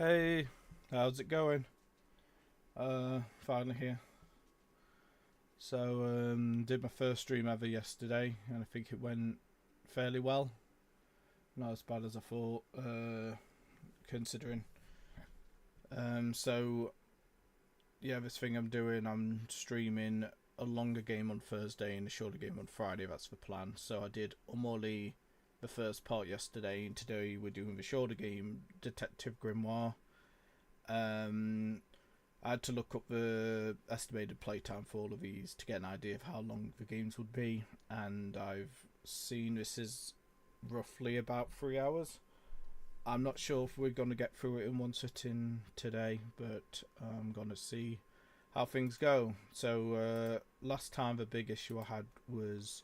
Hey, how's it going? Finally here. So, did my first stream ever yesterday, and I think it went fairly well. Not as bad as I thought, considering. So, yeah, this thing I'm doing, I'm streaming a longer game on Thursday and a shorter game on Friday. That's the plan. So I did Umoli the first part yesterday, and today we're doing the shorter game, Detective Grimoire. I had to look up the estimated playtime for all of these to get an idea of how long the games would be, and I've seen this is roughly about 3 hours. I'm not sure if we're going to get through it in one sitting today, but I'm going to see how things go. So last time the big issue I had was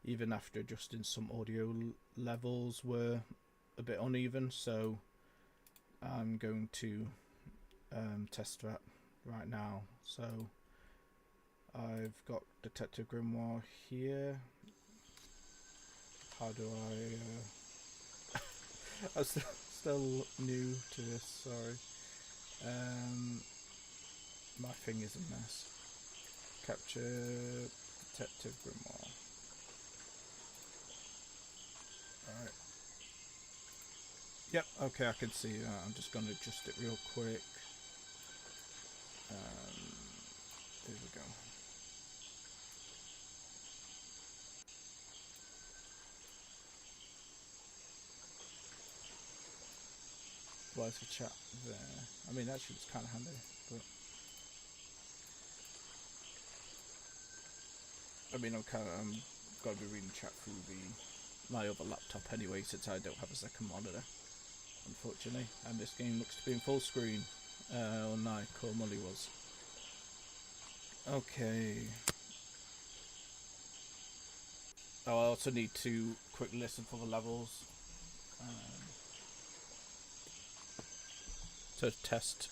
even after adjusting some audio levels were a bit uneven, so I'm going to test that right now. So I've got Detective Grimoire here. How do I I'm still new to this, sorry. My thing is a mess. Capture Detective Grimoire. Alright. Yep, okay, I can see that. I'm just going to adjust it real quick. There we go. Why is the chat there? I mean, actually, it's kind of handy, but I mean, I'm got to be reading chat through my other laptop anyway, since I don't have a second monitor, unfortunately. And this game looks to be in full screen. Oh no, Core Molly was. Okay. Oh, I also need to quickly listen for the levels. To test.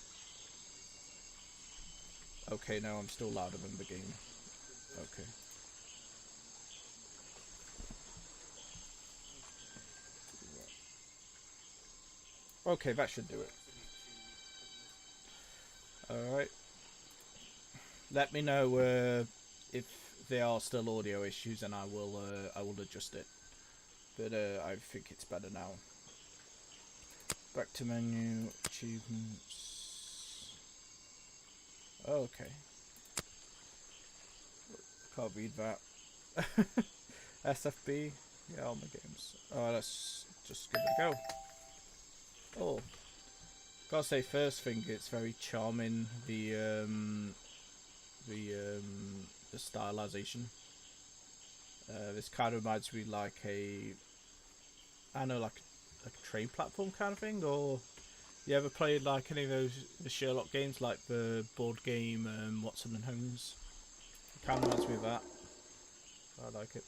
Okay, now I'm still louder than the game. Okay. Okay, that should do it. Alright. Let me know if there are still audio issues, and I will adjust it. But I think it's better now. Back to menu, achievements. Oh, okay. Can't read that. SFB? Yeah, all my games. Oh, let's just give it a go. Oh. Gotta say, first thing, it's very charming, the stylization. This kind of reminds me like like a train platform kind of thing. Or you ever played like any of the Sherlock games, like the board game Watson and Holmes? It kind of reminds me of that. I like it.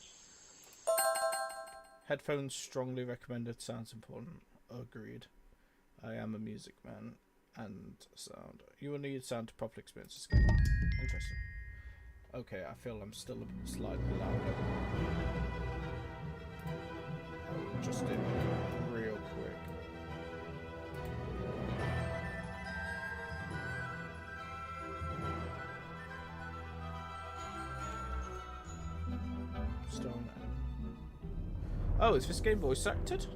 Headphones strongly recommended. Sounds important. Agreed. I am a music man. And sound. You will need sound to properly experience this game. Interesting. Okay, I feel I'm still slightly louder. I'll adjust it real quick. Stone. Oh, is this game voice acted?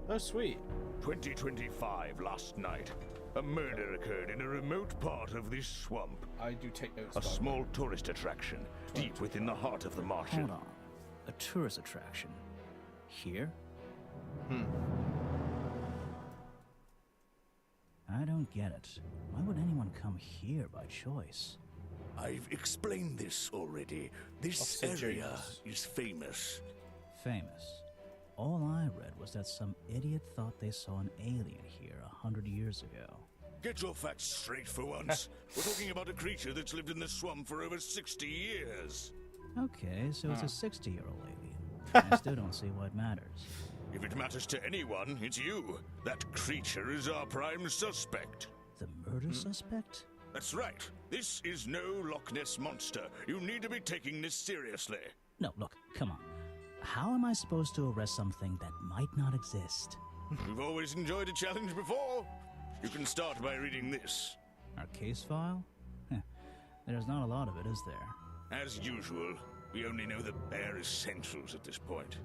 Oh, sweet. 2025 last night. A murder occurred in a remote part of this swamp. I do take notes. A small tourist attraction, deep within the heart of the marsh. Hold on. A tourist attraction? Here? I don't get it. Why would anyone come here by choice? I've explained this already. This area is famous. Famous. All I read was that some idiot thought they saw an alien here 100 years ago. Get your facts straight for once. We're talking about a creature that's lived in the swamp for over 60 years. Okay, so it's a 60-year-old alien. I still don't see why it matters. If it matters to anyone, it's you. That creature is our prime suspect. The murder suspect? That's right. This is no Loch Ness monster. You need to be taking this seriously. No, look, come on. How am I supposed to arrest something that might not exist? You've always enjoyed a challenge before. You can start by reading this. Our case file? There's not a lot of it, is there? As usual, we only know the bare essentials at this point.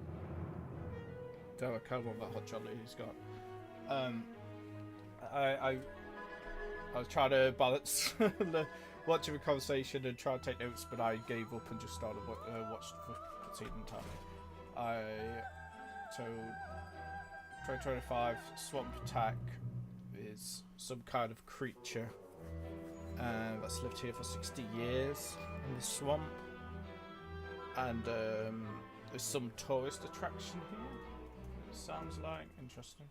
Don't I kind of want that hot chocolate he's got. I was trying to balance watching the conversation and try to take notes, but I gave up and just started watched the scene entirely. So 2025 swamp attack is some kind of creature that's lived here for 60 years in the swamp, and there's some tourist attraction here. It sounds like interesting.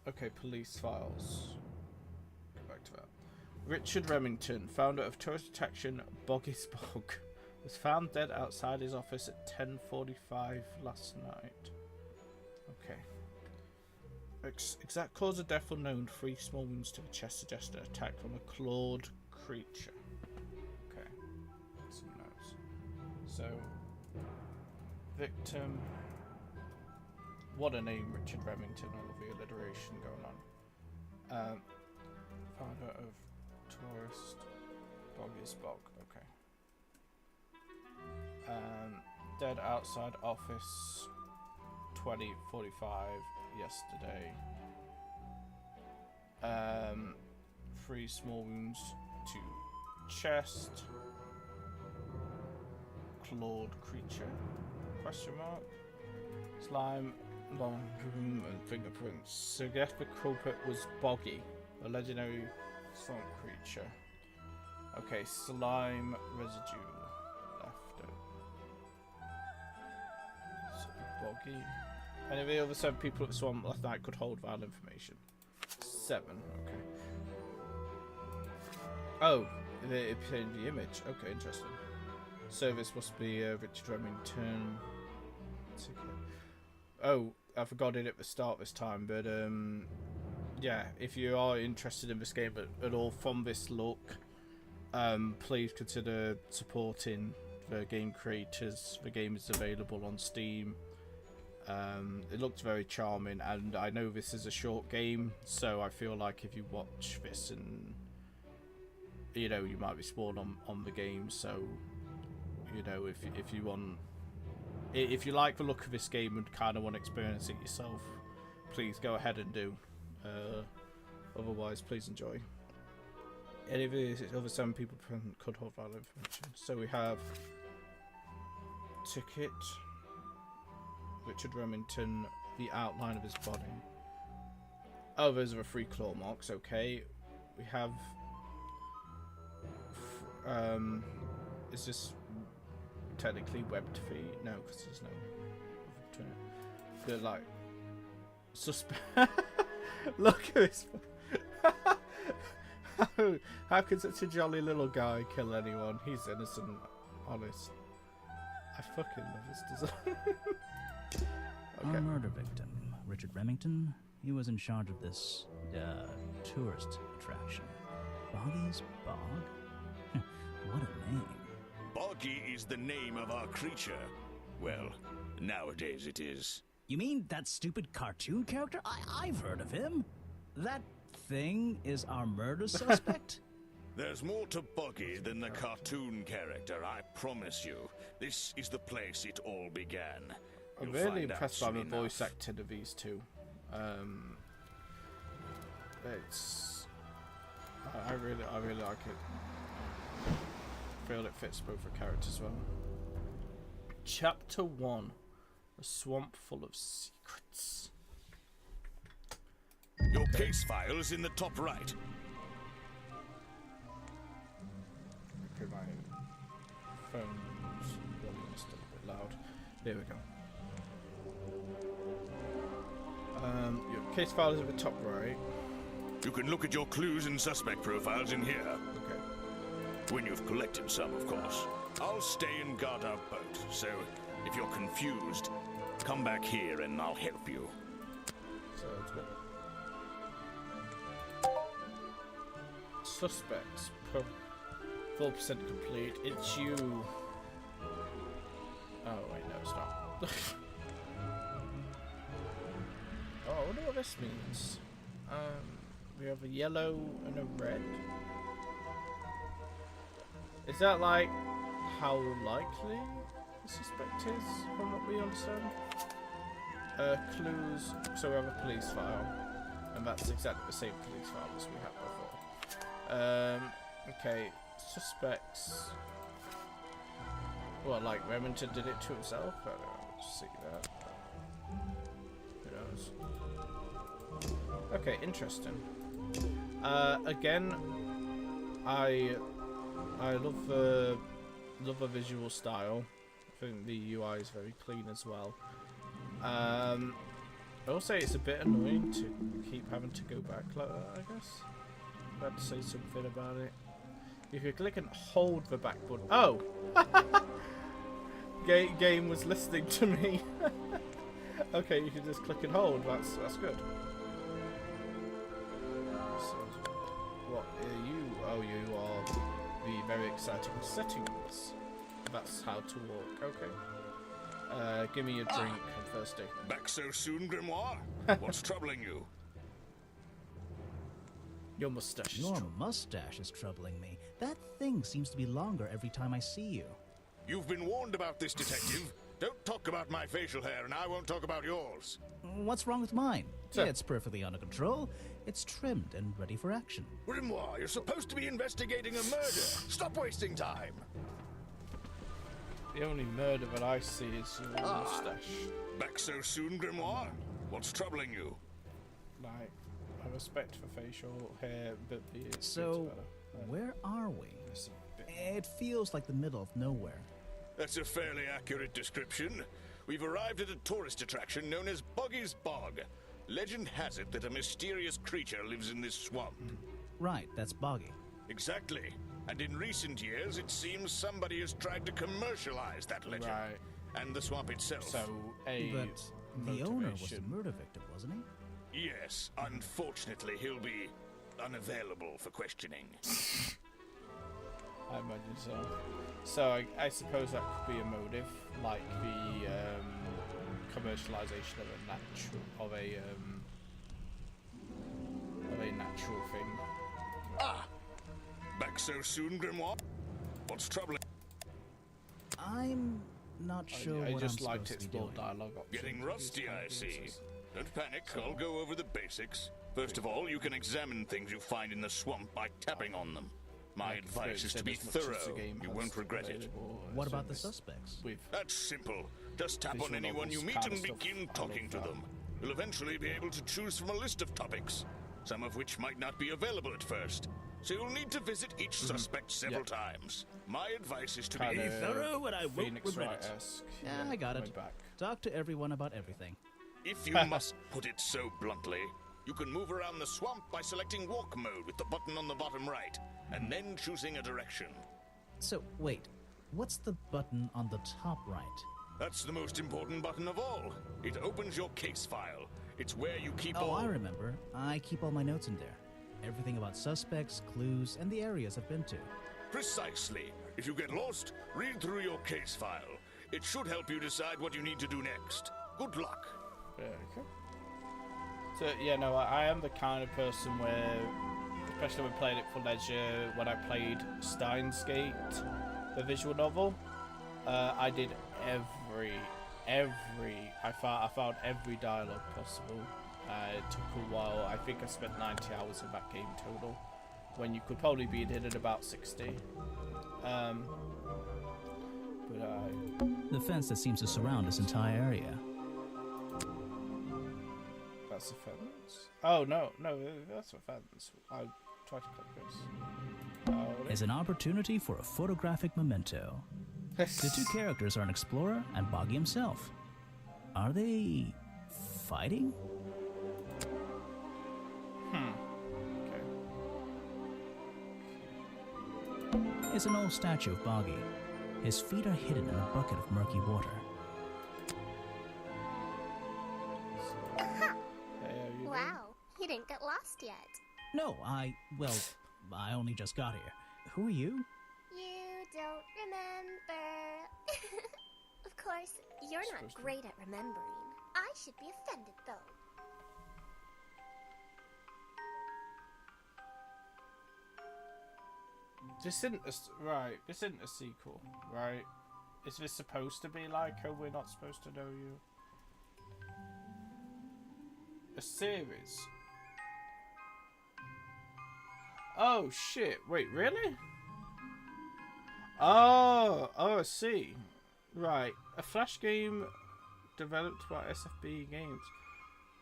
Okay, police files. Go back to that. Richard Remington, founder of tourist attraction Boggy's Bog, was found dead outside his office at 10:45 last night. Okay. Exact cause of death unknown. 3 small wounds to the chest suggest an attack from a clawed creature. Okay. Some notes. So, victim. What a name, Richard Remington. I love the alliteration going on. Founder of tourist Boggy's Bog. Okay. Dead outside office 20:45 yesterday. 3 small wounds to chest. Clawed creature? Question mark. Slime, long room, and fingerprints suggest the culprit was Boggy, a legendary swamp creature. Okay, slime residue left over. So Boggy. Any of the other 7 people at the swamp last night could hold valid information. 7, okay. Oh, it appeared in the image. Okay, interesting. So this must be Richard Remington. Oh, I forgot it at the start this time, but yeah, if you are interested in this game at all from this look, please consider supporting the game creators. The game is available on Steam. It looks very charming, and I know this is a short game, so I feel like if you watch this and you know, you might be spoiled on the game, so you know, if you like the look of this game and kind of want to experience it yourself, please go ahead and do. Otherwise, please enjoy. Any of the other 7 people could hold valid information. So we have ticket, Richard Remington, the outline of his body. Oh, those are the 3 claw marks. Okay, we have. Is this technically webbed feet? No, because there's no. They're like suspect. Look at this. How can such a jolly little guy kill anyone? He's innocent, honest. I fucking love this design. Okay. Our murder victim, Richard Remington, he was in charge of this tourist attraction. Boggy's Bog? What a name. Boggy is the name of our creature. Well, nowadays it is. You mean that stupid cartoon character? I've heard of him. That thing is our murder suspect? There's more to Boggy than the cartoon character, I promise you. This is the place it all began. I'm You'll really find out impressed by soon the enough. voice acting of these 2. It's I really like it. I feel it fits both the characters well. Chapter 1: A swamp full of secrets. Your case file is in the top right. Okay, my phone's volume is still a bit loud. There we go. Your case file is at the top right. You can look at your clues and suspect profiles in here. Okay. When you've collected some, of course. I'll stay and guard our boat, so if you're confused, come back here and I'll help you. Sounds good. Suspects. 4% complete. It's you. Oh, wait, no, it's not. Oh, I wonder what this means. We have a yellow and a red. Is that like how likely the suspect is, from what we understand? Clues. So we have a police file, and that's exactly the same police file as we had before. Okay, suspects. Well, like Remington did it to himself. I don't know, see that. Who knows? Okay, interesting. Again, I love the visual style. I think the UI is very clean as well. I will say it's a bit annoying to keep having to go back like that, I guess. I had to say something about it. If you click and hold the back button. Oh! Game was listening to me. Okay, you can just click and hold. That's good. So, what are you? Oh, you are the very exciting settings. That's how to walk. Okay. Give me a drink. I'm thirsty. Back so soon, Grimoire? What's troubling you? Your mustache. Your mustache is troubling me. That thing seems to be longer every time I see you. You've been warned about this, detective. Don't talk about my facial hair, and I won't talk about yours. What's wrong with mine? Sir. It's perfectly under control. It's trimmed and ready for action. Grimoire, you're supposed to be investigating a murder. Stop wasting time. The only murder that I see is your mustache. Back so soon, Grimoire? What's troubling you? Like, I respect for facial hair, but the So, where are we? It feels like the middle of nowhere. That's a fairly accurate description. We've arrived at a tourist attraction known as Boggy's Bog. Legend has it that a mysterious creature lives in this swamp. Right, that's Boggy. Exactly. And in recent years, it seems somebody has tried to commercialize that legend. Right. And the swamp itself. So, But the owner was the murder victim, wasn't he? Yes, unfortunately, he'll be unavailable for questioning. I imagine so. So I suppose that could be a motive, like the commercialization of a natural thing. Ah! Back so soon, Grimoire? What's troubling? I'm not sure I what just I'm liked supposed its to be more doing. dialogue option. Getting rusty, I see. Don't panic, I'll go over the basics. First of all, you can examine things you find in the swamp by tapping on them. My advice is to be thorough. You won't regret it. What about the suspects? That's simple. Just tap on anyone you meet and begin talking to them. You'll eventually be able to choose from a list of topics, some of which might not be available at first. So you'll need to visit each suspect several times. My advice is to be thorough, and I won't Phoenix regret it. Wright-esque. Yeah, I got it. Talk to everyone about everything. If you must put it so bluntly, you can move around the swamp by selecting walk mode with the button on the bottom right, and then choosing a direction. So, wait. What's the button on the top right? That's the most important button of all. It opens your case file. It's where you keep Oh, all... I remember. I keep all my notes in there. Everything about suspects, clues, and the areas I've been to. Precisely. If you get lost, read through your case file. It should help you decide what you need to do next. Good luck. Okay. So yeah, no, I am the kind of person where, especially when playing it for leisure, when I played Steins Gate, the visual novel, I did I found every dialogue possible. It took a while. I think I spent 90 hours in that game total, when you could probably be in at about 60. The fence that seems to surround this entire area. That's a fence. Oh no, that's a fence. I tried to click this. Is an opportunity for a photographic memento. The two characters are an explorer and Boggy himself. Are they fighting? Okay. It's an old statue of Boggy. His feet are hidden in a bucket of murky water. Wow, you didn't get lost yet. No, I only just got here. Who are you? You don't remember. Of course, you're not great at remembering. I should be offended, though. This isn't right. This isn't a sequel, right? Is this supposed to be like, oh, we're not supposed to know you? A series? Oh shit! Wait, really? Oh, I see. Right, a Flash game developed by SFB Games.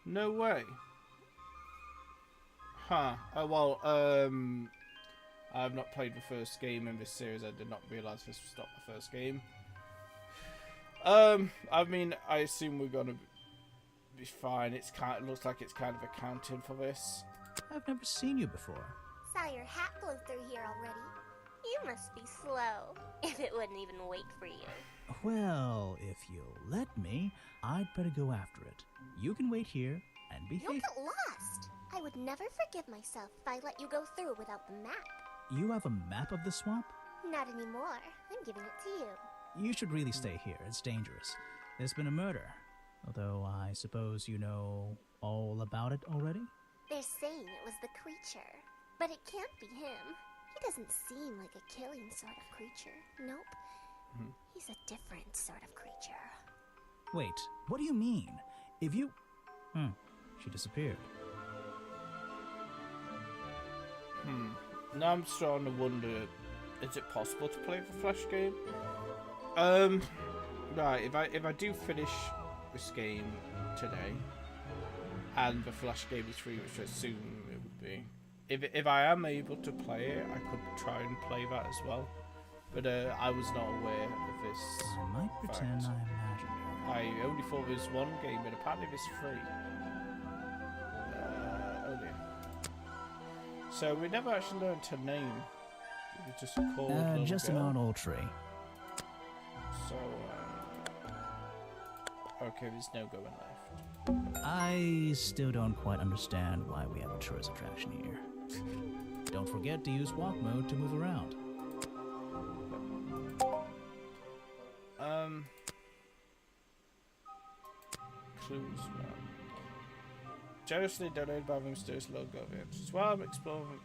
No way. Huh. Oh well. I have not played the first game in this series. I did not realise this was not the first game. I mean, I assume we're gonna be fine. It looks like it's kind of accounting for this. I've never seen you before. Saw your hat blow through here already. You must be slow, if it wouldn't even wait for you. Well, if you'll let me, I'd better go after it. You can wait here and behave. You'll get lost. I would never forgive myself if I let you go through without the map. You have a map of the swamp? Not anymore. I'm giving it to you. You should really stay here. It's dangerous. There's been a murder. Although I suppose you know all about it already? They're saying it was the creature. But it can't be him. He doesn't seem like a killing sort of creature. Nope. He's a different sort of creature. Wait, what do you mean? If you... she disappeared. Now I'm starting to wonder, is it possible to play the Flash game? Right, if I do finish this game today, and the Flash game is free, which I assume it would be, if I am able to play it, I could try and play that as well. But I was not aware of this. I might pretend I imagined it. I only thought there was one game, but apparently it's free. Oh dear. So we never actually learned to name. We just called just an old tree. So, okay, there's no going left. I still don't quite understand why we have a tourist attraction here. Don't forget to use walk mode to move around. Clues. Generously donated by the mysterious logo event. As well,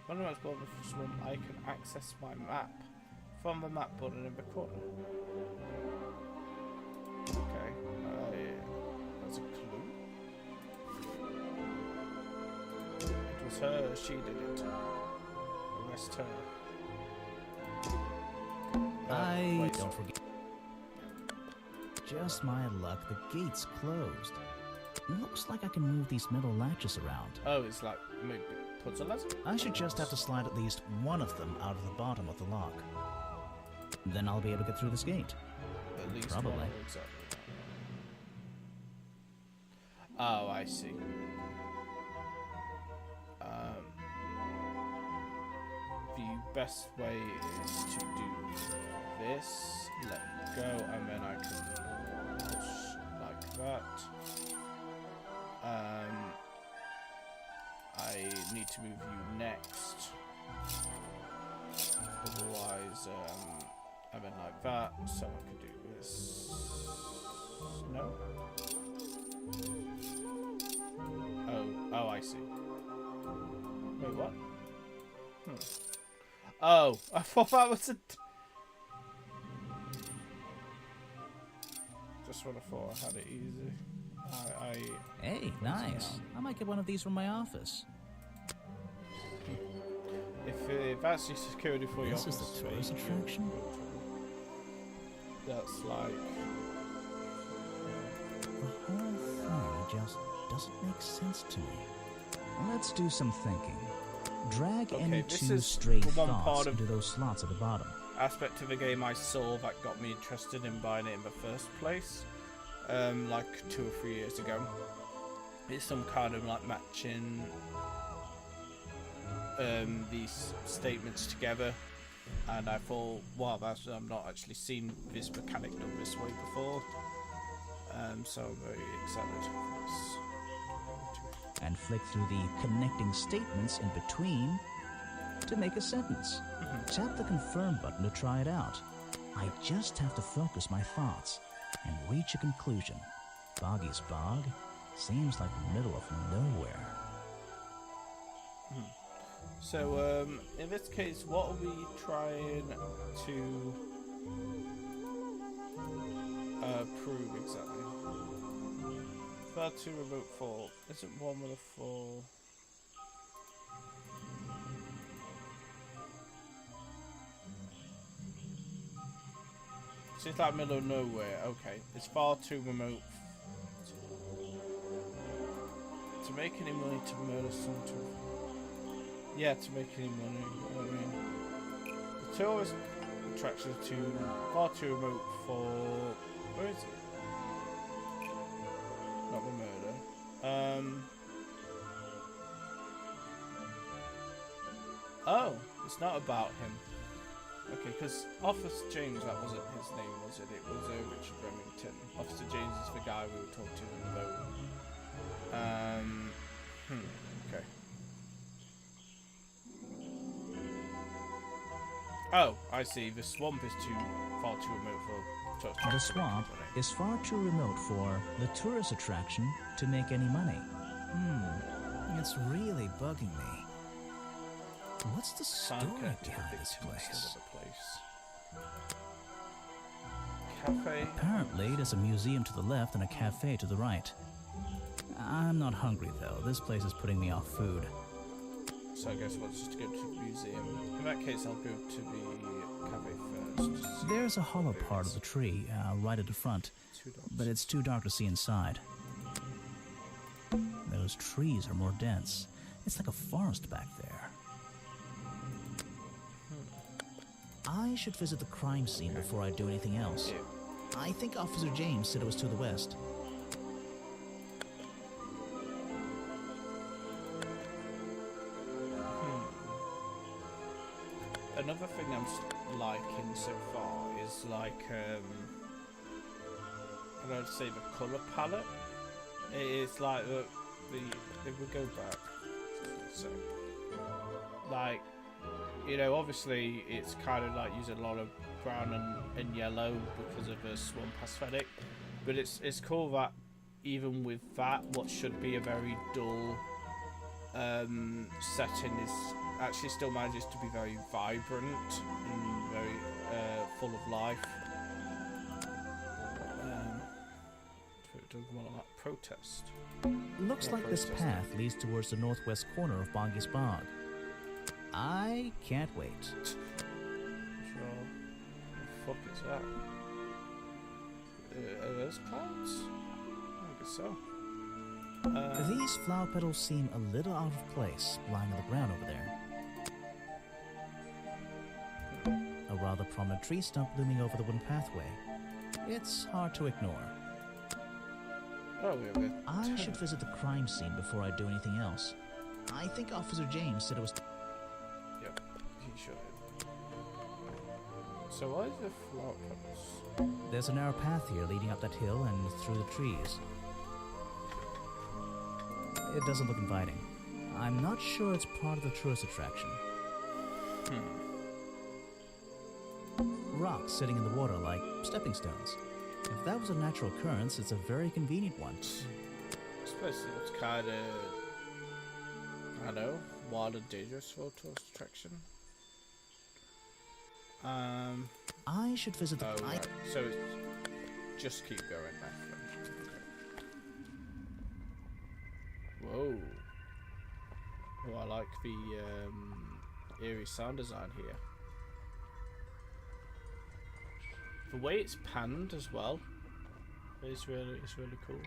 when I'm exploring the swamp, I can access my map from the map button in the corner. Okay, that's a clue. It was her, she did it. Arrest her. Wait. Don't forget. Just my luck, the gate's closed. Looks like I can move these metal latches around. Oh, it's like maybe puzzle-esque? I should just have to slide at least one of them out of the bottom of the lock. Then I'll be able to get through this gate. At least probably. One, exactly. Oh, I see. The best way is to do this, let go, and then I can push like that. I need to move you next. Otherwise, and then like that, so I can do this. No? Oh, I see. Wait, what? Oh, I thought that was a... Just when I thought I had it easy. Hey, nice. I might get one of these from my office. If that's your security for your office, this is the tourist attraction? That's like... The whole thing just doesn't make sense to me. Let's do some thinking. Drag any two stray thoughts into those slots at the bottom. Aspect of the game I saw that got me interested in buying it in the first place, like 2 or 3 years ago. It's some kind of like matching these statements together, and I thought, wow, I've not actually seen this mechanic done this way before, so I'm very excited for this. And flick through the connecting statements in between to make a sentence. Tap the confirm button to try it out. I just have to focus my thoughts and reach a conclusion. Boggy's Bog seems like the middle of nowhere. So, in this case, what are we trying to prove exactly? Far too remote fall. Isn't one with a fall? So it's like middle of nowhere. Okay, it's far too remote to make any money to murder someone. Yeah, to make any money. I mean, the tourist attraction is far too remote for. Where is it? Not the murder. Oh, it's not about him. Okay, because Officer James, that wasn't his name, was it? It was Richard Remington. Officer James is the guy we were talking to in the boat. Okay. Oh, I see. The swamp is far too remote for tourist. The swamp is far too remote for the tourist attraction to make any money. It's really bugging me. What's the story behind this place? Cafe. Apparently, there's a museum to the left and a cafe to the right. I'm not hungry, though. This place is putting me off food. So I guess we'll just go to the museum. In that case, I'll go to the cafe first. There's a hollow part of the tree right at the front, but it's too dark to see inside. Those trees are more dense. It's like a forest back there. I should visit the crime scene before I do anything else. I think Officer James said it was to the west. Another thing I'm liking so far is like, I don't say the colour palette. It's like if we go back, so like, you know, obviously it's kind of like using a lot of brown and yellow because of the swamp aesthetic, but it's cool that even with that, what should be a very dull setting is actually still manages to be very vibrant and very full of life. Don't want that protest. Looks like this path leads towards the northwest corner of Boggy's Bog. I can't wait. Sure. What the fuck is that? Are those clouds? I guess so. These flower petals seem a little out of place, lying on the ground over there. A rather prominent tree stump looming over the wooden pathway. It's hard to ignore. Oh, we have it. I should visit the crime scene before I do anything else. I think Officer James said it was... Yep, he should. So why is there flower petals? There's a narrow path here leading up that hill and through the trees. It doesn't look inviting. I'm not sure it's part of the tourist attraction. Rocks sitting in the water like stepping stones. If that was a natural occurrence, it's a very convenient one. Especially it's kind of, I don't know, wild and dangerous for a tourist attraction. I should visit the... Oh, right. So it's just keep going left. Whoa. Oh, I like the eerie sound design here. The way it's panned as well is really cool.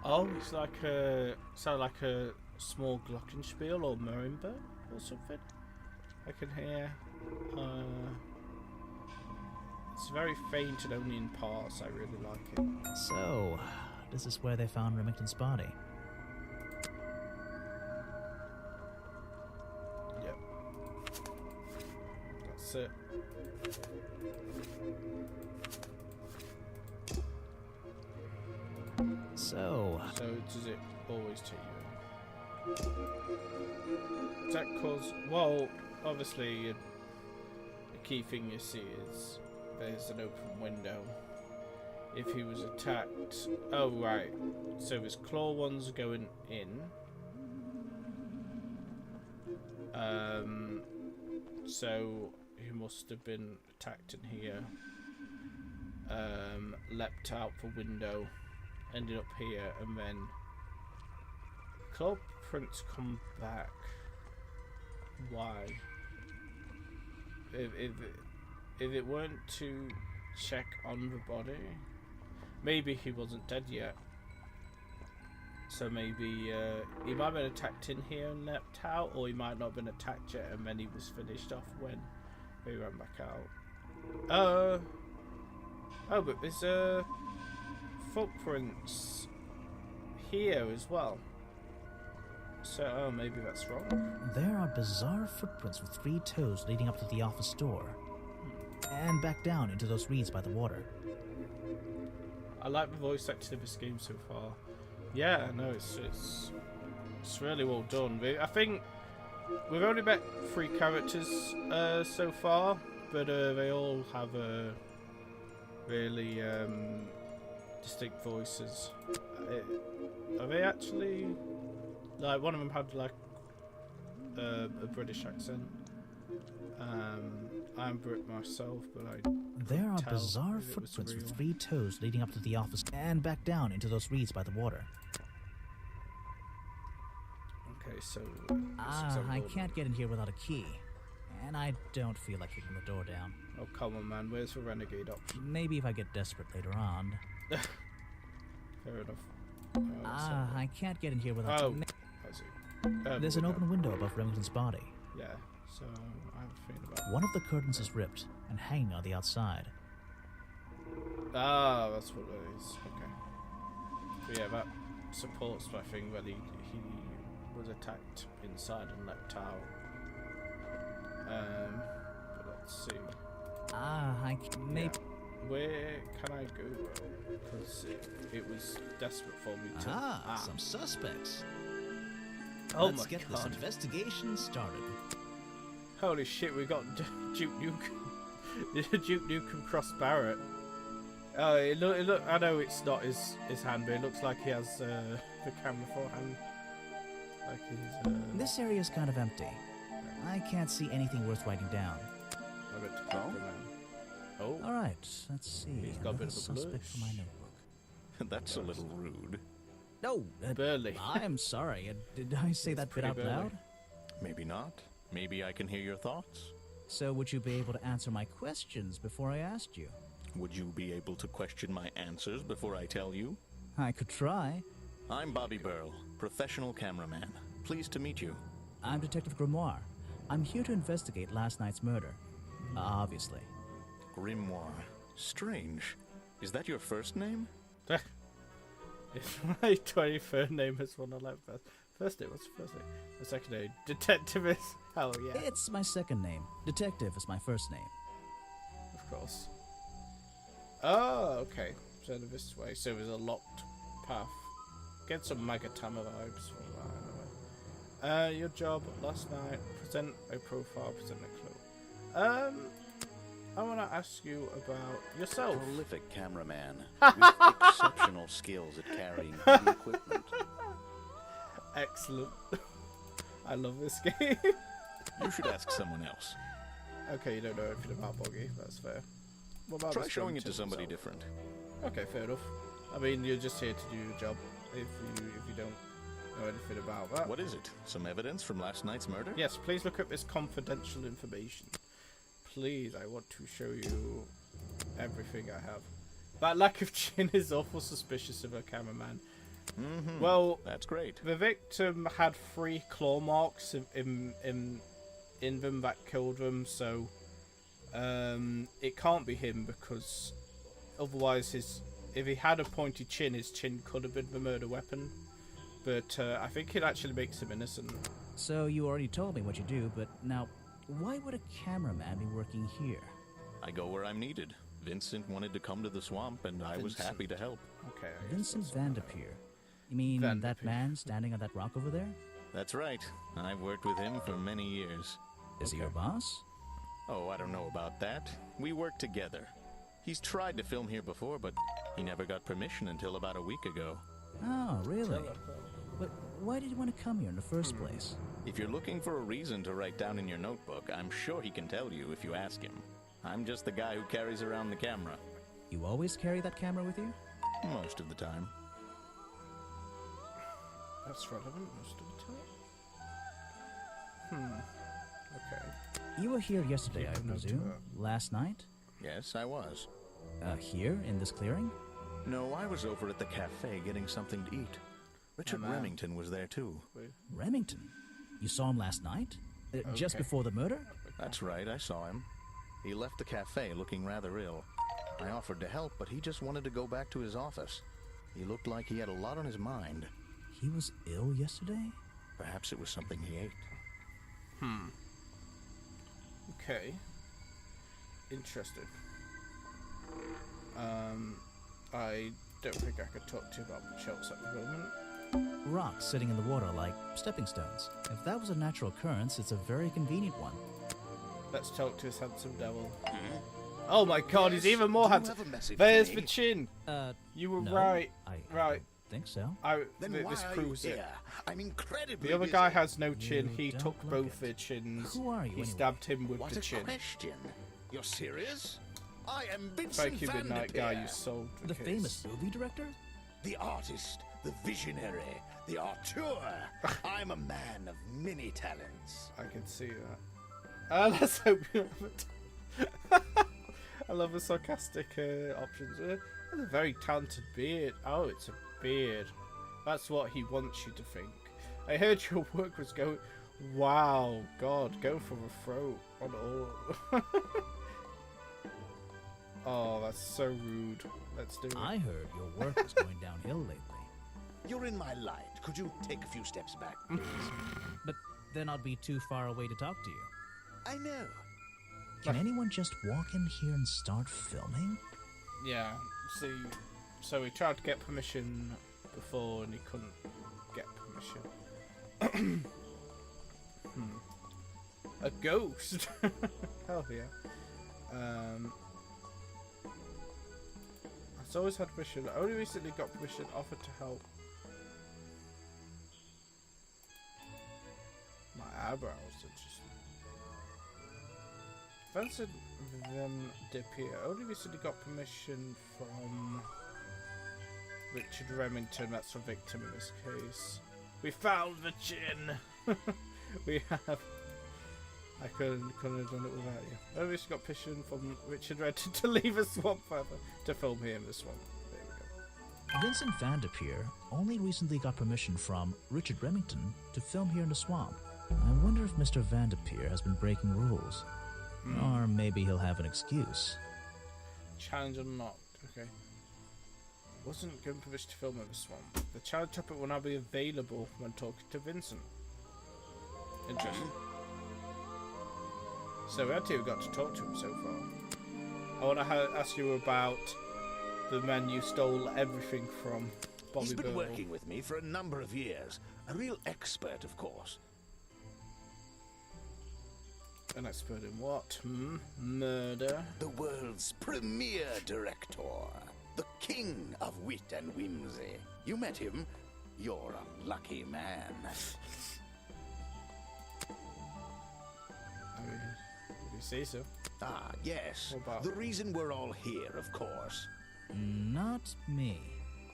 Oh, it's like sound like a small glockenspiel or marimba or something. I can hear. It's very faint and only in parts. I really like it. So, this is where they found Remington's body. Yep. That's it. So does it always take you in? Is that cause... Well, obviously, the key thing you see is there's an open window if he was attacked. Oh, right. So his claw ones are going in. So he must have been attacked in here. Leapt out the window, ended up here, and then claw prints come back. Why? If it weren't to check on the body, maybe he wasn't dead yet. So maybe he might have been attacked in here and leapt out, or he might not have been attacked yet and then he was finished off when he ran back out. Oh, but there's footprints here as well. So, oh, maybe that's wrong. There are bizarre footprints with 3 toes leading up to the office door. And back down into those reeds by the water. I like the voice acting of this game so far. Yeah, no, it's really well done. I think we've only met 3 characters so far, but they all have really distinct voices. Are they actually, like, one of them had like a British accent. I'm Brit myself, but there are bizarre footprints with 3 toes leading up to the office and back down into those reeds by the water. Okay, so I can't get in here without a key, and I don't feel like kicking the door down. Oh, come on, man. Where's the renegade option? Maybe if I get desperate later on. Fair enough. I can't get in here without... Oh, I see. There's an open window above Remington's body. Yeah, so I have a feeling about... One of the curtains is ripped and hanging on the outside. Ah, that's what it is. Okay. But yeah, that supports my thing that he was attacked inside and leapt out. But let's see. Maybe... Yeah. Where can I go? Because it was desperate for me to... some suspects. Oh Let's my get God. this investigation started. Holy shit, we got Duke Nukem. Duke Nukem Cross Barrett. Oh, it look. I know it's not his hand, but it looks like he has the camera for hand. Like he's. This area is kind of empty. I can't see anything worth writing down. I bet to Captain Man. Oh. All right, let's see. He's got a bit of a suspect blush. for my notebook. That's a little rude. No, Burley. I'm sorry. Did I say that bit pretty out burly. loud? Maybe not. Maybe I can hear your thoughts. So would you be able to answer my questions before I asked you? Would you be able to question my answers before I tell you? I could try. I'm Bobby Burl, professional cameraman. Pleased to meet you. I'm Detective Grimoire. I'm here to investigate last night's murder. Obviously. Grimoire. Strange. Is that your first name? It's my 23rd name is one I like best. First name, what's the first name? The second name, Detective is... Hell yeah. It's my second name. Detective is my first name. Of course. Oh, okay. So this way. So there's a locked path. Get some Magatama vibes from that anyway. Your job last night. Present a profile, present a clue. I want to ask you about yourself. Prolific cameraman with exceptional skills at carrying heavy equipment. Excellent. I love this game. You should ask someone else. Okay, you don't know anything about Boggy. That's fair. What about Try this showing it to Remington somebody himself? different. Okay, fair enough. I mean, you're just here to do your job. If you don't know anything about that. What is it? Some evidence from last night's murder? Yes, please look up this confidential information. Please, I want to show you everything I have. That lack of chin is awful suspicious of a cameraman. Mm-hmm. Well, that's great. the victim had 3 claw marks in them that killed them, so it can't be him because otherwise if he had a pointy chin, his chin could have been the murder weapon. But I think it actually makes him innocent. So you already told me what you do, but now, why would a cameraman be working here? I go where I'm needed. Vincent wanted to come to the swamp, and I was happy to help. Okay. I guess Vincent that's- Vanderpeer. You mean Van that Derpeer. man standing on that rock over there? That's right. I've worked with him for many years. Is he your boss? Oh, I don't know about that. We work together. He's tried to film here before, but He never got permission until about a week ago. Oh, really? But why did you want to come here in the first place? If you're looking for a reason to write down in your notebook, I'm sure he can tell you if you ask him. I'm just the guy who carries around the camera. You always carry that camera with you? Most of the time. That's relevant most of the time. Okay. You were here yesterday, I Keep a note of presume? that. Last night? Yes, I was. Here, in this clearing? No, I was over at the cafe getting something to eat. Richard man. Remington was there too. Remington? You saw him last night? Just Okay. before the murder? That's right, I saw him. He left the cafe looking rather ill. I offered to help, but he just wanted to go back to his office. He looked like he had a lot on his mind. He was ill yesterday? Perhaps it was something he ate. Okay. Interesting. I don't think I could talk to you about shells at the moment. Rocks sitting in the water like stepping stones. If that was a natural occurrence, it's a very convenient one. Let's talk to this handsome devil. Oh my god, he's even more Do you handsome. have a message There's for the me? chin. You were right. I Right. don't think so. Then why This are you proves it. here? I'm incredibly The other busy. guy has no chin. You He don't took look both it. their chins. Who are you, He anyway? stabbed him with What the a chin. question. You're serious? I am Vincent Thank you, Van Midnight Der Guy. Peer, You sold The case. famous movie director? the artist, the visionary, the auteur. I'm a man of many talents. I can see that. Let's hope you haven't. I love the sarcastic options. That's a very talented beard. Oh, it's a beard. That's what he wants you to think. I heard your work was going. Wow, God, go for the throat on all. Oh, that's so rude. Let's do it. I heard your work was going downhill lately. You're in my light. Could you take a few steps back, please? But then I'd be too far away to talk to you. I know. Can anyone just walk in here and start filming? Yeah. See, so he tried to get permission before and he couldn't get permission. A ghost. Hell yeah. It's always had permission. I only recently got permission offered to help. My eyebrows are just. Vincent Van Der Peer. I only recently got permission from Richard Remington. That's the victim in this case. We found the chin. We have. I couldn't have done it without you. I only recently got permission from Richard Remington to leave a swamp forever to film here in the swamp. There we go. Vincent Van Der Peer only recently got permission from Richard Remington to film here in the swamp. I wonder if Mr. Van Der Peer has been breaking rules. Or maybe he'll have an excuse. Challenge unlocked. Okay. Wasn't given permission to film in the swamp. The challenge topic will now be available when talking to Vincent. Interesting. So we had to have got to talk to him so far. I want to ask you about the man you stole everything from, Bobby He's been Burl. working with me for a number of years. A real expert, of course. An expert in what? Murder. The world's premier director. The king of wit and whimsy. You met him. You're a lucky man. I mean, would you say so? Ah, yes. What about- The reason we're all here, of course. Not me.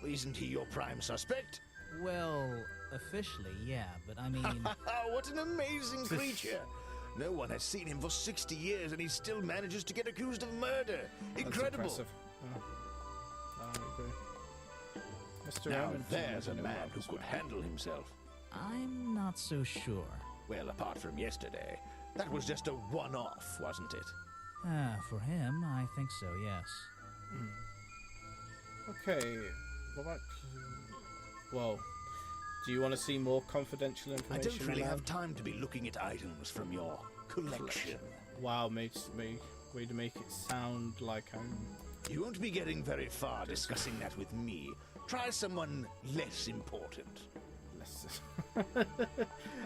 Isn't he your prime suspect? Well, officially, yeah, but I mean... What an amazing creature. No one has seen him for 60 years and he still manages to get accused of murder. That's Incredible. impressive. Oh. I agree. Mr. Now Remington there's was a in man who this could handle himself. I'm not so sure. Well, apart from yesterday, that was just a one-off, wasn't it? For him, I think so, yes. Okay. What about... Well, do you want to see more confidential I information? don't really on have that? time to be looking at items from your collection. Wow, makes me way to make it sound like I'm... You won't be getting very far discussing that with me. Try someone less important. this.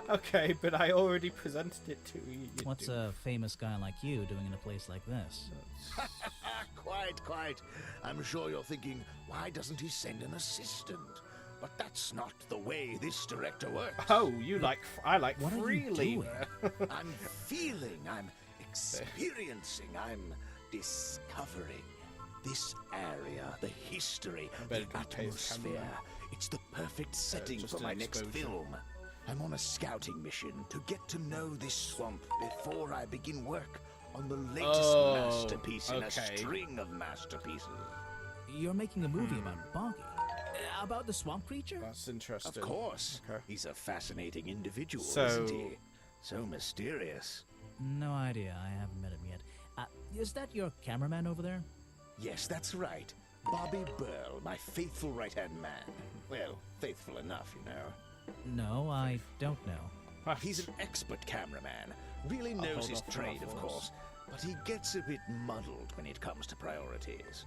Okay, but I already presented it to you. What's a famous guy like you doing in a place like this? Quite. I'm sure you're thinking, why doesn't he send an assistant? But that's not the way this director works. Oh, I like What are you freely. doing? I'm feeling, I'm experiencing, I'm discovering this area, the history, better the do Taze atmosphere. camera. It's the perfect setting just for an my next exposure. film. I'm on a scouting mission to get to know this swamp before I begin work on the latest masterpiece in a okay. string of masterpieces. You're making a movie about Boggy. About the swamp creature? That's interesting. Of course. Okay. He's a fascinating individual, So- isn't he? So mysterious. No idea. I haven't met him yet. Is that your cameraman over there? Yes, that's right. Bobby Burl, my faithful right-hand man. Well, faithful enough, you know. No, I don't know. He's an expert cameraman. Really knows hold his off on trade, that of for course. But he gets a bit muddled when it comes to priorities.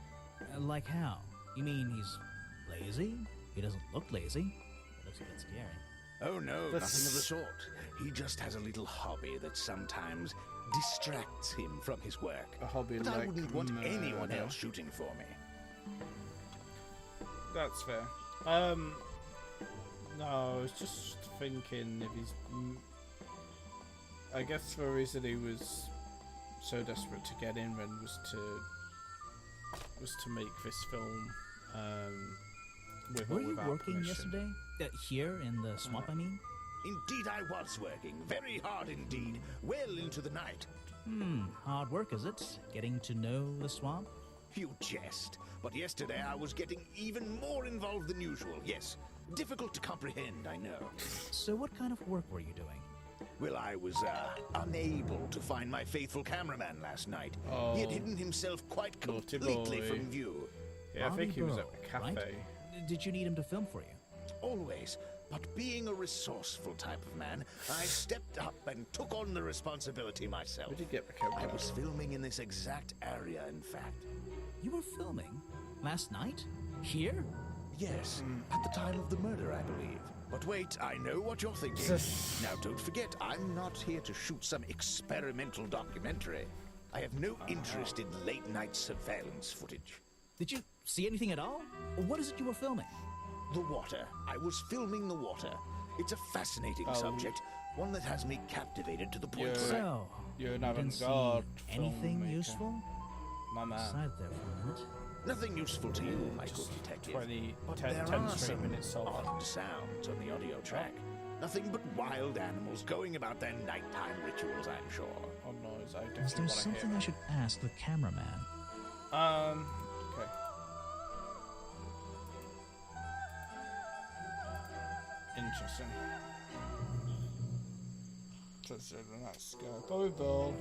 Like how? You mean he's lazy? He doesn't look lazy. He looks a bit scary. Oh no, That's- nothing of the sort. He just has a little hobby that sometimes distracts him from his work. A hobby but I like wouldn't want anyone murder. else shooting for me. That's fair. No, I was just thinking if he's. I guess the reason he was so desperate to get in then was to make this film with or Were you without working permission. yesterday? Here in the swamp, I mean? Indeed, I was working. Very hard indeed. Well into the night. Hard work, is it? Getting to know the swamp? You jest. But yesterday I was getting even more involved than usual. Yes. Difficult to comprehend, I know. So what kind of work were you doing? Well, I was, unable to find my faithful cameraman last night. Oh. He had hidden himself quite Naughty completely boy. from view. Yeah, I think he was Bobby at the Burl, cafe. right? Did you need him to film for you? Always. But being a resourceful type of man, I stepped up and took on the responsibility myself. Where did you get the I camera? was filming in this exact area, in fact. You were filming? Last night? Here? Yes, at the time of the murder, I believe. But wait, I know what you're thinking. Now, don't forget, I'm not here to shoot some experimental documentary. I have no interest in late-night surveillance footage. Did you see anything at all? What is it you were filming? The water. I was filming the water. It's a fascinating subject, one that has me captivated to the point Yeah. where I... So, You're an you didn't see avant-garde anything filmmaker. useful? My man. Side there for a minute. Nothing useful to you, my Just good detective. 20, but 10 there 10 are straight some minutes of- odd sounds on the audio track. Nothing but wild animals going about their nighttime rituals, I'm sure. Oh no, I Is definitely there want to something hear. I should ask the cameraman? Okay. Interesting. So let's go. Bobby Ball.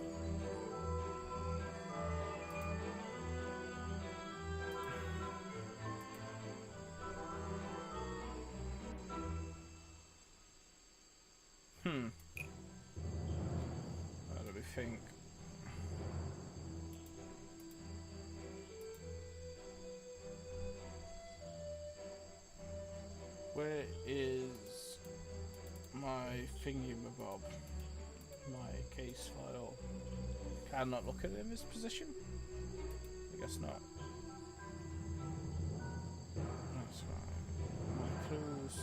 Let me think. Where is my thingy-mabob? My case file. Can I not look at it in this position? I guess not. That's fine. My clues.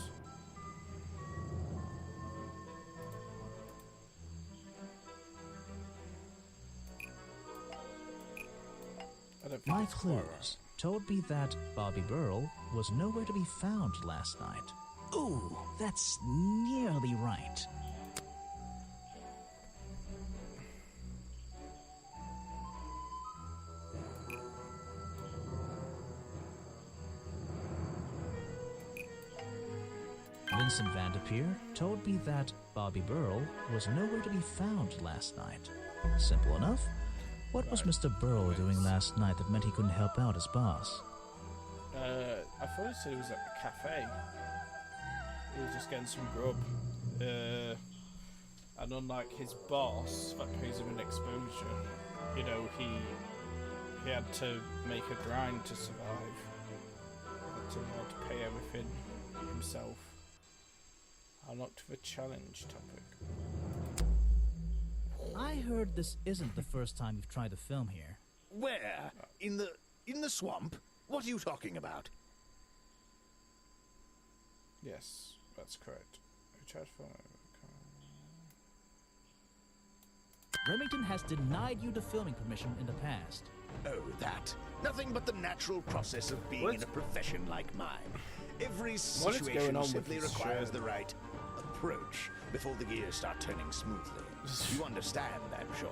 I don't think My it's quite right. clues told me that Bobby Burl was nowhere to be found last night. Ooh, that's nearly right. Vincent Vanderpeer told me that Bobby Burl was nowhere to be found last night. Simple enough. What was Mr. Burl doing last night that meant he couldn't help out his boss? I thought he said he was at the cafe. He was just getting some grub. And unlike his boss, that pays him an exposure, you know, he had to make a grind to survive. He had to pay everything himself. Unlocked the challenge topic. I heard this isn't the first time you've tried to film here. Where? In the swamp? What are you talking about? Yes, that's correct. We tried filming. Remington has denied you the filming permission in the past. Oh, that. Nothing but the natural process of being in a profession like mine. Every situation simply requires the right approach before the gears start turning smoothly. You understand, I'm sure.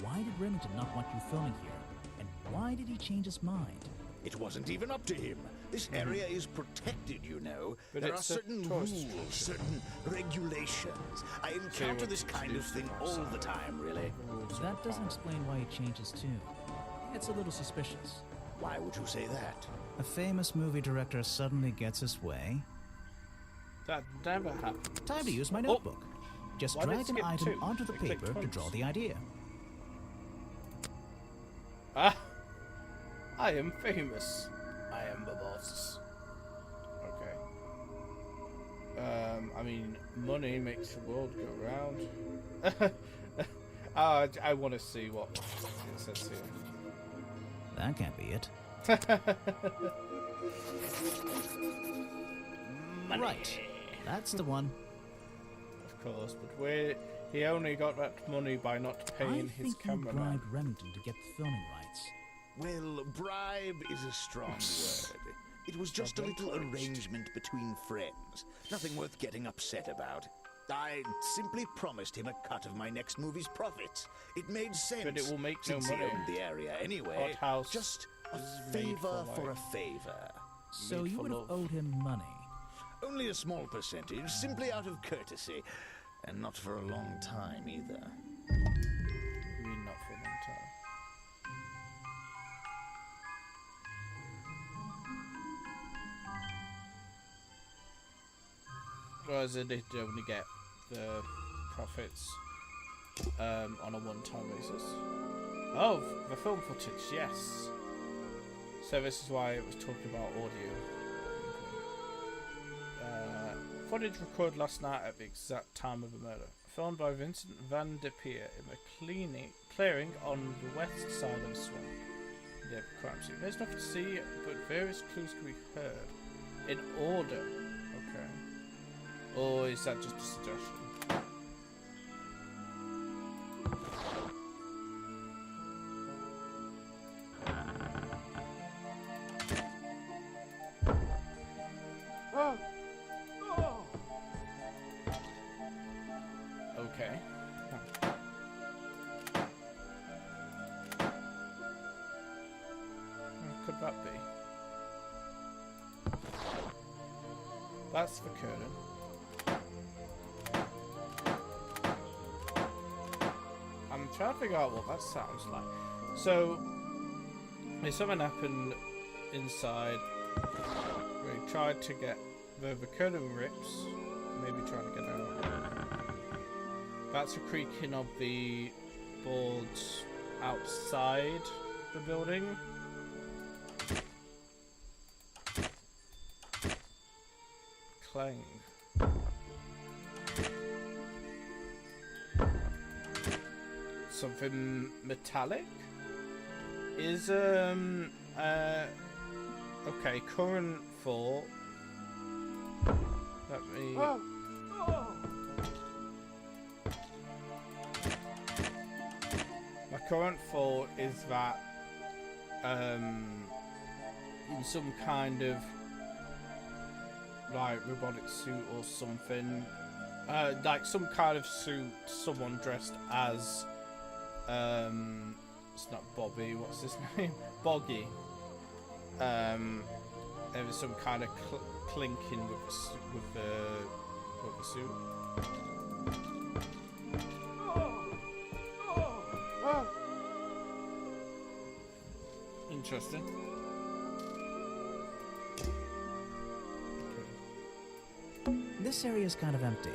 Why did Remington not want you filming here? And why did he change his mind? It wasn't even up to him. This area is protected, you know. But there are it's a certain tourist rules, attraction. certain regulations. I encounter this kind of thing all the time, really. That doesn't explain why he changed his tune. It's a little suspicious. Why would you say that? A famous movie director suddenly gets his way. That never happened. Time to use my notebook. Just Why did it drag an skip item two? onto the It clicked paper to once. draw the idea. Ah! I am famous. I am the boss. Okay. I mean, money makes the world go round. I want to see what it says here. That can't be it. Money. Right. That's the one. Of course, but he only got that money by not I paying his think you cameraman. bribed Remington to get the filming rights. Well, bribe is a strong word. It was just a little arrangement between friends. Nothing worth getting upset about. I simply promised him a cut of my next movie's profits. It made sense. But it will make no since money. he owned the area anyway. Odd House Just a is made favor for for a life. favor. So Made you for would have love. owed him money. Only a small percentage, simply out of courtesy. And not for a long time, either. I mean, not for a long time. Whereas they did only get the profits on a one-time basis. Oh, the film footage, yes. So this is why it was talking about audio. Footage recorded last night at the exact time of the murder. Filmed by Vincent Van de Peer in the clearing on the west side of the swamp. The crime scene. There's nothing to see, but various clues can be heard. In order. Okay. Or is that just a suggestion? Okay. What could that be? That's the curtain. I'm trying to figure out what that sounds like. So, there's something happened inside. We tried to get the curtain rips, maybe trying to get out. That's a creaking of the boards outside the building. Clang. Something metallic is okay, current for let me my current thought is that in some kind of like robotic suit or something, like some kind of suit, someone dressed as it's not Bobby, what's his name? Boggy. There was some kind of clinking with the suit. Interesting. This area is kind of empty.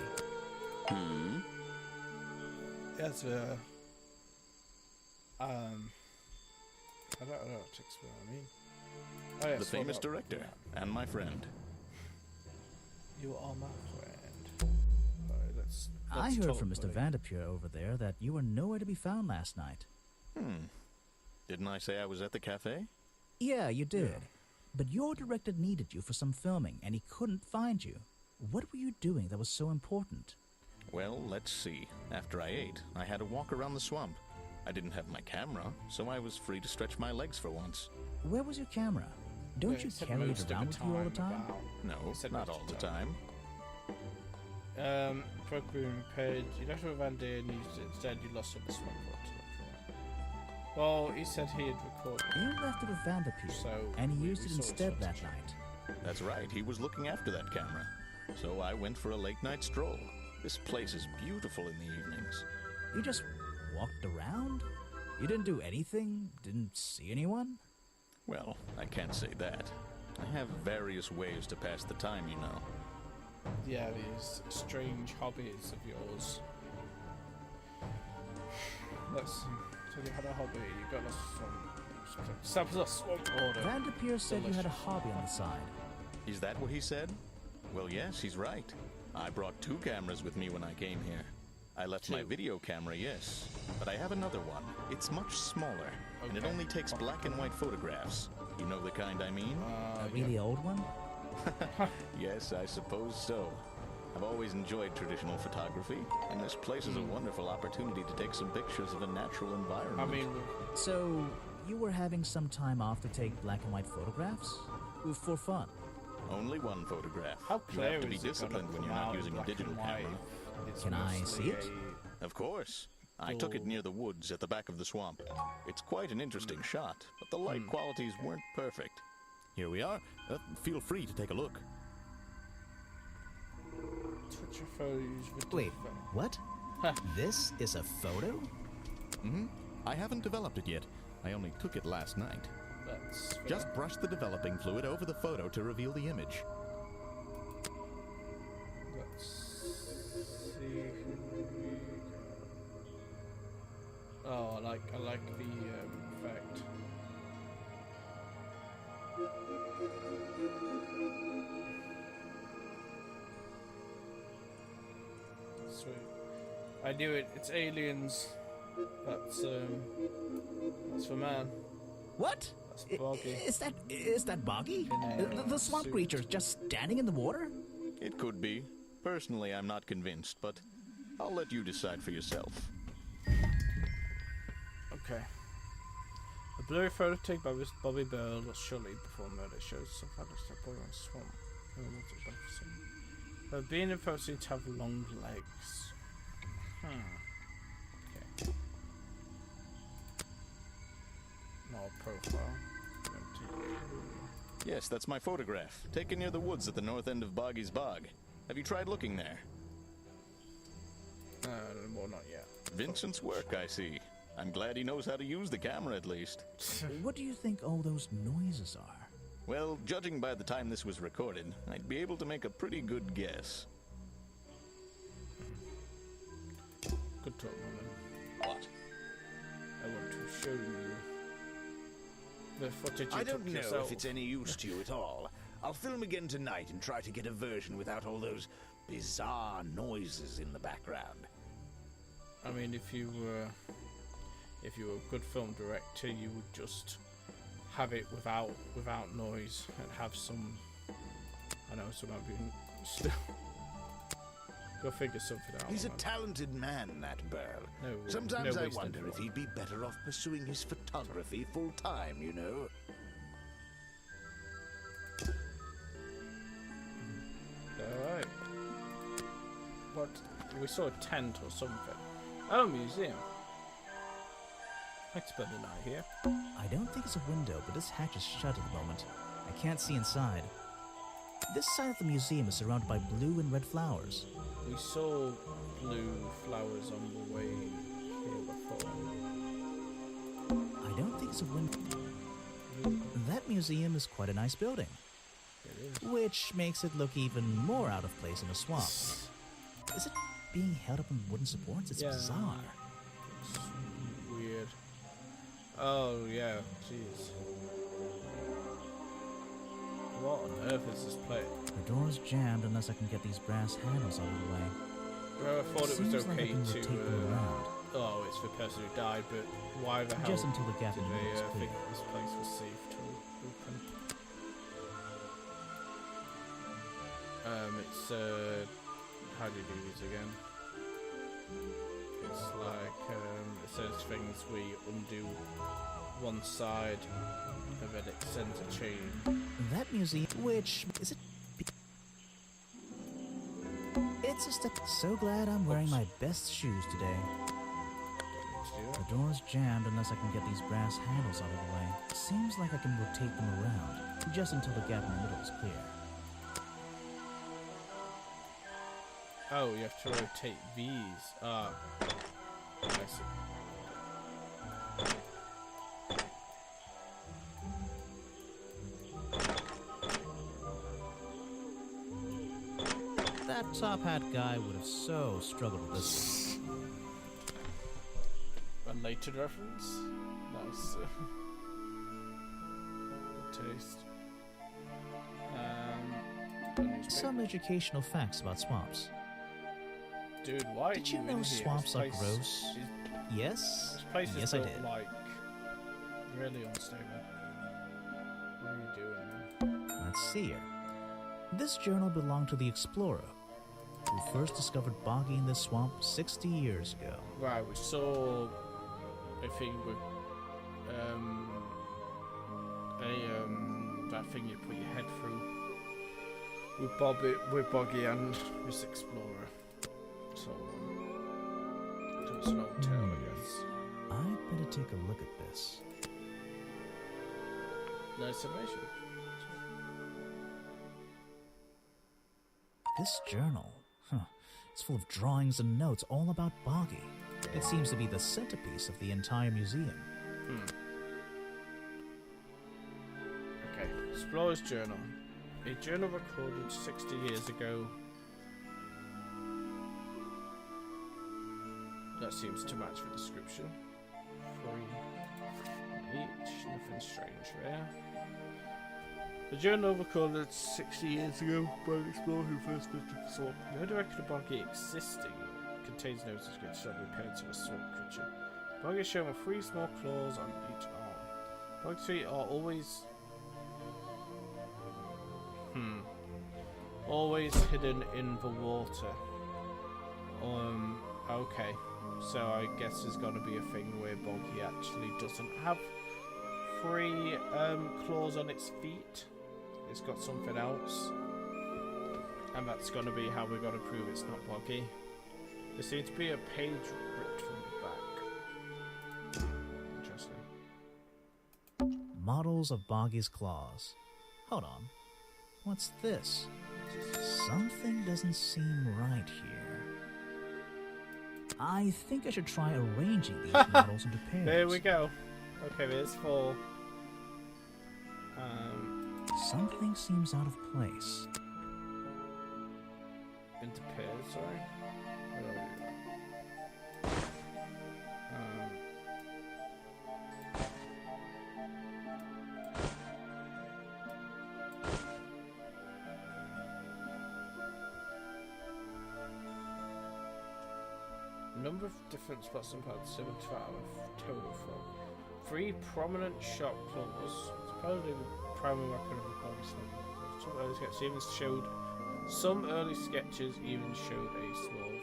That's I don't know how to explain what I mean. Oh, yeah, The famous so- director and my friend. You are my friend. I heard talk, from Mr. buddy. Vanderpure over there that you were nowhere to be found last night. Didn't I say I was at the cafe? Yeah, you did. But your director needed you for some filming, and he couldn't find you. What were you doing that was so important? Well, let's see. After I ate, I had a walk around the swamp. I didn't have my camera, so I was free to stretch my legs for once. Where was your camera? Don't Yeah, you he said carry most it of around with you all the time? about- No, He said not most all of the the time. Program page. You left with Andy and instead you lost him the swamp for it to look for it. Well, he said he had recorded. You left it with Vanderpure, So, and he we used it saw instead it. that night. That's right, he was looking after that camera. So I went for a late-night stroll. This place is beautiful in the evenings. You just walked around? You didn't do anything? Didn't see anyone? Well, I can't say that. I have various ways to pass the time, you know. Yeah, these strange hobbies of yours. Let's see. So you had a hobby. You got a swamp order. Vanderpure said you had a hobby on the side. Is that what he said? Well, yes, he's right. I brought 2 cameras with me when I came here. I left my 2. video camera, yes, but I have another one. It's much smaller, and it Okay. only takes black and white photographs. You know the kind I mean? A really old one? Yes, I suppose so. I've always enjoyed traditional photography, and this place is a wonderful opportunity to take some pictures of a natural I environment. mean, So, you were having some time off to take black and white photographs? For fun? Only one photograph. how You clear have to be is it gonna disciplined when come you're not out using a black and digital white camera. if it's Can I mostly see it? Of course. I took it near the woods at the back of the swamp. It's quite an interesting shot, but the light qualities weren't perfect. Here we are. Feel free to take a look. Touch your photos with Wait, the phone. what? This is a photo? I haven't developed it yet. I only took it last night. That's fair. Just brush the developing fluid over the photo to reveal the image. Let's see who we got. Oh, I like the effect. Sweet. I knew it. It's aliens. That's for man. What? That's Boggy. Is that Boggy? In a The swamp suit. creature just standing in the water? It could be. Personally, I'm not convinced, but I'll let you decide for yourself. Okay. A blurry photo taken by Miss Bobby Bell shortly before murder shows some fantastic boy on a swamp. But being in photo seems to have long legs. Okay. More profile. Yes, that's my photograph, taken near the woods at the north end of Boggy's Bog. Have you tried looking there? Well, not yet. Vincent's work, I see. I'm glad he knows how to use the camera at least. What do you think all those noises are? Well, judging by the time this was recorded, I'd be able to make a pretty good guess. Good talk, woman. What? I want to show you the footage you I took don't know yourself. if it's any use to you at all. I'll film again tonight and try to get a version without all those bizarre noises in the background. I mean, if you were a good film director, you would just have it without noise and have some. I know some ambient still. Go figure something out. He's a man. talented man, that Burl. No, Sometimes no I waste of wonder if thought. he'd be better off pursuing his photography full time, you know? Alright. What? We saw a tent or something. Oh, museum. I'd spend the night here. I don't think it's a window, but this hatch is shut at the moment. I can't see inside. This side of the museum is surrounded by blue and red flowers. We saw blue flowers on the way here before. I don't think it's a window. That museum is quite a nice building, It is. which makes it look even more out of place in a swamp. Is it being held up on wooden supports? It's Yeah. bizarre. It's weird. Oh, yeah. Jeez. What on earth is this place? The door's jammed unless I can get these brass handles out of the way. I thought it was Seems like I okay can to. rotate them around. Oh, it's for the person who died, but why the hell Just until the gap did in the middle is they clear. think this place was safe to open? It's how do you do these again? It's like it says things we undo one side and then it sends a chain. That museum, which is it? It's a step. So glad I'm wearing my best shoes today. The door's jammed unless I can get these brass handles out of the way. Seems like I can rotate them around, just until the gap in the middle is clear. Oh, you have to rotate these. Ah, I see. That top hat guy would have so struggled with this. Related reference. Nice. Good taste. Some educational facts about swamps. Dude, why Did are you you know in here? swamps This are place gross? is- Yes? This place is Yes, I built, did. like really unstable. What are you doing, man? Let's see here. This journal belonged to the explorer, who first discovered boggy in this swamp 60 years ago. Right, we saw a thing with that thing you put your head through with Boggy and this explorer. So it was an old tale, I guess. I'd better take a look at this. Nice summation. This journal, it's full of drawings and notes all about Boggy. It seems to be the centerpiece of the entire museum. Okay, Explorer's Journal. A journal recorded 60 years ago. That seems to match the description. 3 on each, nothing strange there. The journal recorded 60 years ago by an explorer who first visited the swamp. No record of Boggy existing contains no description compared to a swamp creature. Boggy is shown with 3 small claws on each arm. Boggy's feet are always hidden in the water. Okay. So I guess there's got to be a thing where Boggy actually doesn't have 3 claws on its feet. It's got something else. And that's going to be how we're going to prove it's not Boggy. There seems to be a page ripped from the back. Interesting. Models of Boggy's claws. Hold on. What's this? Something doesn't seem right here. I think I should try arranging these models into pairs. There we go. Okay, there's 4. Something seems out of place. Into pairs, sorry. Where do I do that? Number of different spots and parts, 75 total from 3 prominent sharp claws. Supposedly the primary weapon of the body snake. Some early sketches even showed a small foot.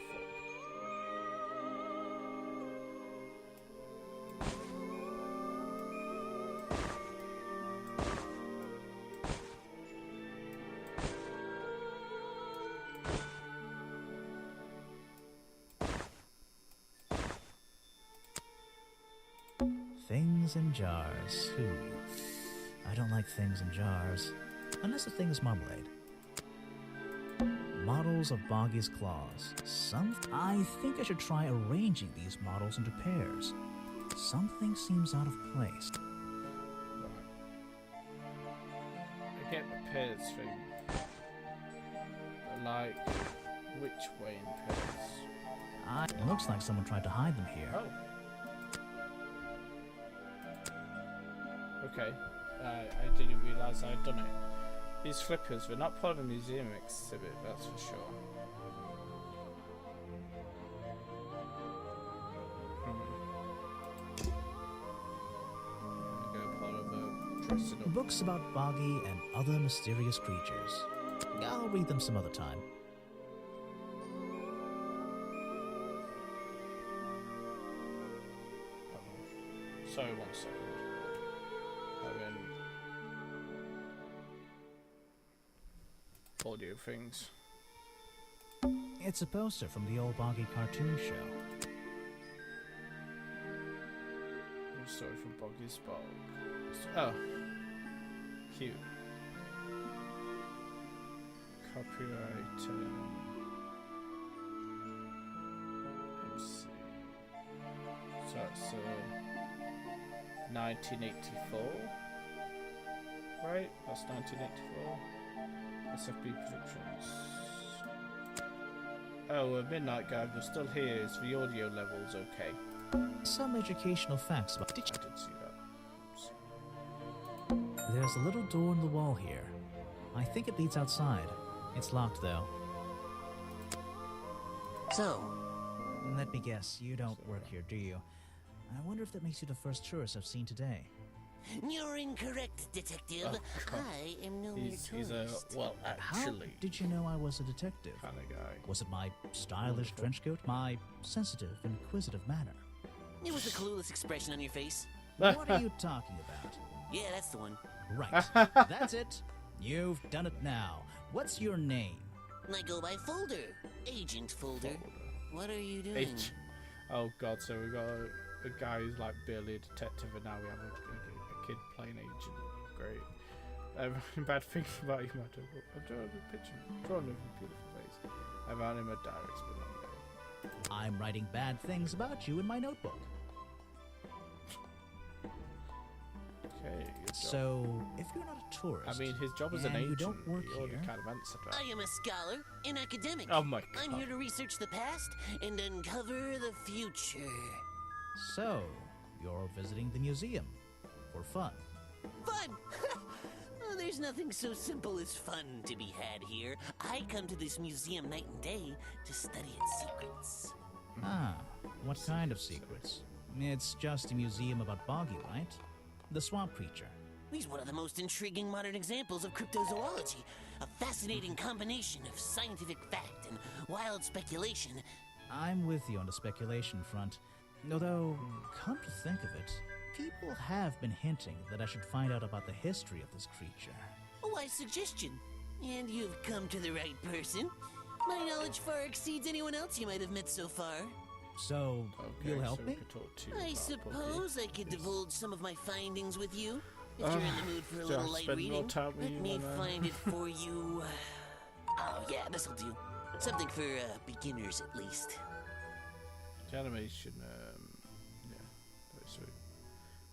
Things in jars. Ooh. I don't like things in jars. Unless the thing is marmalade. Models of Boggy's claws. I think I should try arranging these models into pairs. Something seems out of place. Right. I get the pairs thing. But like, which way in pairs? It looks like someone tried to hide them here. Oh. Okay. I didn't realise I'd done it. These flippers were not part of the museum exhibit, that's for sure. dressing up. Books about Boggy and other mysterious creatures. I'll read them some other time. Sorry, 1 second. Audio things. It's a poster from the old Boggy cartoon show. Story from Boggy's Bog. Oh. Cute. Copyright. Let's see. So that's 1984. Right? That's 1984. SFB Productions. Oh, Midnight Guide was still here. Is the audio levels okay? Some educational facts about... I did see that. There's a little door in the wall here. I think it leads outside. It's locked, though. So, let me guess, you don't work here, do you? I wonder if that makes you the first tourist I've seen today. You're incorrect, detective. I am no mere He's a, tourist. well, How actually, did you know I was a detective? kind of guy. Was it my stylish trench coat? My sensitive, inquisitive manner? It was the clueless expression on your face. What are you talking about? Yeah, that's the one. Right. That's it. You've done it now. What's your name? I go by Folder. Agent Folder. What are you doing? Oh god, so we got a guy who's like barely a detective, and now we have a kid playing agent. Great. Bad thing about you, Matt. I'm drawing a picture. Drawing a beautiful face. I found him a diary. It's been a long day. I'm writing bad things about you in my notebook. Okay, good job. So, if you're not a tourist, I mean, his job as an and you agent, don't work he already here, kind of answered that. I am a scholar, an academic. Oh my I'm God. here to research the past and uncover the future. so you're visiting the museum for fun. Fun! Oh, there's nothing so simple as fun to be had here. I come to this museum night and day to study its secrets. Ah, what kind of secrets? It's just a museum about Boggy, right? The swamp creature. He's one of the most intriguing modern examples of cryptozoology. A fascinating combination of scientific fact and wild speculation. I'm with you on the speculation front. Although, come to think of it, people have been hinting that I should find out about the history of this creature. A wise suggestion. And you've come to the right person. My knowledge far exceeds anyone else you might have met so far. So, Okay, you'll help so we me? could talk to you I about suppose I could divulge some of my findings with you. If you're in the mood for a do I little light spend more reading, time with let you me when I- find it for you. Oh yeah, this'll do. Something for beginners at least. The animation, yeah, very sweet.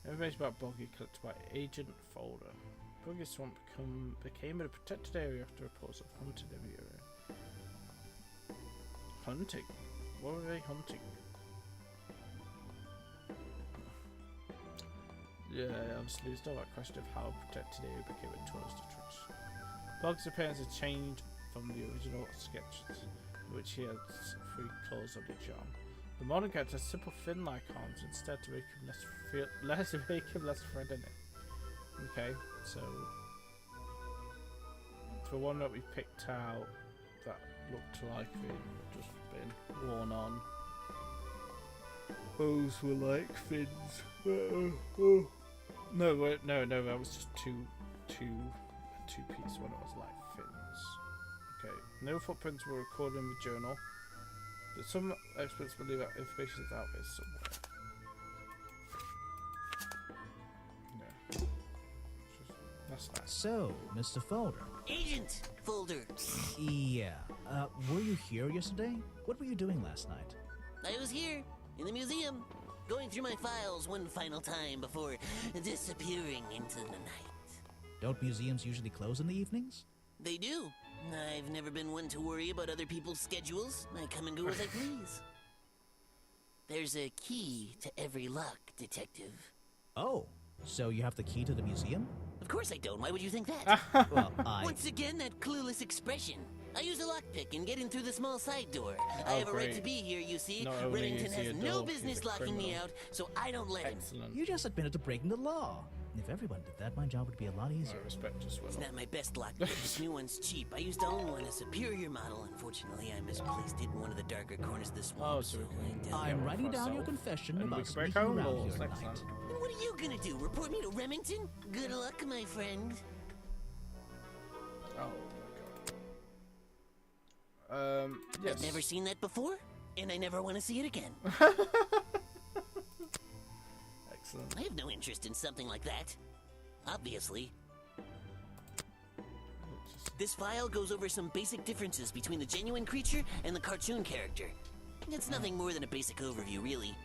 Information about Boggy collected by Agent Folder. Boggy Swamp became a protected area after reports of hunting in the area. Hunting? What were they hunting? Yeah, honestly, it's not a question of how a protected area became a tourist attraction. Bog's appearance has changed from the original sketches, in which he had 3 claws on each arm. The modern character has simple fin-like arms instead to make him less threatening. Okay, so for one that we picked out that looked like they'd just been worn on. Those were like fins. No, wait, no, that was just a two-piece one. It was like fins. Okay, no footprints were recorded in the journal. But some experts believe that information is out there somewhere. Yeah. That's nice. So, Mr. Folder. Agent Folder. Yeah, were you here yesterday? What were you doing last night? I was here in the museum, going through my files one final time before disappearing into the night. Don't museums usually close in the evenings? They do. I've never been one to worry about other people's schedules. I come and go as I please. There's a key to every lock, detective. Oh, so you have the key to the museum? Of course I don't. Why would you think that? Well, Once again, that clueless expression. I use a lockpick and get in through the small side door. I have a right to be here, you see. Not only Remington is he has a no dog, he's business a locking me criminal. out, so I don't let him. Excellent. You just admitted to breaking the law. If everyone did that, my job would be a lot I easier. respect as well. It's not my best lockpick. This new one's cheap. I used to own one, a superior model. Unfortunately, I misplaced it in one of the darker corners of the swamp. Oh, so we can I'm one writing for down your ourselves. confession And we about can break sneaking our around laws here at next night. time. And what are you gonna do? Report me to Remington? Good luck, my friend. Oh my god. Yes. I've never seen that before, and I never want to see it again. Excellent. I have no interest in something like that. Obviously. This file goes over some basic differences between the genuine creature and the cartoon character. It's nothing more than a basic overview, really.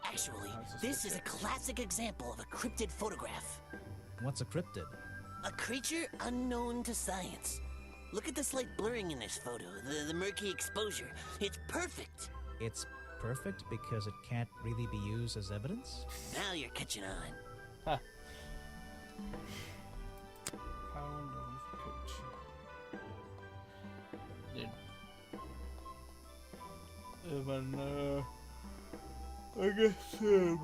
Actually, this is a classic example of a cryptid photograph. What's a cryptid? A creature unknown to science. Look at the slight blurring in this photo, the murky exposure. It's perfect. It's perfect because it can't really be used as evidence? Now you're catching on. Pound of picture. I guess, with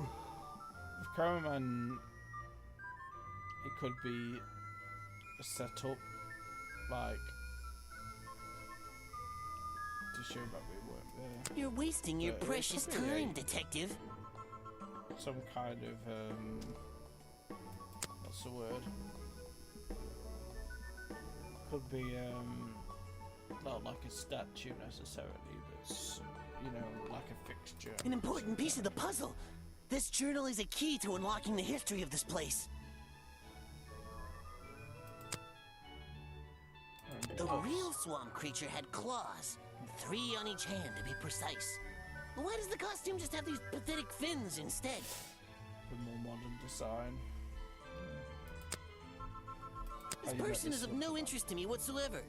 Cameraman, it could be a setup, like, to show that we weren't there. You're wasting your It precious could be time, a- detective. Some kind of, what's the word? Could be, not like a statue necessarily, but, you know, like a fixture. An important piece of the puzzle. This journal is a key to unlocking the history of this place. The real swamp creature had claws, 3 on each hand to be precise. Why does the costume just have these pathetic fins instead? The more modern design. This person is of no interest to me whatsoever.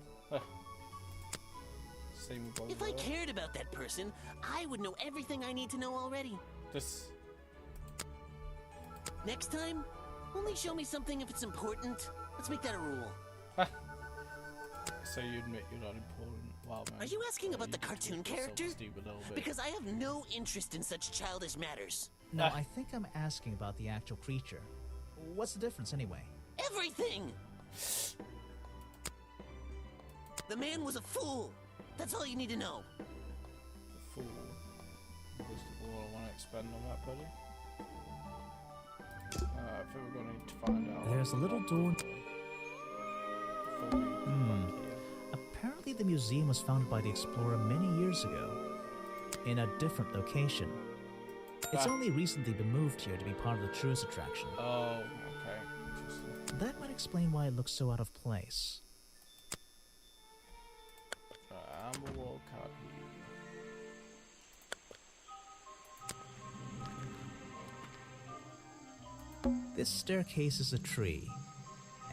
Same with If I cared about that person, I would know everything I need to know already. This. Next time, only show me something if it's important. Let's make that a rule. So you admit you're not important? Wow, man. Are you asking about the You cartoon took yourself character? stupid a little bit. Because I have no interest in such childish matters. No, I think I'm asking about the actual creature. What's the difference anyway? Everything! The man was a fool. That's all you need to know. The fool. First of all, I want to expand on that, buddy. I think we're going to need to find out. There's a little door. Before we come back here. Apparently the museum was founded by the explorer many years ago, in a different location. It's only recently been moved here to be part of the tourist attraction. Oh, okay. Interesting. That might explain why it looks so out of place. I'm a walk out here. This staircase is a tree,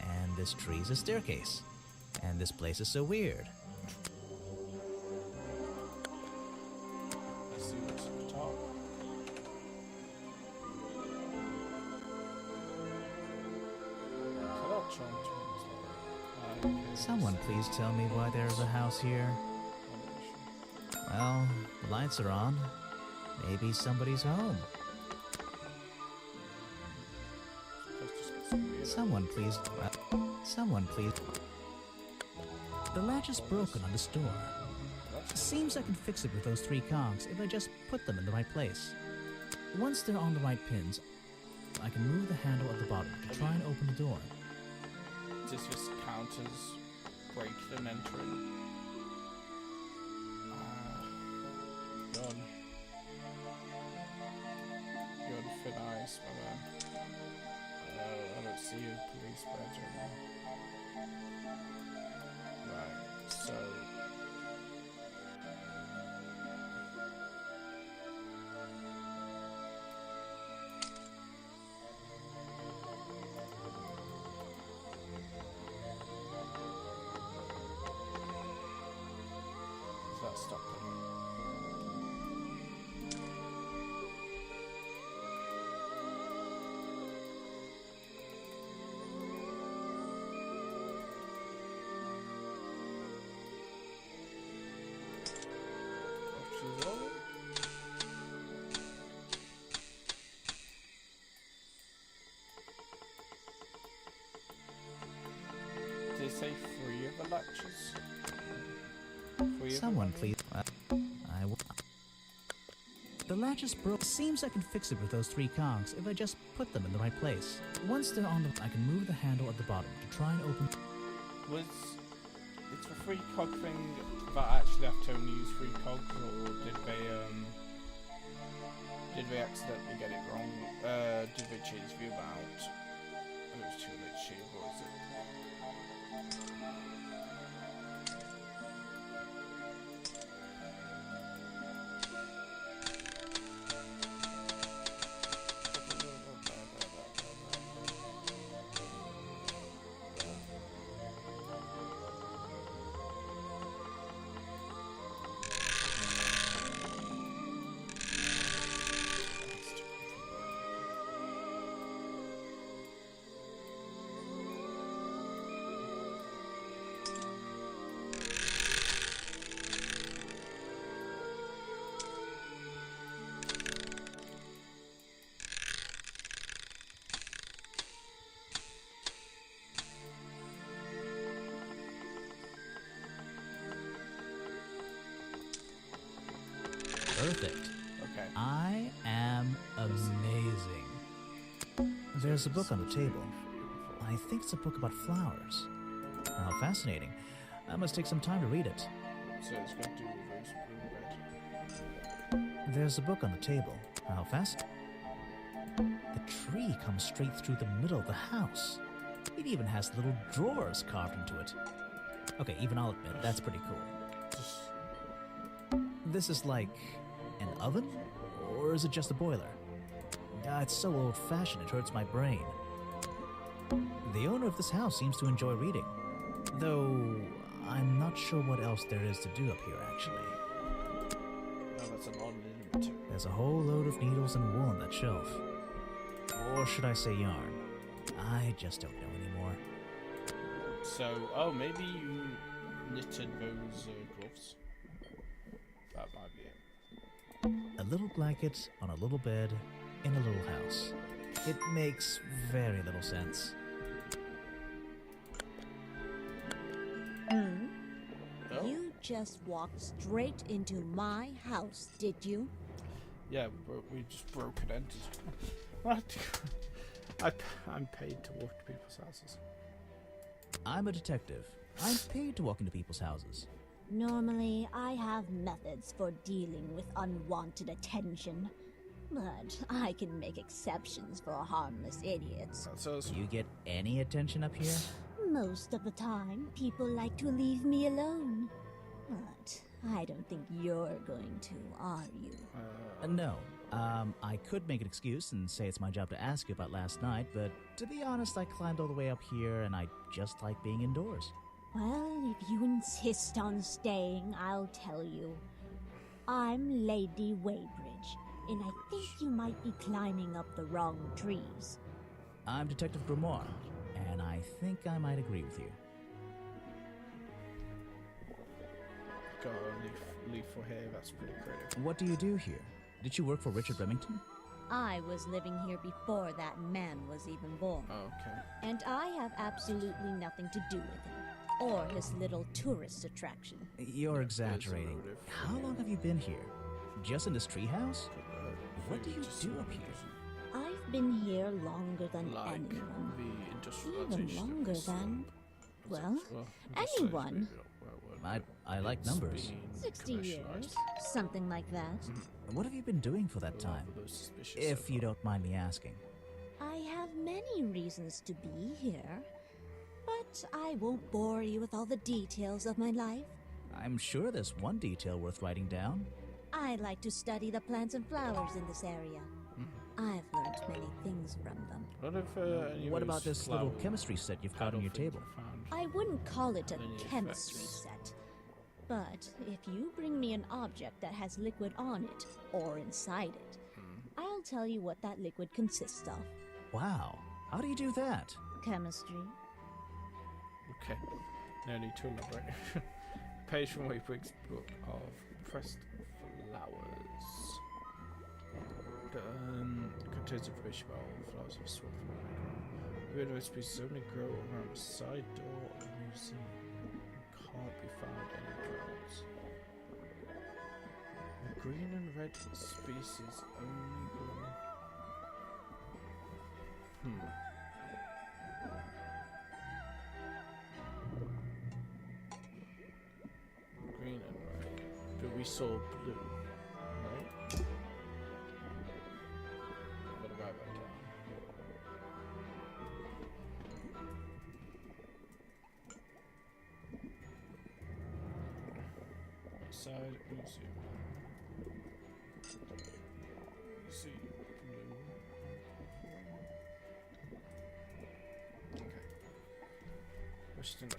and this tree is a staircase, and this place is so weird. Let's see what's at the top. So that chant was Someone please tell me why there's a house here. Well, the lights are on. Maybe somebody's home. Someone please... someone please... The latch is broken on this door. Seems I can fix it with those 3 cogs if I just put them in the right place. Once they're on the right pins, I can move the handle at the bottom to try and open the door. Does this count as break and entering? God. You're the thin ice, my man. I don't see you, police badge anymore. Right, so... Does that stop it? say 3 of the latches? 3 of Someone them, please. I will. The latch is broke. Seems I can fix it with those 3 cogs if I just put them in the right place. Once they're on I can move the handle at the bottom to try and open. It's the 3 cog thing that I actually have to only use 3 cogs, or did they accidentally get it wrong? Did they change the amount? It was too late to change, what was it? Perfect. Okay. I am amazing. There's a book on the table. I think it's a book about flowers. How fascinating. I must take some time to read it. So it's got to do with those blue red. There's a book on the table. How fast? The tree comes straight through the middle of the house. It even has little drawers carved into it. Okay, even I'll admit, that's pretty cool. This is like an oven? Or is it just a boiler? It's so old-fashioned it hurts my brain. The owner of this house seems to enjoy reading. Though, I'm not sure what else there is to do up here, actually. Oh, that's a lot of material. There's a whole load of needles and wool on that shelf. Or should I say yarn? I just don't know anymore. So, oh, maybe you knitted those gloves. That might be it. A little blanket on a little bed in a little house. It makes very little sense. Oh. You just walked straight into my house, did you? Yeah, we just broke and entered. What? I'm paid to walk to people's houses. I'm a detective. I'm paid to walk into people's houses. Normally, I have methods for dealing with unwanted attention. But I can make exceptions for harmless idiots. That's us. Do you get any attention up here? Most of the time, people like to leave me alone. But I don't think you're going to, are you? No. I could make an excuse and say it's my job to ask you about last night, but to be honest, I climbed all the way up here and I just like being indoors. Well, if you insist on staying, I'll tell you. I'm Lady Weybridge, and I think you might be climbing up the wrong trees. I'm Detective Grimoire, and I think I might agree with you. Got a leaf for hair, that's pretty creative. What do you do here? Did you work for Richard Remington? I was living here before that man was even born. Okay. And I have absolutely nothing to do with him, or his little tourist attraction. You're exaggerating. How long have you been here? Just in this treehouse? What do you do up here? I've been here longer than Like anyone. the industrialization. Even longer than, well, anyone. I like numbers. 60 years, something like that. What have you been doing for that time? If you don't mind me asking. I have many reasons to be here, but I won't bore you with all the details of my life. I'm sure there's one detail worth writing down. I like to study the plants and flowers in this area. I've learned many things from them. What about this little chemistry set you've got on your table? I wouldn't call it a Any chemistry effects? set. But if you bring me an object that has liquid on it, or inside it, I'll tell you what that liquid consists of. Wow, how do you do that? Chemistry. Okay. No need to elaborate. Page from Waybrick's book of pressed flowers. Contains information about all the flowers of swamp. Weird species only grow around the side door of museum. Can't be found anywhere else. The green and red species only grow. Green and red. But we saw blue, right? Gotta write that down. Outside museum. See blue.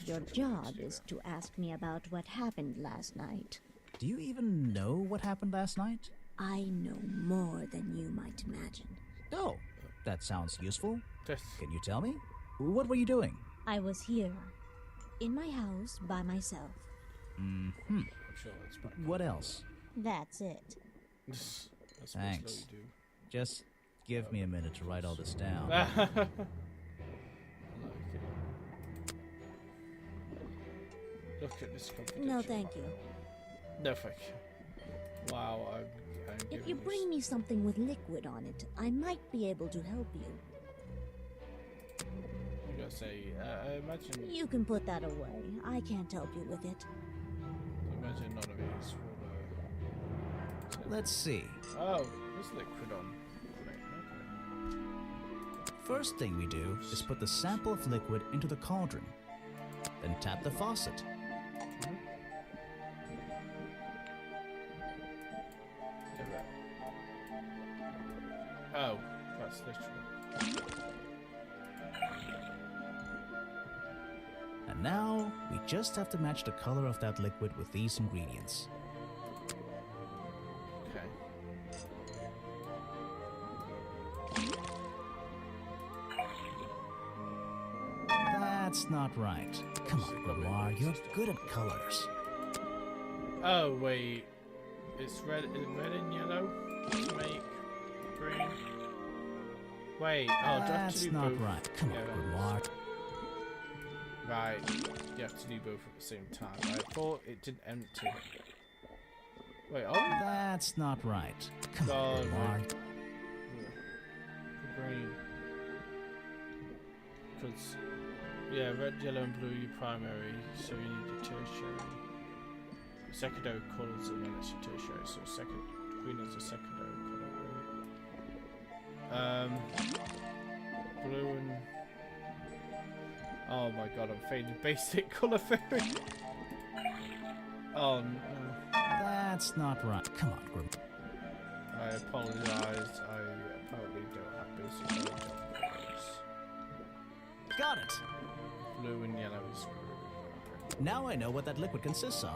Your job is to ask me about what happened last night. Do you even know what happened last night? I know more than you might imagine. Oh, that sounds useful. Yes. Can you tell me? What were you doing? I was here, in my house, by myself. I'm sure that's back. What else? That's it. That's Thanks. what you do. Just give me a minute to write all this down. I like it. Look at this confidential. No, thank you. No, thank you. Wow, I'm If you bring me something with liquid on it, I might be able to help you. You gotta say, I imagine. You can put that away. I can't help you with it. Imagine none of these will. Let's see. Oh, there's liquid on. Great, okay. First thing we do is put the sample of liquid into the cauldron. Then tap the faucet. Oh, that's literal. And now, we just have to match the color of that liquid with these ingredients. Okay. That's not right. Come on, Grimoire, you're good at colors. Oh wait, it's red and yellow to make green. Wait, oh, do I have to That's do not both? right. Come on, Grimoire. Right, you have to do both at the same time. I thought it didn't empty. Wait, oh, That's not right. Come on, Grimoire. green. Because, yeah, red, yellow, and blue are your primary, so you need your tertiary. Secondary colours, and then it's your tertiary, so green is a secondary colour. Blue and... Oh my god, I'm fading basic colour theory. Oh no. That's not right. Come on, Grimoire. I apologise, I apparently don't have basic knowledge of colours. Got it. Blue and yellow is green. Okay. Now I know what that liquid consists of.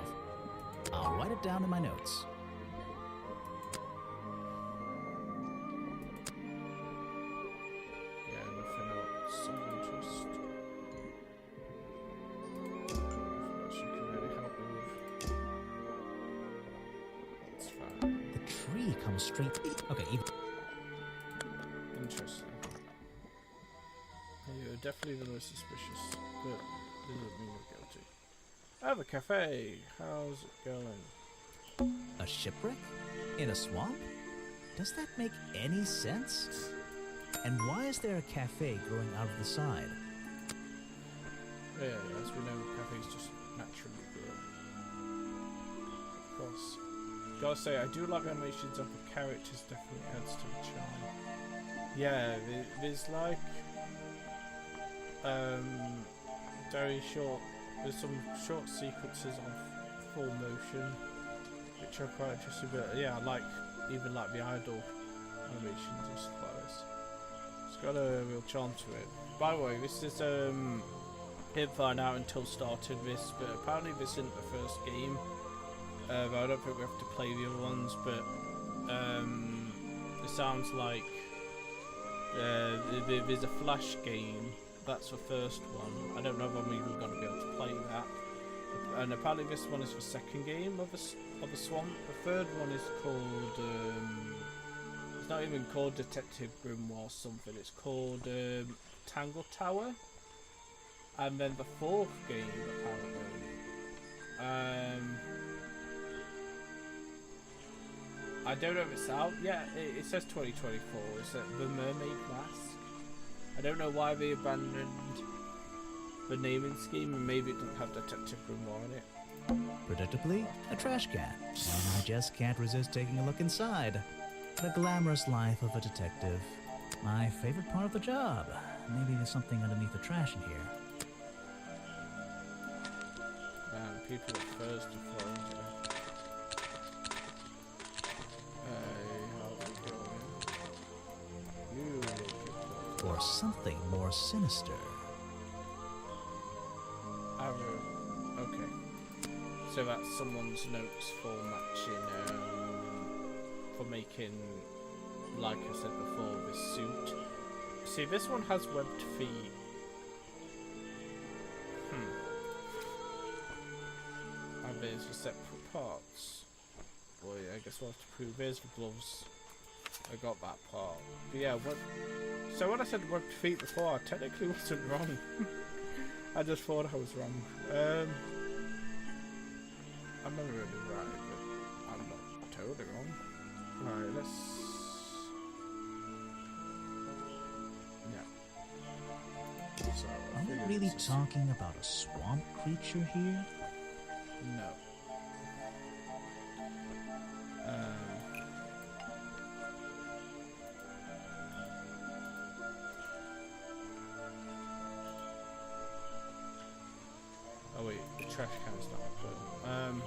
I'll write it down in my notes. Yeah, nothing else of interest. Nothing else you can really help me with. It's fine. The tree comes straight... Okay, even... Interesting. You're definitely the most suspicious, but doesn't mean you're guilty. I have a cafe. How's it going? A shipwreck? In a swamp? Does that make any sense? And why is there a cafe growing out of the side? Yeah, as we know, cafes just naturally grow. Of course. Gotta say, I do like the animations of the characters, definitely adds to the charm. Yeah, there's like very short. There's some short sequences of full motion, which are quite interesting. But yeah, I like even like the idle animations and stuff like this. It's got a real charm to it. By the way, this is didn't find out until started this, but apparently this isn't the first game. I don't think we have to play the other ones, but it sounds like there's a Flash game. That's the first one. I don't know if I'm even going to be able to play that. And apparently this one is the second game of the Swamp. The third one is called it's not even called Detective Grimoire something. It's called Tangle Tower. And then the fourth game, apparently. I don't know if it's out yet. It says 2024. It's The Mermaid Mask. I don't know why they abandoned the naming scheme, and maybe it doesn't have Detective Grimoire in it. Predictably, a trash can. And I just can't resist taking a look inside. The glamorous life of a detective. My favorite part of the job. Maybe there's something underneath the trash in here. Man, people are thirsty for it today. Hey, how's it going? You look Or something more sinister. Arrow. Okay. So that's someone's notes for matching, for making, like I said before, this suit. See, this one has webbed feet. And there's the separate parts. Boy, I guess we'll have to prove. There's the gloves. I got that part. But yeah, so when I said webbed feet before, I technically wasn't wrong. I just thought I was wrong. I'm not really right, but I'm not totally wrong. Right, let's... Yeah. So, Are we really talking about a swamp creature here? No. Oh wait, the trash can's not open.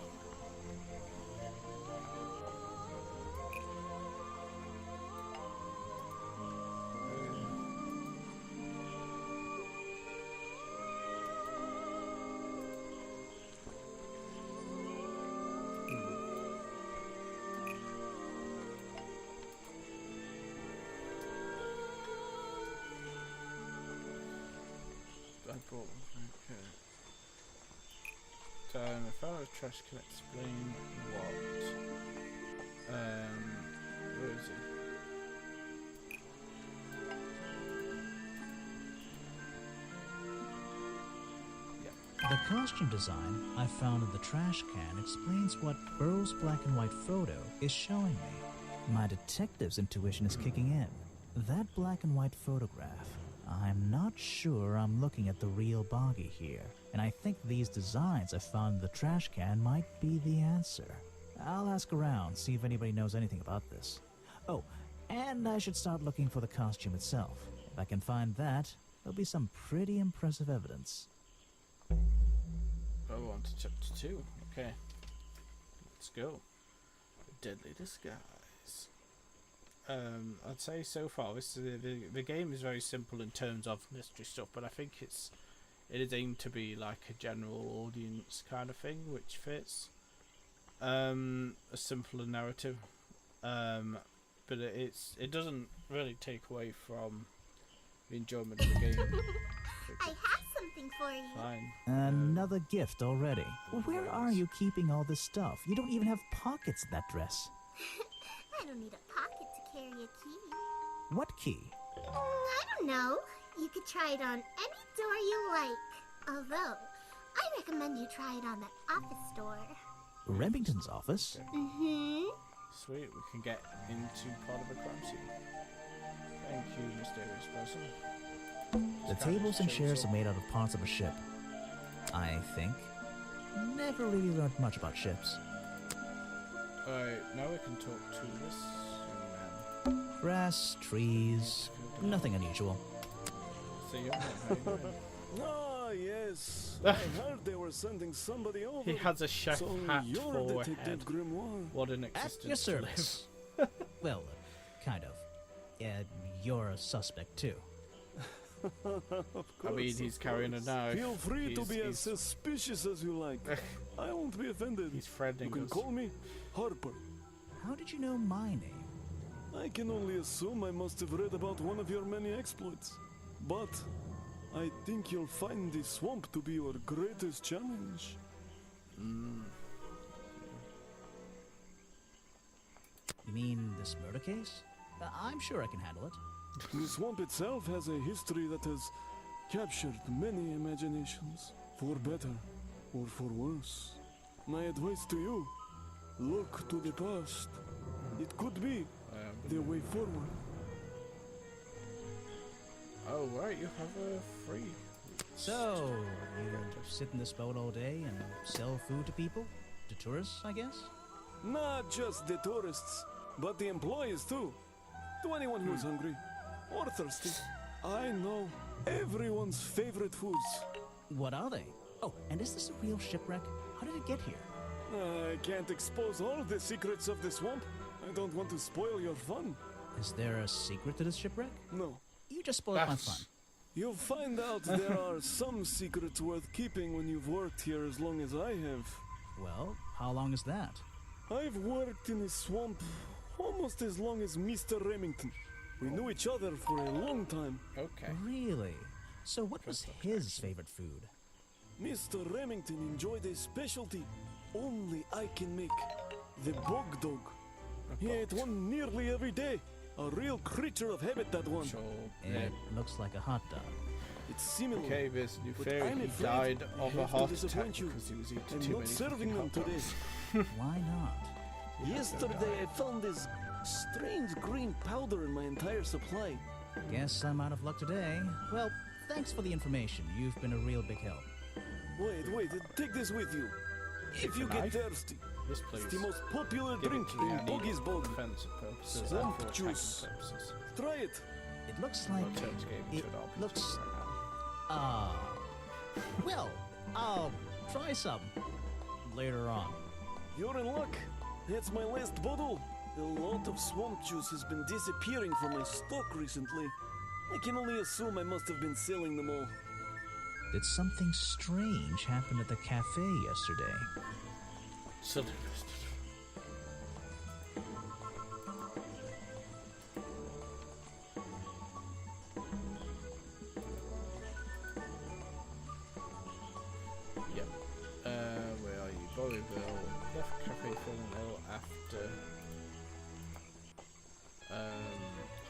Okay. So, a fellow trash can explain what. Where is he? The costume design I found in the trash can explains what Burrow's black and white photo is showing me. My detective's intuition is kicking in. That black and white photograph. I'm not sure I'm looking at the real Boggy here, and I think these designs I found in the trash can might be the answer. I'll ask around, see if anybody knows anything about this. Oh, and I should start looking for the costume itself. If I can find that, there'll be some pretty impressive evidence. Oh, on to chapter 2. Okay. Let's go. Deadly Disguise. I'd say so far the game is very simple in terms of mystery stuff, but I think it is aimed to be like a general audience kind of thing, which fits. A simpler narrative, but it doesn't really take away from the enjoyment of the game. I have something for you. Fine. Another gift already. Where are you keeping all this stuff? You don't even have pockets in that dress. I don't need a pocket to carry a key. What key? I don't know. You could try it on any door you like. Although, I recommend you try it on that office door. Remington's office? Mm-hmm. Sweet, we can get into part of a crime scene. Thank you, mysterious person. The tables and chairs are made out of parts of a ship. I think. Never really learned much about ships. Alright, now we can talk to this young man. Grass, trees, nothing unusual. So young man, how you doing? Ah, yes. I heard they were sending somebody over. He has a chef So hat you're for a Detective head. Grimoire. What an At existence your to service. Well, kind of. You're a suspect too. Of live. I course, mean, he's of carrying a course. knife. Feel free to be as He's- suspicious as you like. I won't be offended. He's threatening You can us. call me Harper. How did you know my name? I can only assume I must have read about one of your many exploits. But I think you'll find the swamp to be your greatest challenge. You mean this murder case? I'm sure I can handle it. The swamp itself has a history that has captured many imaginations, for better or for worse. My advice to you, look to the past. It could be the way forward. Oh, right, you have a free. So, you sit in this boat all day and sell food to people? To tourists, I guess? Not just the tourists, but the employees too. To anyone who's hungry or thirsty. I know everyone's favorite foods. What are they? Oh, and is this a real shipwreck? How did it get here? I can't expose all the secrets of the swamp. I don't want to spoil your fun. Is there a secret to this shipwreck? No. You just spoiled my fun. You'll find out there are some secrets worth keeping when you've worked here as long as I have. Well, how long is that? I've worked in the swamp almost as long as Mr. Remington. We knew each other for a long time. Okay. Really? So what was his favorite food? Mr. Remington enjoyed a specialty only I can make. The bog dog. He ate one nearly every day. A real creature of habit, that one. Sure. It looks like a hot dog. It's similar. Okay, there's new But theory. I'm He afraid died I of a have to heart attack disappoint you. because he was eating I'm too not many serving fucking them hot today. dogs. Why not? Yesterday I found this strange green powder in my entire supply. Guess I'm out of luck today. Well, thanks for the information. You've been a real big help. Wait, take this with you. If you get thirsty, Yes, please. it's the most popular Give it drink to me. I in need it Boggy's for Bog. defensive purposes and Swamp for attacking juice. purposes. Try it. It looks like... Well, turns game it to an RPG looks... right Well, I'll try some later on. You're in luck. That's my last bottle. A lot of swamp juice has been disappearing from my stock recently. I can only assume I must have been selling them all. Did something strange happen at the cafe yesterday? now. So, yep. Where are you? Bobbyville left cafe feeling ill after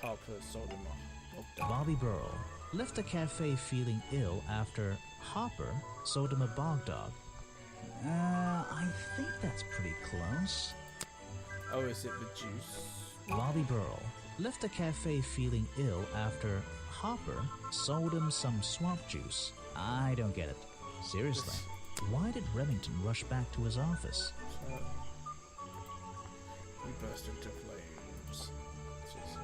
Harper sold him off. Bobby Burrow left the cafe feeling ill after Hopper sold him a bog dog. I think that's pretty close. Oh, is it the juice? Bobby Burrow left the cafe feeling ill after Hopper sold him some swamp juice. I don't get it. Seriously, why did Remington rush back to his office? So, he burst into flames. Jeez.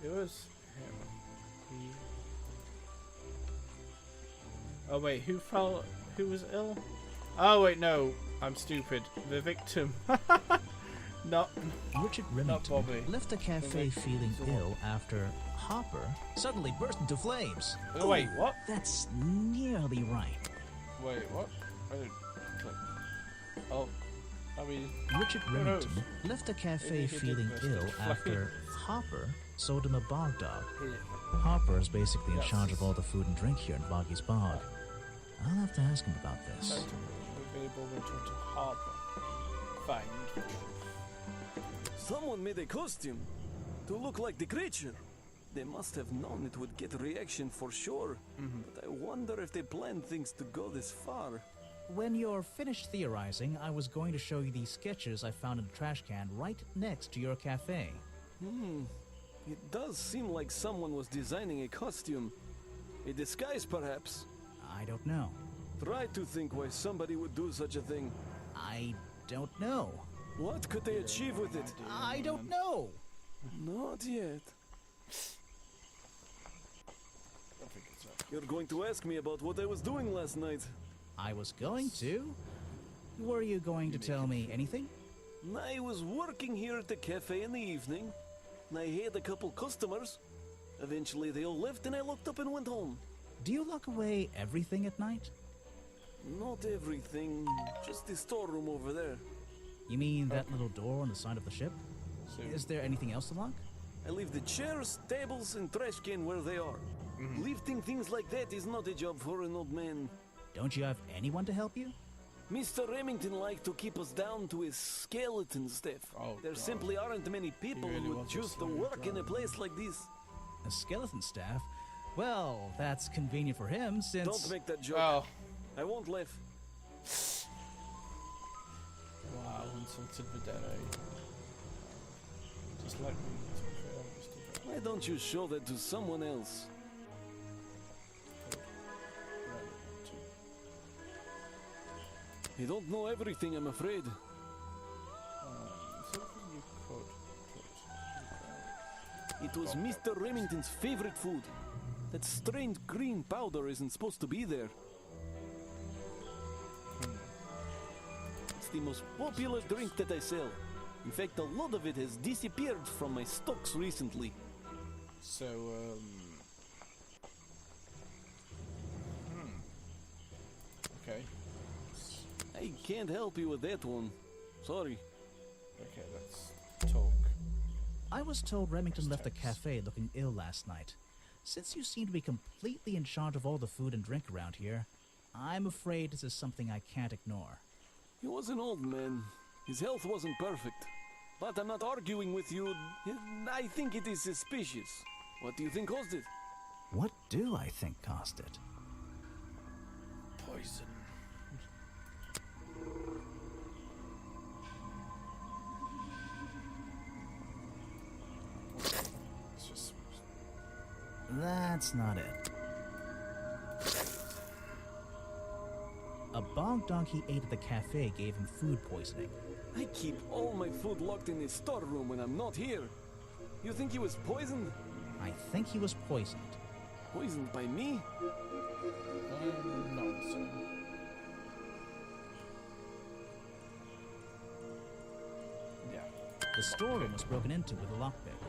It was him. Oh wait, who was ill? Oh wait, no, I'm stupid. The victim. Not Richard Remington Bobby. left the cafe feeling ill after Hopper suddenly burst into flames. Oh, wait, what? That's nearly right. Wait, what? I didn't click. Oh, I mean, Richard who knows? Remington left the cafe Maybe he did feeling burst ill into after flames. Hopper sold him a bog dog. He- Hopper is basically in Yes. charge of all the food and drink here in Boggy's Bog. I'll have to ask him about this. Available when to Harper. Find the truth. Someone made a costume to look like the creature. They must have known it would get a reaction for sure. But I wonder if they planned things to go this far. When you're finished theorizing, I was going to show you these sketches I found in the trash can right next to your cafe. It does seem like someone was designing a costume. A disguise, perhaps. I don't know. Try to think why somebody would do such a thing. I don't know. What could they achieve with it? I don't know. Not yet. I think it's up. You're going to ask me about what I was doing last night. I was going to. Were you going to tell me anything? I was working here at the cafe in the evening. I had a couple customers. Eventually they all left and I locked up and went home. Do you lock away everything at night? Not everything, just the storeroom over there. You mean that little door on the side of the ship? So, Is there anything else to lock? I leave the chairs, tables, and trash can where they are. Lifting things like that is not a job for an old man. Don't you have anyone to help you? Mr. Remington liked to keep us down to his skeleton stuff. Oh, there God. simply aren't many people really who would was a choose to slow work in a driver. place like this. A skeleton staff? Well, that's convenient for him since... Don't make that joke. Oh, I won't laugh. wow, insulted the dead, eh? Just like me, to be fair, I just did that. Why don't you show that to someone else? You don't know everything, I'm afraid. Something you could put. It was Mr. Remington's favorite food. That strange green powder isn't supposed to be there. It's the most popular drink that I sell. In fact, a lot of it has disappeared from my stocks recently. So, okay. I can't help you with that one. Sorry. Okay, let's talk. I was told Remington left the Text. cafe looking ill last night. Since you seem to be completely in charge of all the food and drink around here, I'm afraid this is something I can't ignore. He was an old man. His health wasn't perfect. But I'm not arguing with you. I think it is suspicious. What do you think caused it? What do I think caused it? Poison. It's just That's not it. A bog dog he ate at the cafe gave him food poisoning. I keep all my food locked in the storeroom when I'm not here. You think he was poisoned? I think he was poisoned. Poisoned by me? no, so. Yeah. The storeroom was broken into with a lockpick.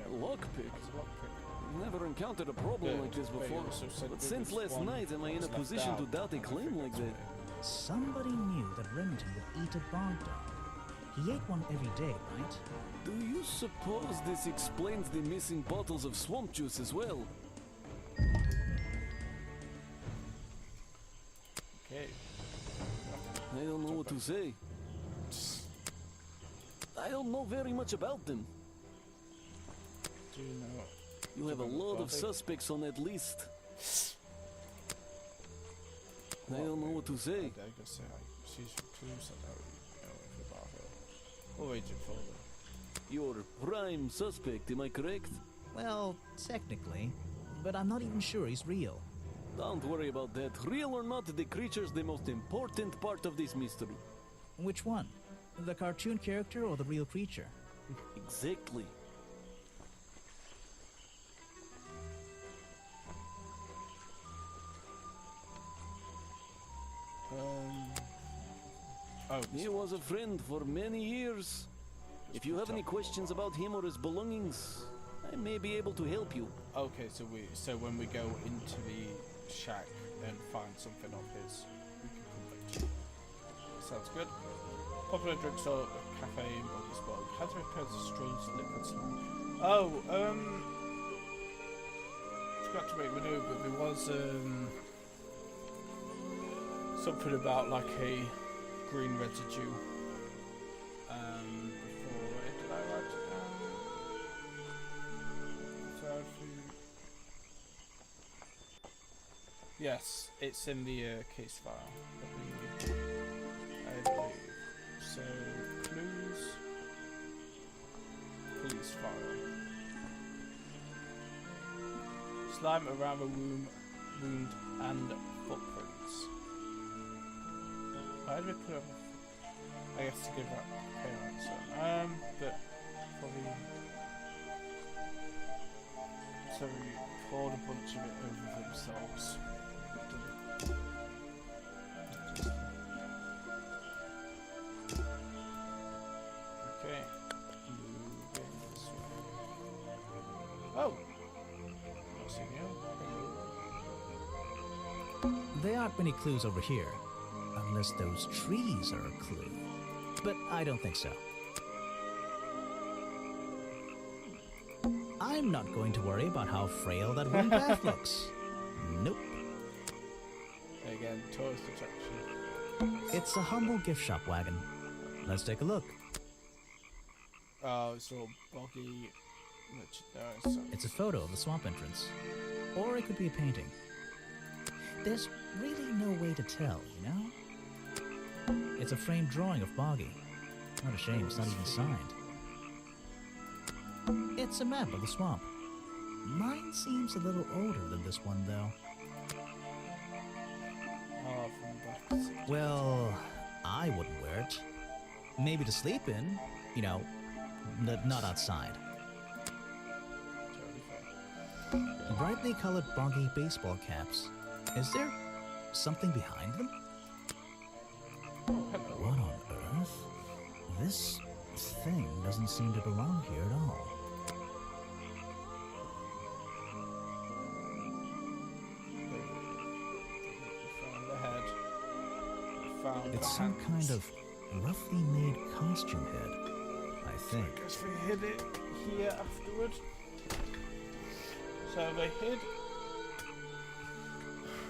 A lockpick? It's a lockpick. I've never encountered a problem like this But he before. also said But there since was last one night, am I in a left position to out. doubt a I claim think like that's that? weird. Somebody knew that Remington would eat a bog dog. He ate one every day, right? Do you suppose this explains the missing bottles of swamp juice as well? Okay. I don't know what to say. I don't know very much about them. Do you know? You have a About the lot of body? suspects on that list. I don't know what to say. I guess say she's from clues. I don't know anything about her. What are you for them? You're prime suspect, am I correct? Well, technically. But I'm not even sure he's real. Don't worry about that. Real or not, the creature's the most important part of this mystery. Which one? The cartoon character or the real creature? Exactly. Oh, He was a friend for many years. If you have any questions about him or his belongings, I may be able to help you. okay. So when we go into the shack and find something of his, we can come back to you. Sounds good. Popular drugstore, cafe in Boggisburg. How to repair the strange liquid slime? Oh, forgot to make me know, but there was something about like a green residue. Before did I write it down? So if you... Yes, it's in the case file. I believe. So clues, police file. Slime around the wound and footprints. Why did we put up? I guess to give that clear answer. But probably. So we poured a bunch of it over themselves. Okay. Moving this way. Oh! Not seeing you. There aren't many clues over here. Unless those trees are a clue. But I don't think so. I'm not going to worry about how frail that wooden path looks. Nope. There you go. tourist attraction. It's a humble gift shop wagon. Let's take a look. Oh, it's all boggy merchandise. It's a photo of the swamp entrance. Or it could be a painting. There's really no way to tell, you know? It's a framed drawing of Boggy. What a shame, it's not even signed. It's a map of the swamp. Mine seems a little older than this one, though. Oh, from the back. Well, I wouldn't wear it. Maybe to sleep in, you know, not outside. Totally fair. Brightly colored Boggy baseball caps. Is there something behind them? What on earth? This thing doesn't seem to belong here at all. It's some kind of roughly made costume head, I think. I guess we hid it here afterward. So they hid.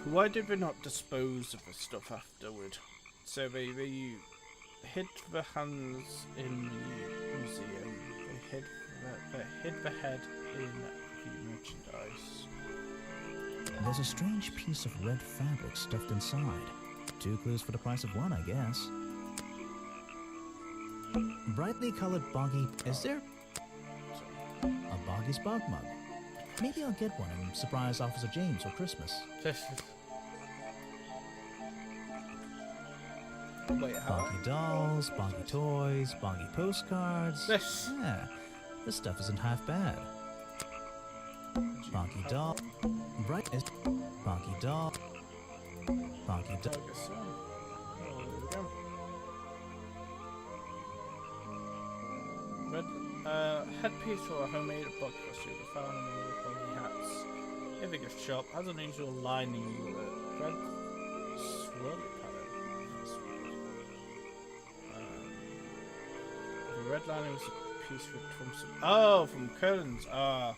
Why did we not dispose of the stuff afterward? So they hid the hands in the museum. They hid the head in the merchandise. There's a strange piece of red fabric stuffed inside. 2 clues for the price of 1, I guess. Brightly colored Boggy. Is there a Boggy's Bog mug? Maybe I'll get one and surprise Officer James for Christmas. Wait, how? Boggy dolls, Boggy toys, Boggy postcards. Yeah, this stuff isn't half bad. Boggy doll. Bright is Boggy doll. Boggy doll. I guess so. Oh, there we go. Red headpiece for a homemade bog costume. Found in the boggy hats in the gift shop. Has an unusual lining with a red swirly pattern. That's weird. The red lining was a piece from some. Oh, from curtains. Oh,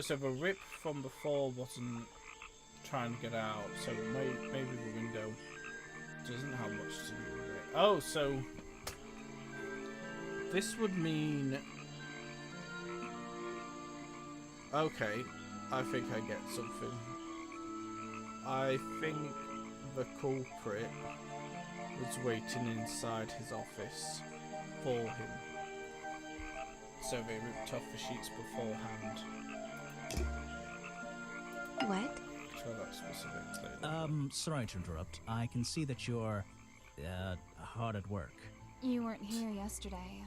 so the rip from before wasn't trying to get out, so maybe the window doesn't have much to do with it. Oh, so this would mean... Okay, I think I get something. I think the culprit was waiting inside his office for him. So they ripped off the sheets beforehand. What? Try that specifically. Sorry to interrupt. I can see that you're, hard at work. You weren't here yesterday.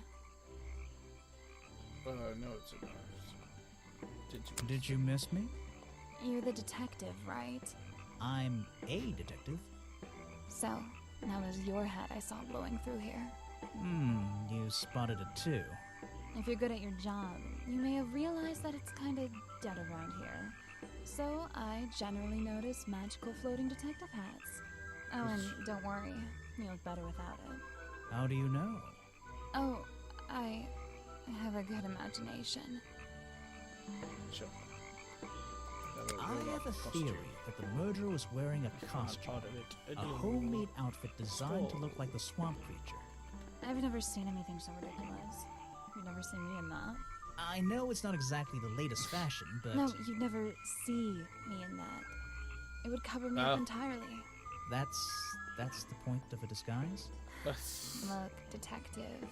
No, it's a nice. Did you miss me? You're the detective, right? I'm a detective. So, that was your head I saw blowing through here. You spotted it too. If you're good at your job, you may have realized that it's kinda dead around here. So, I generally notice magical floating detective hats. Oh, and don't worry, you look better without it. How do you know? Oh, I have a good imagination. Sure. I have a theory that the murderer was wearing a costume, a homemade outfit designed to look like the swamp creature. I've never seen anything so ridiculous. You've never seen me in that. I know it's not exactly the latest fashion, but... No, you'd never see me in that. It would cover me up entirely. That's the point of a disguise? Look, detective.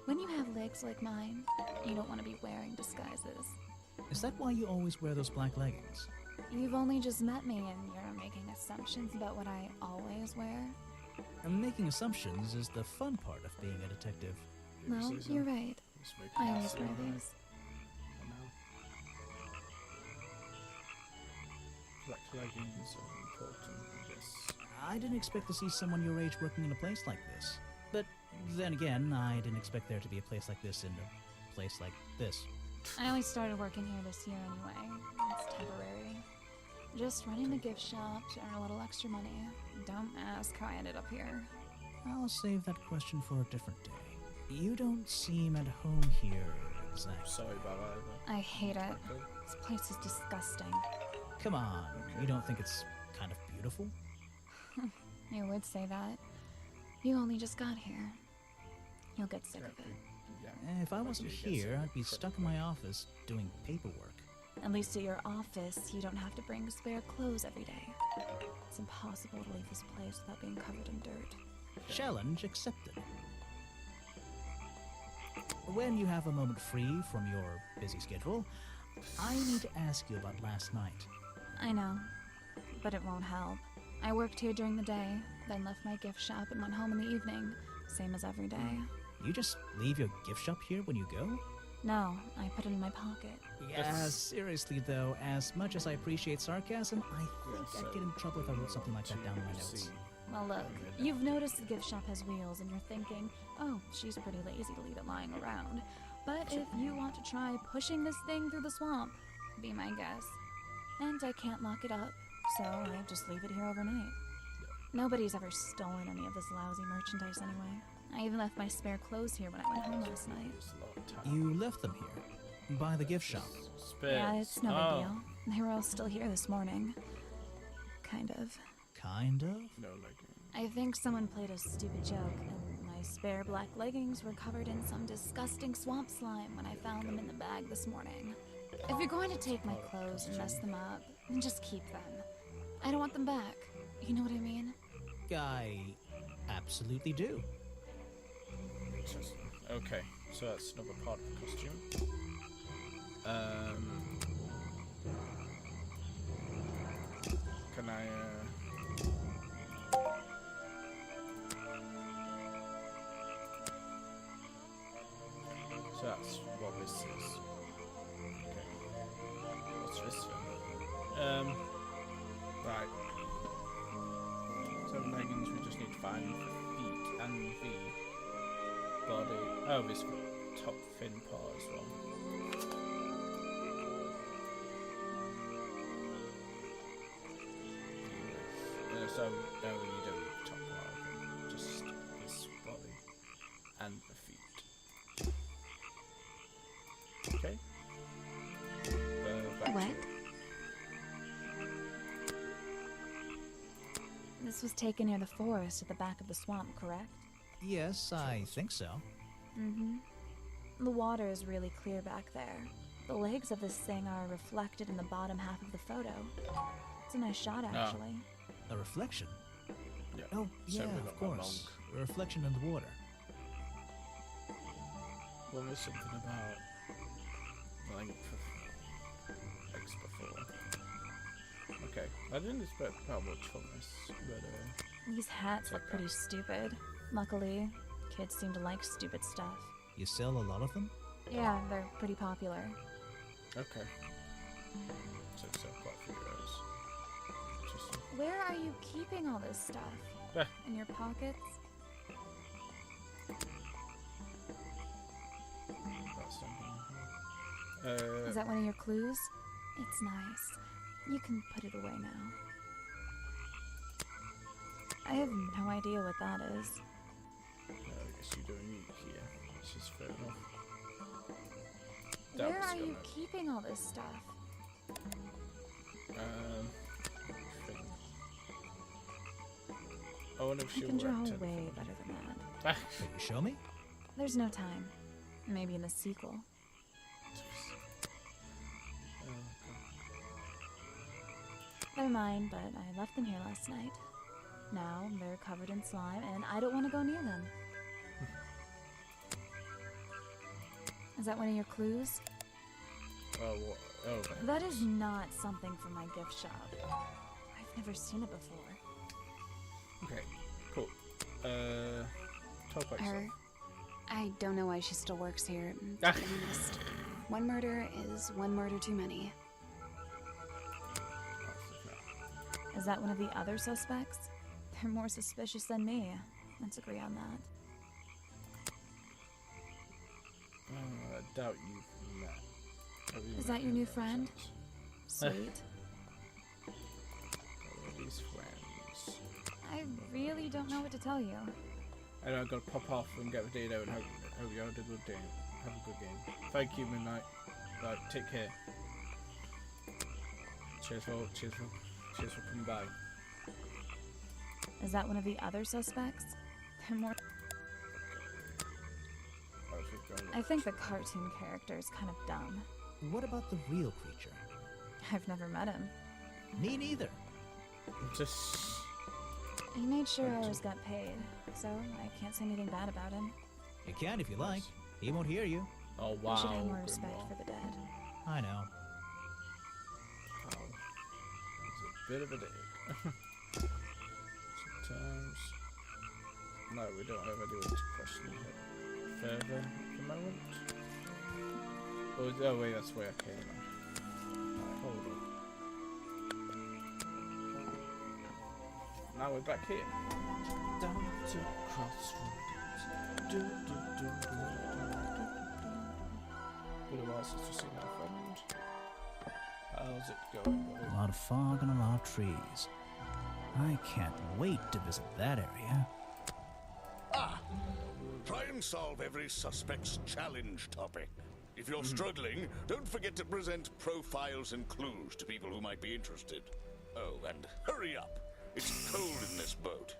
When you have legs like mine, you don't want to be wearing disguises. Is that why you always wear those black leggings? You've only just met me and you're making assumptions about what I always wear. And making assumptions is the fun part of being a detective. No, you're right. I always wear these. Black leggings are important, I guess. I didn't expect to see someone your age working in a place like this. But then again, I didn't expect there to be a place like this in a place like this. I only started working here this year anyway. It's temporary. Just running the gift shop to earn a little extra money. Don't ask how I ended up here. I'll save that question for a different day. You don't seem at home here, exactly. Sorry about that. I hate it. This place is disgusting. Come on, you don't think it's kind of beautiful? beautiful? You would say that. You only just got here. You'll get sick of it. Yeah. If I wasn't here, I'd be stuck in my office doing paperwork. At least at your office, you don't have to bring spare clothes every day. It's impossible to leave this place without being covered in dirt. Challenge accepted. When you have a moment free from your busy schedule, I need to ask you about last night. I know, but it won't help. I worked here during the day, then left my gift shop and went home in the evening, same as every day. You just leave your gift shop here when you go? No, I put it in my pocket. Yeah, seriously though, as much as I appreciate sarcasm, I think I'd get in trouble if I wrote something like that down in my notes. Well, look, you've noticed the gift shop has wheels and you're thinking, oh, she's pretty lazy to leave it lying around. But if you want to try pushing this thing through the swamp, be my guest. And I can't lock it up, so I just leave it here overnight. Nobody's ever stolen any of this lousy merchandise anyway. I even left my spare clothes here when I went home last night. You left them here? By the gift shop? Yeah, it's no big deal. They were all still here this morning. Kind of. Kind of? No leggings. I think someone played a stupid joke, and my spare black leggings were covered in some disgusting swamp slime when I found them in the bag this morning. If you're going to take my clothes and mess them up, then just keep them. I don't want them back. You know what I mean? I absolutely do. Okay, so that's another part of the costume. Can I, So that's what this is. Okay. What's this then? Right. So leggings we just need to find for feet and the body. Oh, this top fin part as well. So, no, you don't need the top part, okay. Just this body and the feet. Okay. What? This was taken near the forest at the back of the swamp, correct? Yes, I think so. Mm-hmm. The water is really clear back there. The legs of this thing are reflected in the bottom half of the photo. It's a nice shot, actually. A reflection? Yeah. Oh, So yeah, we of got course. A reflection in the water. Well, there's something about length of legs before. Okay, I didn't expect how much from this, but These hats look pretty stupid. Luckily, kids seem to like stupid stuff. You sell a lot of them? Yeah, they're pretty popular. okay. So quite a few of those. Interesting. Where are you keeping all this stuff? In your pockets? That's something. Is that one of your clues? It's nice. You can put it away now. I have no idea what that is. I guess you don't need here, which is fair enough. Where are you keeping all this stuff? Thing. I wonder if You she'll can draw work way better than that. Can you show me? There's no time. Maybe in the sequel. Never mind, but I left them here last night. Now they're covered in slime, and I don't want to go near them. Is that one of your clues? That is not something from my gift shop. I've never seen it before. Okay, cool. Talk about Her. yourself. I don't know why she still works here, to be honest. One murder is one murder too many. Is that one of the other suspects? They're more suspicious than me. Let's agree on that. I doubt you've met. Is that your new friend? Sweet. These friends. I really don't know what to tell you. I know I've got to pop off and get the data and hope you had a good day. Have a good game. Thank you, Midnight. Right, take care. Cheers for coming by. Is that one of the other suspects? They're more... I think the cartoon character is kind of dumb. What about the real creature? I've never met him. Me neither. He made sure ours got paid, so I can't say anything bad about him. You can if you like. He won't hear you. Oh wow. We should have more respect for the dead. I know. Oh, it's a bit of a dig. Sometimes. No, we don't have anyone to question it further at the moment. Oh wait, that's where I came at. Right, hold on. Now we're back here. Down to crossroads. Do, do, do, do, do, do. Been a while since we've seen our friend. How's it going, buddy? A lot of fog and a lot of trees. I can't wait to visit that area. Ah! Try and solve every suspect's challenge topic. If you're struggling, don't forget to present profiles and clues to people who might be interested. Oh, and hurry up. It's cold in this boat.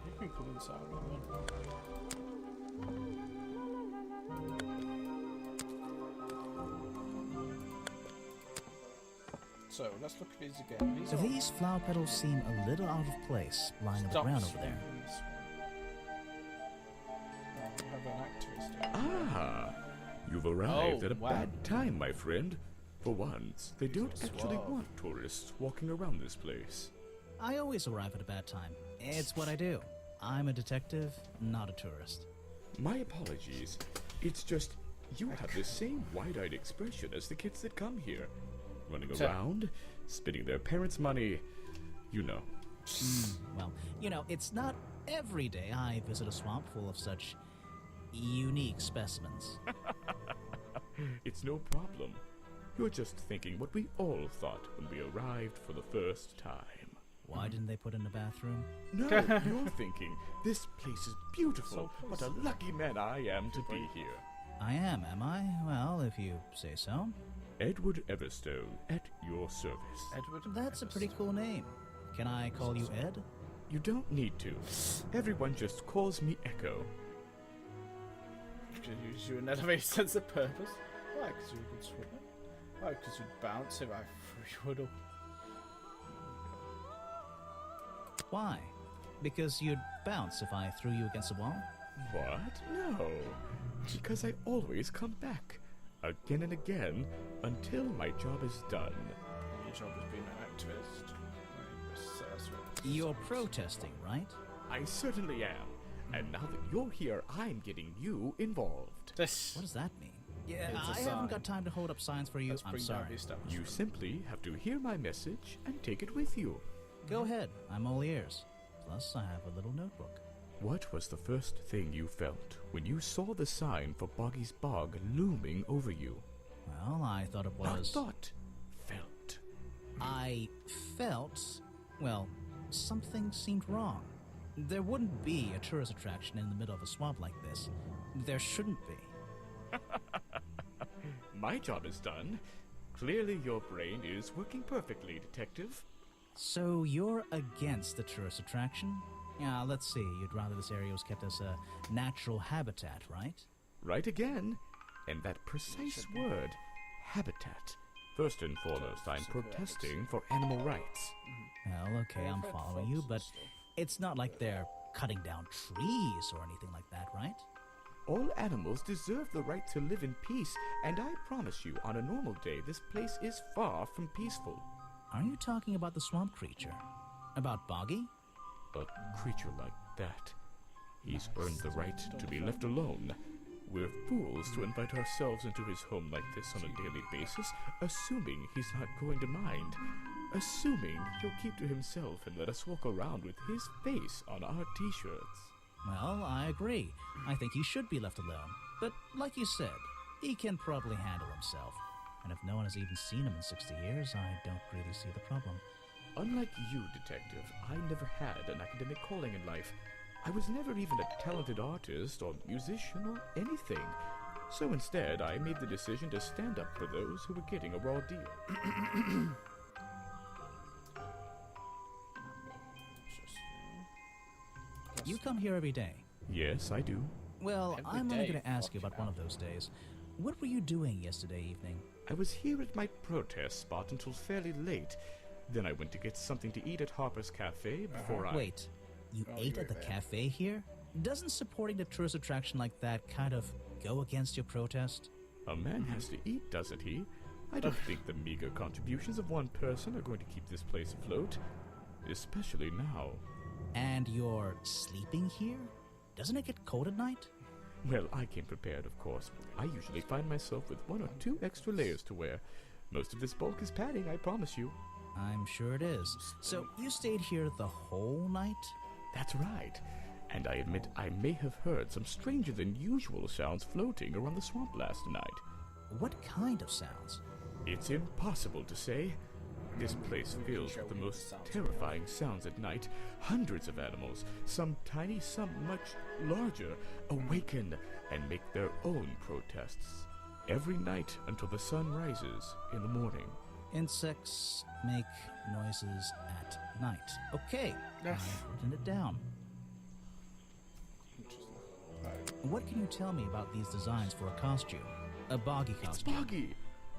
You can come inside with So, let's look at these again. These flower petals seem a little out of place, lying on the ground over there. Ah, you've arrived at a bad time, my friend. For once, they don't actually want tourists walking around this place. I always arrive at a bad time. It's what I do. I'm a detective, not a tourist. My apologies. It's just, you have the same wide-eyed expression as the kids that come here. Running around, spending their parents' money, you know. Well, you know, it's not every day I visit a swamp full of such unique specimens. It's no problem. You're just thinking what we all thought when we arrived for the first time. Why didn't they put in a bathroom? No, you're thinking, this place is beautiful. What a lucky man I am to be here. I am I? Well, if you say so. Edward Everstone, at your service. Edward That's a pretty cool name. Can I call you Ed? You don't need to. Everyone just calls me Echo. Because you never made sense of purpose. Why? Because you're a good swimmer. Why? Because you'd bounce if I threw you up. Why? Because you'd bounce if I threw you against a wall? What? No. Because I always come back. Again and again, until my job is done. Your job as being an activist. You're protesting, right? I certainly am. And now that you're here, I'm getting you involved. What does that mean? Yeah, I haven't got time to hold up signs for you. I'm sorry. You simply have to hear my message and take it with you. Go ahead. I'm all ears. Plus, I have a little notebook. What was the first thing you felt when you saw the sign for Boggy's Bog looming over you? Well, I thought it was... Not thought. Felt. I felt... Well, something seemed wrong. There wouldn't be a tourist attraction in the middle of a swamp like this. There shouldn't be. My job is done. Clearly your brain is working perfectly, Detective. So you're against the tourist attraction? Yeah, let's see. You'd rather this area was kept as a natural habitat, right? Right again. And that precise word, habitat. First and foremost, I'm protesting for animal rights. Well, okay, I'm following you, but it's not like they're cutting down trees or anything like that, right? All animals deserve the right to live in peace, and I promise you, on a normal day, this place is far from peaceful. Are you talking about the swamp creature? About Boggy? A creature like that. He's earned the right to be left alone. We're fools to invite ourselves into his home like this on a daily basis, assuming he's not going to mind. Assuming he'll keep to himself and let us walk around with his face on our t-shirts. Well, I agree. I think he should be left alone. But like you said, he can probably handle himself. And if no one has even seen him in 60 years, I don't really see the problem. Unlike you, Detective, I never had an academic calling in life. I was never even a talented artist or musician or anything. So instead, I made the decision to stand up for those who were getting a raw deal. You come here every day. Yes, I do. Well, Every I'm only day, going to ask you fucking about one of those days. What were you doing yesterday evening? I was here at my protest spot until fairly late. Then I went to get something to eat at Harper's Cafe before I... Wait, you ate at the cafe here? Doesn't supporting a tourist attraction like that kind of go against your protest? A man has to eat, doesn't he? I don't think the meager contributions of one person are going to keep this place afloat. Especially now. And you're sleeping here? Doesn't it get cold at night? Well, I came prepared, of course. I usually find myself with 1 or 2 extra layers to wear. Most of this bulk is padding, I promise you. I'm sure it is. So you stayed here the whole night? That's right. And I admit I may have heard some stranger than usual sounds floating around the swamp last night. What kind of sounds? It's impossible to say. This place fills with the most terrifying sounds at night. Hundreds of animals, some tiny, some much larger, awaken and make their own protests. Every night until the sun rises in the morning. Insects make noises at night. Okay, I've written it down. What can you tell me about these designs for a costume? A Boggy costume. It's Boggy!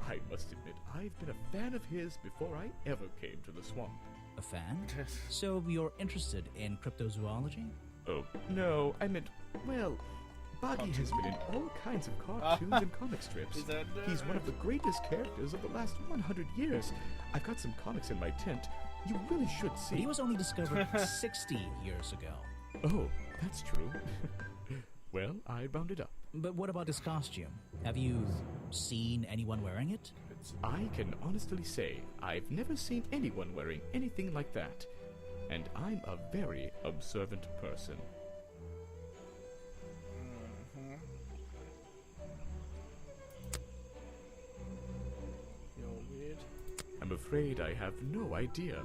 I must admit, I've been a fan of his before I ever came to the swamp. A fan? So you're interested in cryptozoology? Oh, no, I meant, well, Boggy has been in all kinds of cartoons and comic strips. He's one of the greatest characters of the last 100 years. I've got some comics in my tent. You really should see. But he was only discovered 60 years ago. Oh, that's true. Well, I rounded up. But what about his costume? Have you seen anyone wearing it? I can honestly say I've never seen anyone wearing anything like that. And I'm a very observant person. You're weird. I'm afraid I have no idea.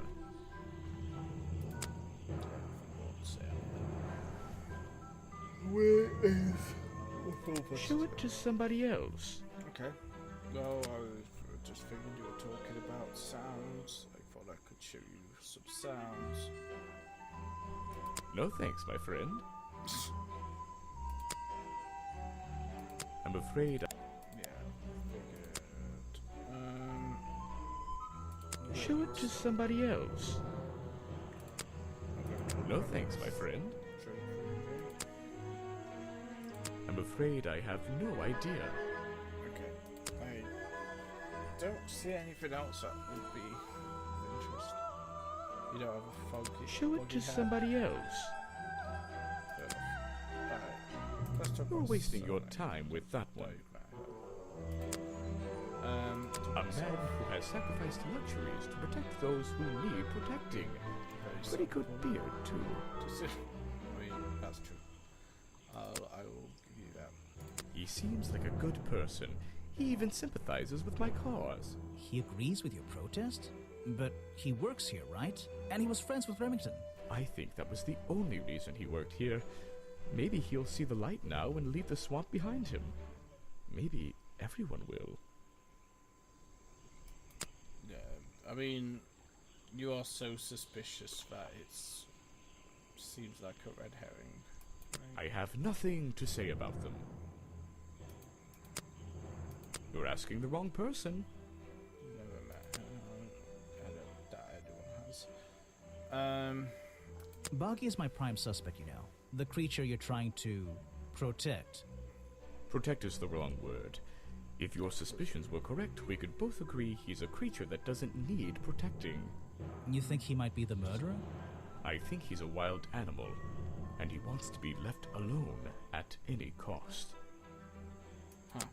Where is... Show it to somebody else. Okay. Well, I was just figuring you were talking about sounds. I thought I could show you some sounds. No thanks, my friend. I'm afraid Yeah, figured. Show it to somebody else. No thanks, my friend. I'm afraid I have no idea. Okay. I don't see anything else that would be of interest. You don't have a foggy... Show it to somebody else. You're wasting your time with that one. A man who has sacrificed luxuries to protect those who need protecting. Pretty good beard, too. I mean, that's true. I will give you that. He seems like a good person. He even sympathizes with my cause. He agrees with your protest? But he works here, right? And he was friends with Remington. I think that was the only reason he worked here. Maybe he'll see the light now and leave the swamp behind him. Maybe everyone will. Yeah, I mean, you are so suspicious that it seems like a red herring. Right? I have nothing to say about them. You're asking the wrong person. Never met her. I don't doubt anyone has. Boggy is my prime suspect, you know. The creature you're trying to protect. Protect is the wrong word. If your suspicions were correct, we could both agree he's a creature that doesn't need protecting. You think he might be the murderer? I think he's a wild animal, and he wants to be left alone at any cost. Huh.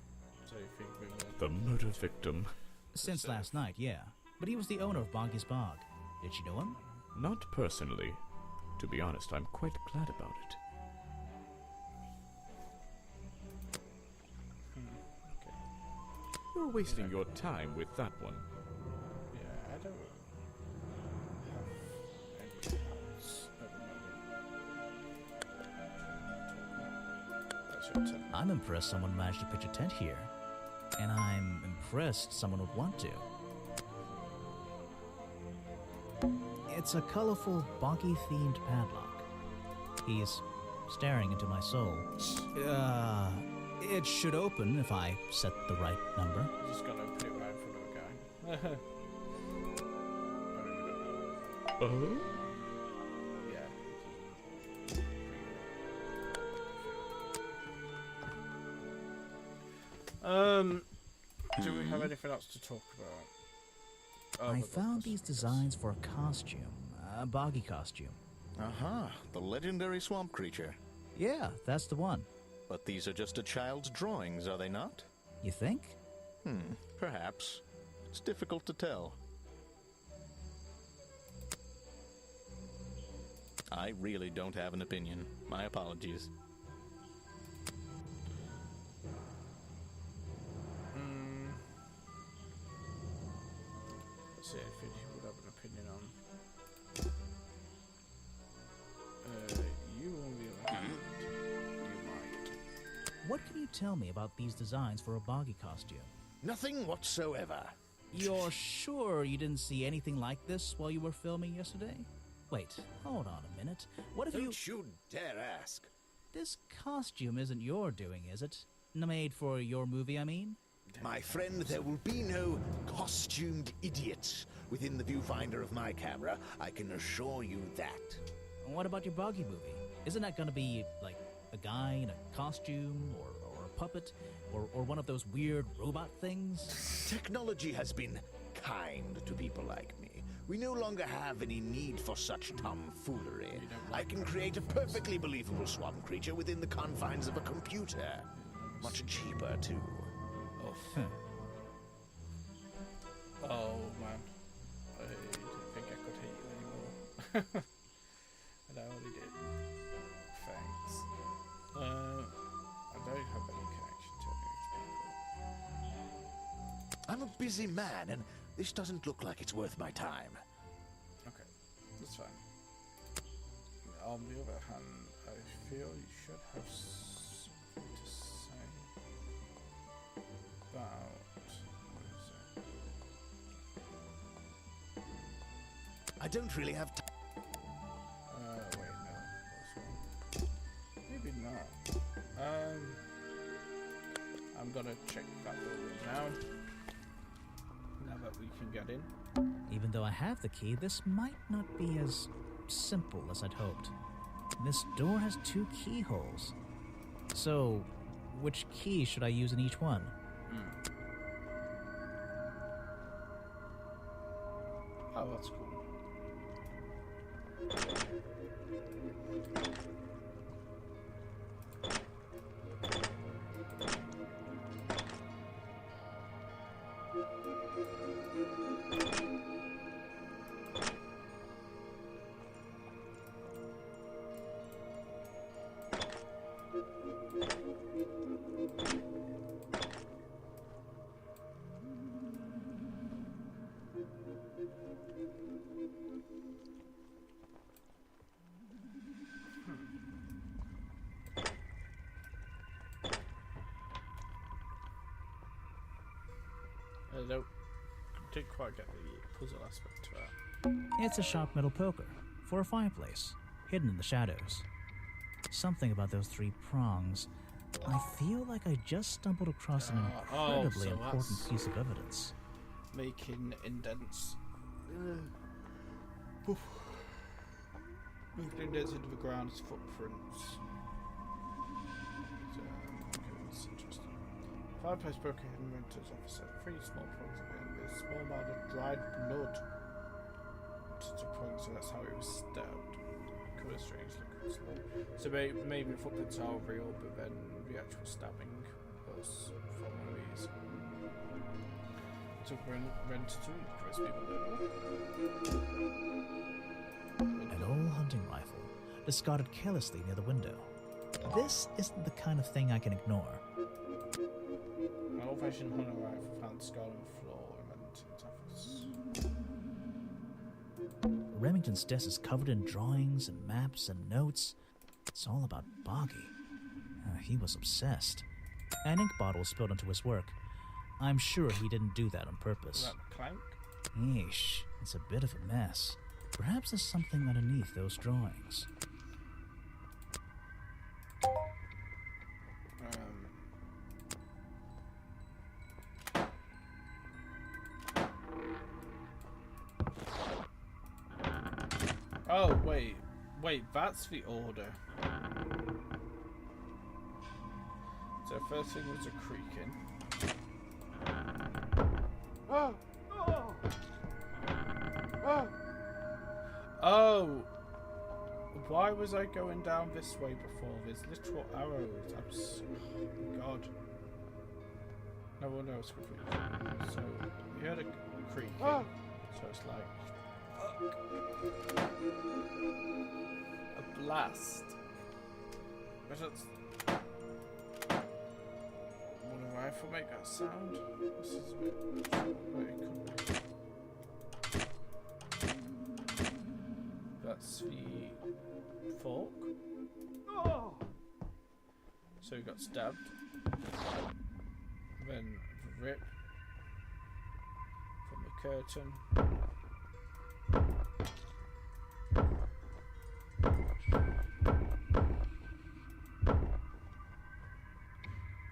So you think we will... The murder victim. Since last night, yeah. But he was the owner of Boggy's Bog. Did you know him? Not personally. To be honest, I'm quite glad about it. Okay. You're wasting your time with that one. Yeah, I don't have anything else at the moment. That's your turn. I'm impressed someone managed to pitch a tent here. And I'm impressed someone would want to. It's a colorful, boggy-themed padlock. He's staring into my soul. It should open if I set the right number. Just gotta open it right in front of a guy. Oh? Yeah. Do we have anything else to talk about? I found these designs for a costume, a boggy costume. Aha, the legendary swamp creature. Yeah, that's the one. But these are just a child's drawings, are they not? You think? Perhaps. It's difficult to tell. I really don't have an opinion. My apologies. Let's see if you would have an opinion on. You on the other hand, you might. What can you tell me about these designs for a boggy costume? Nothing whatsoever. You're sure you didn't see anything like this while you were filming yesterday? Wait, hold on a minute. What if Don't you dare ask. This costume isn't your doing, is it? Made for your movie, I mean? My friend, there will be no costumed idiots within the viewfinder of my camera. I can assure you that. What about your boggy movie? Isn't that gonna be, like, a guy in a costume, or a puppet, or one of those weird robot things? Technology has been kind to people like me. We no longer have any need for such tomfoolery. I can create a perfectly believable swamp creature within the confines of a computer. Much cheaper, too. Oh man, I didn't think I could hate you anymore. And I already did. Thanks. I don't have any connection to any of these people. I'm a busy man, and this doesn't look like it's worth my time. Okay, that's fine. On the other hand, I feel you should have something to say about... I don't really have time. Wait, no. That's wrong. Maybe not. I'm gonna check that building now. Now that we can get in. Even though I have the key, this might not be as simple as I'd hoped. This door has 2 keyholes. So, which key should I use in each one? Oh, that's cool. I didn't quite get the puzzle aspect to that. It's a sharp metal poker for a fireplace, hidden in the shadows. Something about those 3 prongs. I feel like I just stumbled across an incredibly important piece of evidence. Making indents. Making indents into the ground as footprints. Okay, that's interesting. Fireplace broken hidden winter's officer. 3 small prongs again. There's a small amount of dried blood. To point, so that's how it was stabbed. Could have strange looking small. So maybe the footprints are real, but then the actual stabbing was from one of these. Took Ratatouille, crispy An old hunting rifle, discarded carelessly near the window. This isn't the kind of thing I can ignore. An old-fashioned hunting rifle found discarded on the floor in Remington's office. Remington's desk is covered in drawings and maps and notes. It's all about Boggy. He was obsessed. An ink bottle spilled into his work. I'm sure he didn't do that on purpose. Is that Clank? Yeesh, it's a bit of a mess. Perhaps there's something underneath those drawings. Oh, wait. Wait, that's the order. So first thing was a creaking. Oh! Why was I going down this way before? There's literal arrows. Oh, God. No one else could read. So, you heard a creaking. So it's like... a blast. But it's... Would a rifle make that sound? This is a bit... But it could be. That's the fork. So he got stabbed. Then the rip from the curtain.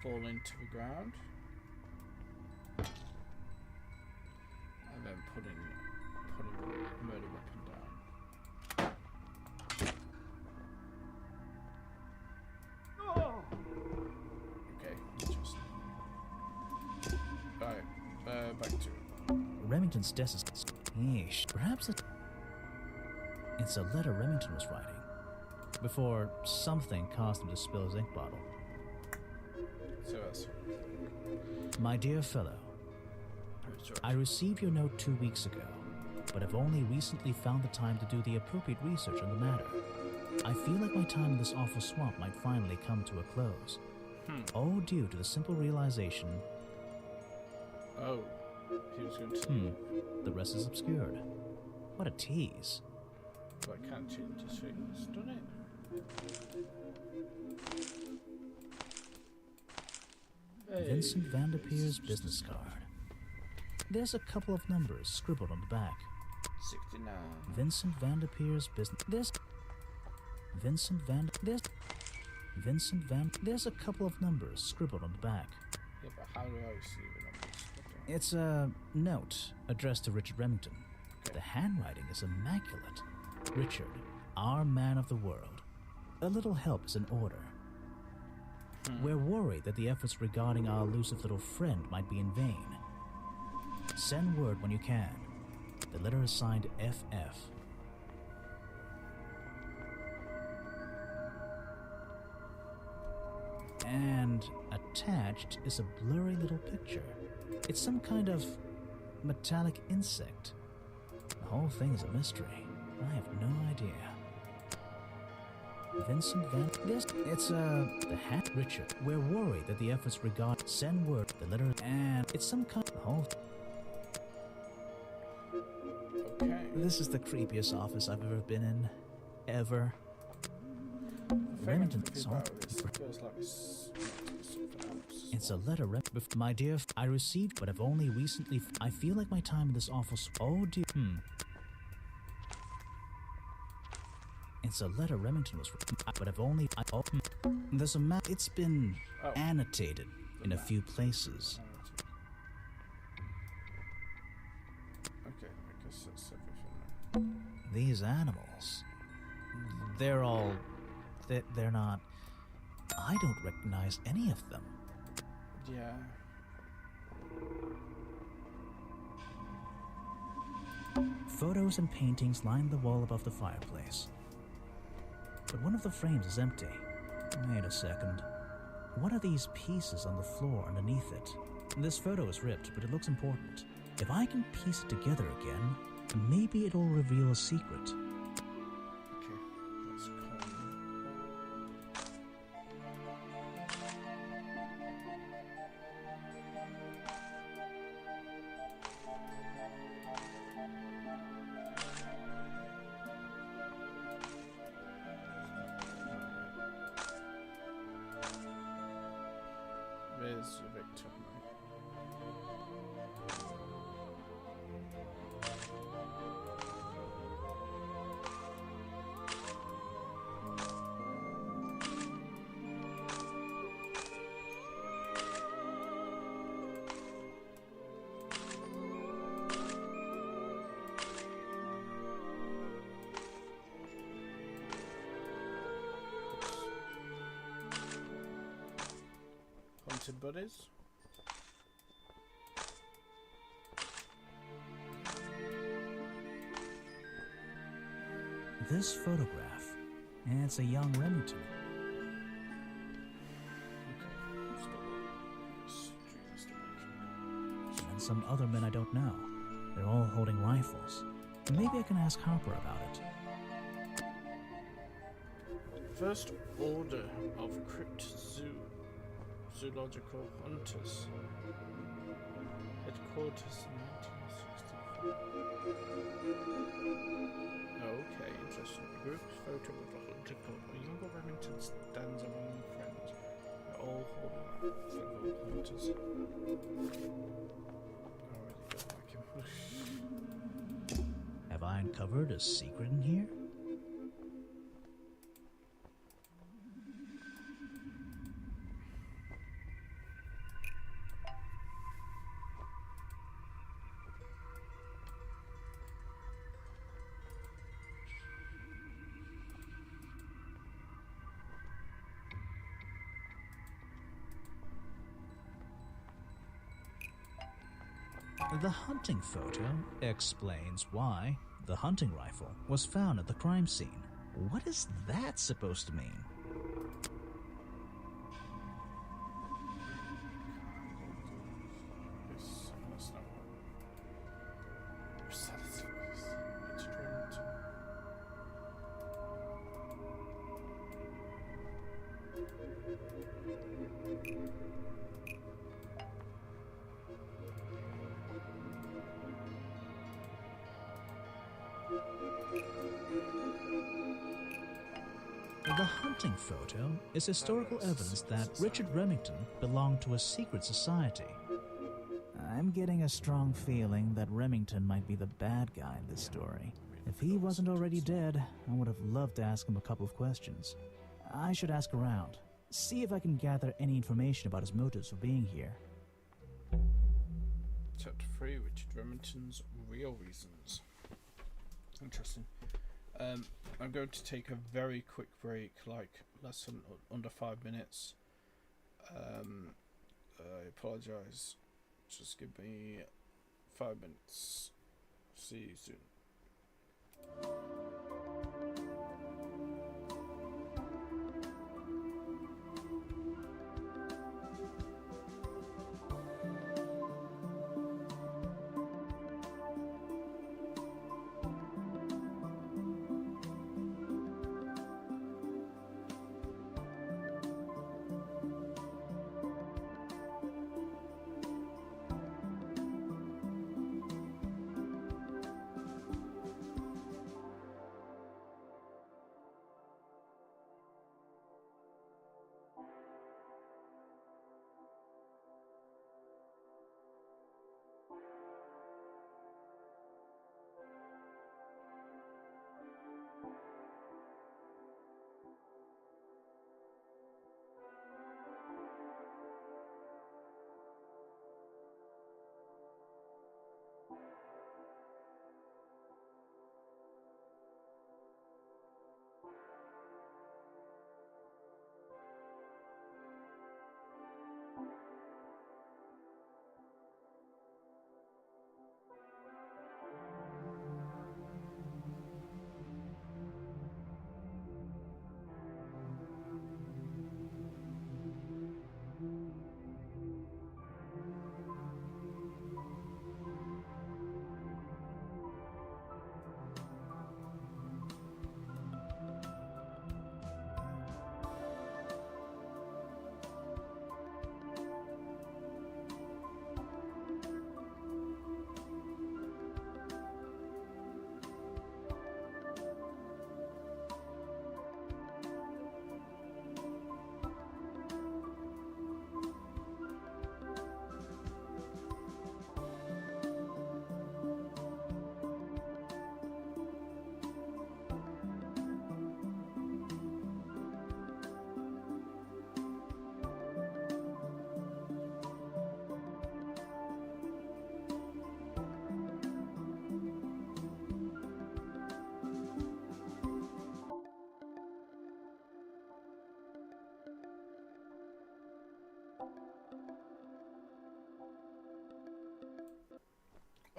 Fall into the ground. And then putting the murder weapon down. Okay, interesting. Alright, back to it. Remington's desk is... Yeesh. Perhaps it's a letter Remington was writing before something caused him to spill his ink bottle. So that's... My dear fellow, I received your note 2 weeks ago, but have only recently found the time to do the appropriate research on the matter. I feel like my time in this awful swamp might finally come to a close. All due to the simple realization... Oh, he was going to... The rest is obscured. What a tease. But I can't change his fingers, done it? Hey. Vincent Vanderpeer's business card. There's a couple of numbers scribbled on the back. 69. Vincent Vanderpeer's business... There's a couple of numbers scribbled on the back. Yeah, but how do I see the numbers? It's a note addressed to Richard Remington. Okay. The handwriting is immaculate. Richard, our man of the world. A little help is in order. We're worried that the efforts regarding our elusive little friend might be in vain. Send word when you can. The letter is signed FF. And attached is a blurry little picture. It's some kind of metallic insect. The whole thing is a mystery. I have no idea. Vincent Van... the hat. Richard, we're worried that the efforts regard... Send word, the letter... And it's some kind... The whole... Okay. This is the creepiest office I've ever been in. Ever. Remington... It's a letter, my dear... I received, but have only recently... I feel like my time in this awful... Oh dear... It's a letter Remington was... But I've only... There's a map... It's been annotated in a few places. Okay, I guess that's everything. These animals... They're all... They're not... I don't recognize any of them. Yeah. Photos and paintings line the wall above the fireplace. But one of the frames is empty. Wait a second. What are these pieces on the floor underneath it? This photo is ripped, but it looks important. If I can piece it together again, maybe it'll reveal a secret. Okay, let's call Where's the victim? Remington buddies. This photograph, it's a young Remington. And some other men I don't know. They're all holding rifles. Maybe I can ask Harper about it. First Order of Crypt Zoological Hunters. Headquarters in 1964. Okay, interesting. The group's photo of a hunter club. A younger Remington stands among friends. They're all holding fellow hunters. I really don't like him. Have I uncovered a secret in here? The hunting photo explains why the hunting rifle was found at the crime scene. What is that supposed to mean? The hunting photo is historical evidence that Richard Remington belonged to a secret society. I'm getting a strong feeling that Remington might be the bad guy in this story. If he wasn't already dead, I would have loved to ask him a couple of questions. I should ask around, see if I can gather any information about his motives for being here. Chapter 3, Richard Remington's Real Reasons. Interesting. I'm going to take a very quick break, like less than under 5 minutes. I apologise. Just give me 5 minutes. See you soon.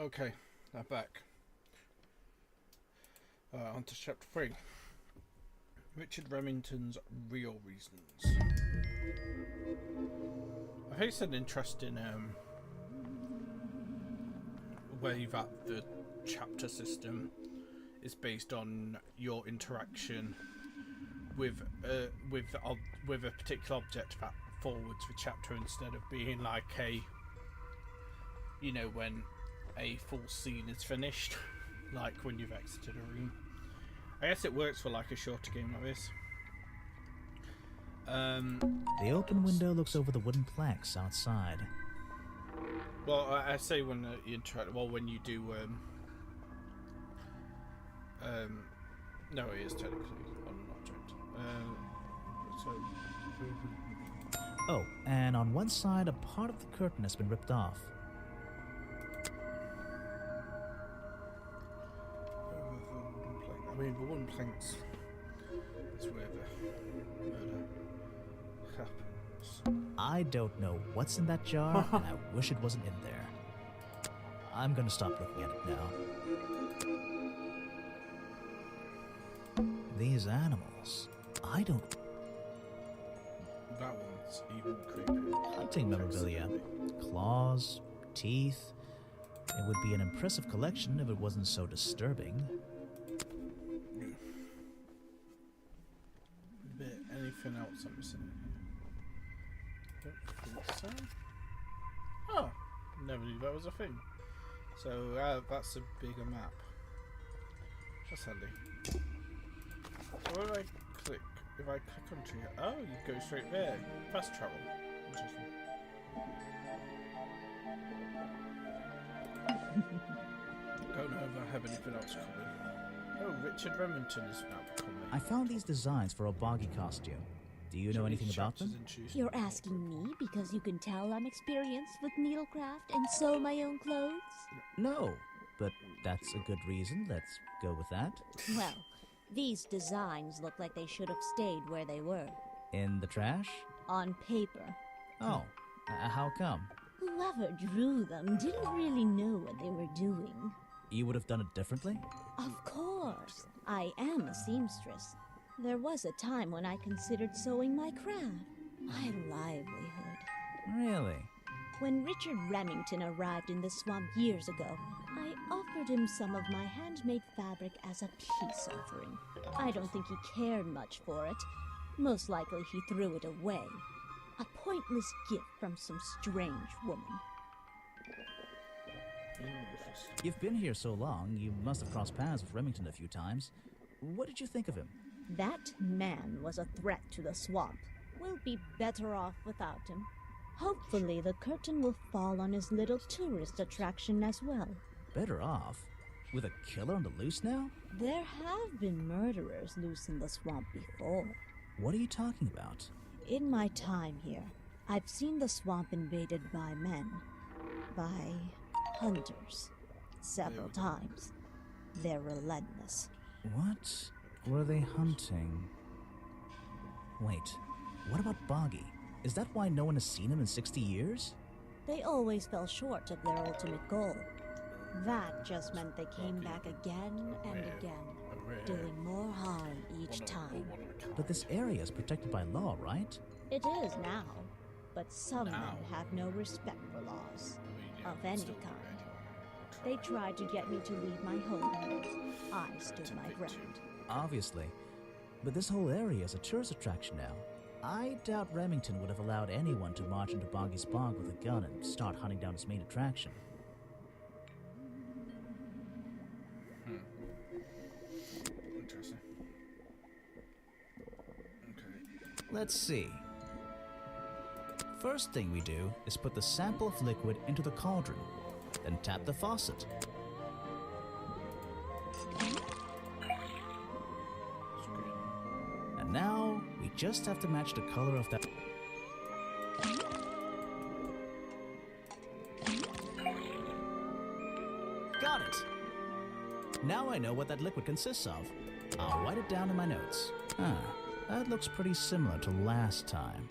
Okay, I'm back. On to chapter 3. Richard Remington's real reasons. I think it's an interesting way that the chapter system is based on your interaction with a particular object that forwards the chapter, instead of being like a, you know, when a full scene is finished, like when you've exited a room. I guess it works for like a shorter game like this. The open window looks over the wooden planks outside. Well, I say when you interact. Well, when you do. No, it is technically on an object. Oh, and on one side, a part of the curtain has been ripped off. I mean, the wooden planks is where the murder happens. I don't know what's in that jar, and I wish it wasn't in there. I'm gonna stop looking at it now. These animals, I don't... That one's even creepier. Hunting memorabilia. Claws, teeth. It would be an impressive collection if it wasn't so disturbing. Anything else I'm missing? Don't think so. Oh, never knew that was a thing. So that's a bigger map. That's handy. So what do I click? If I click onto it, oh, you go straight there. Fast travel. Interesting. Don't know if I have anything else coming. Oh, Richard Remington is now coming. I found these designs for a boggy costume. Do you know anything about them? You're asking me because you can tell I'm experienced with needlecraft and sew my own clothes? No, but that's a good reason. Let's go with that. Well, these designs look like they should have stayed where they were. In the trash? On paper. Oh, how come? Whoever drew them didn't really know what they were doing. You would have done it differently? Of course. I am a seamstress. There was a time when I considered sewing my craft, my livelihood. Really? When Richard Remington arrived in the swamp years ago, I offered him some of my handmade fabric as a peace offering. I don't think he cared much for it. Most likely he threw it away. A pointless gift from some strange woman. You've been here so long, you must have crossed paths with Remington a few times. What did you think of him? That man was a threat to the swamp. We'll be better off without him. Hopefully the curtain will fall on his little tourist attraction as well. Better off? With a killer on the loose now? There have been murderers loose in the swamp before. What are you talking about? In my time here, I've seen the swamp invaded by men. By hunters. Several times. They're relentless. What were they hunting? Wait, what about Boggy? Is that why no one has seen him in 60 years? They always fell short of their ultimate goal. That just meant they came back again and again, doing more harm each time. But this area is protected by law, right? It is now, but some men have no respect for laws, of any kind. They tried to get me to leave my home. I stood my ground. Obviously. But this whole area is a tourist attraction now. I doubt Remington would have allowed anyone to march into Boggy's bog with a gun and start hunting down his main attraction. Interesting. Okay. Let's see. First thing we do is put the sample of liquid into the cauldron, then tap the faucet. And now, we just have to match the color of that. Got it! Now I know what that liquid consists of. I'll write it down in my notes. That looks pretty similar to last time.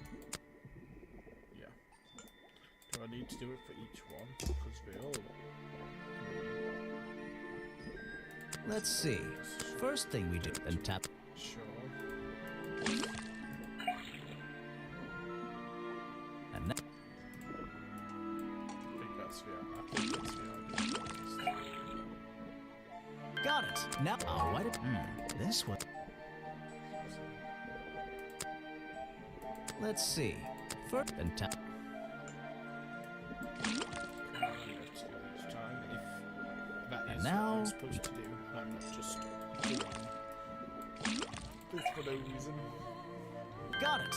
Yeah. Do I need to do it for each one? Because they all Let's see. First thing we do, then tap. Sure. And now. I think that's the idea. Got it. Now I'll write it. This one. Let's see. First, then tap. And now, what I'm supposed to do. I'm not just doing this for no reason. Got it.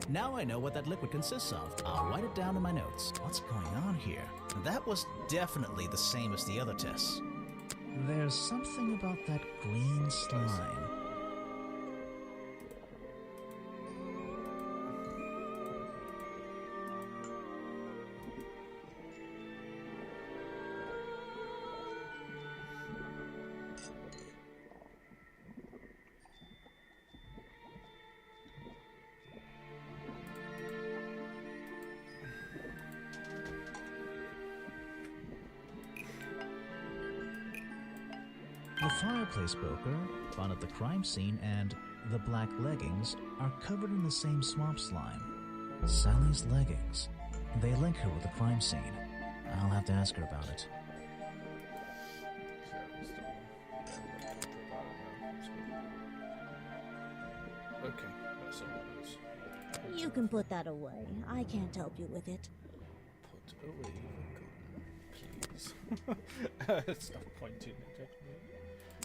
Now I know what that liquid consists of. I'll write it down in my notes. What's going on here? That was definitely the same as the other tests. There's something about that green slime. The fireplace broker found at the crime scene and the black leggings are covered in the same swamp slime. Sally's leggings. They link her with the crime scene. I'll have to ask her about it. Okay, that's all it is. You can put that away. I can't help you with it. Put away the gun, please. Stop pointing it at me.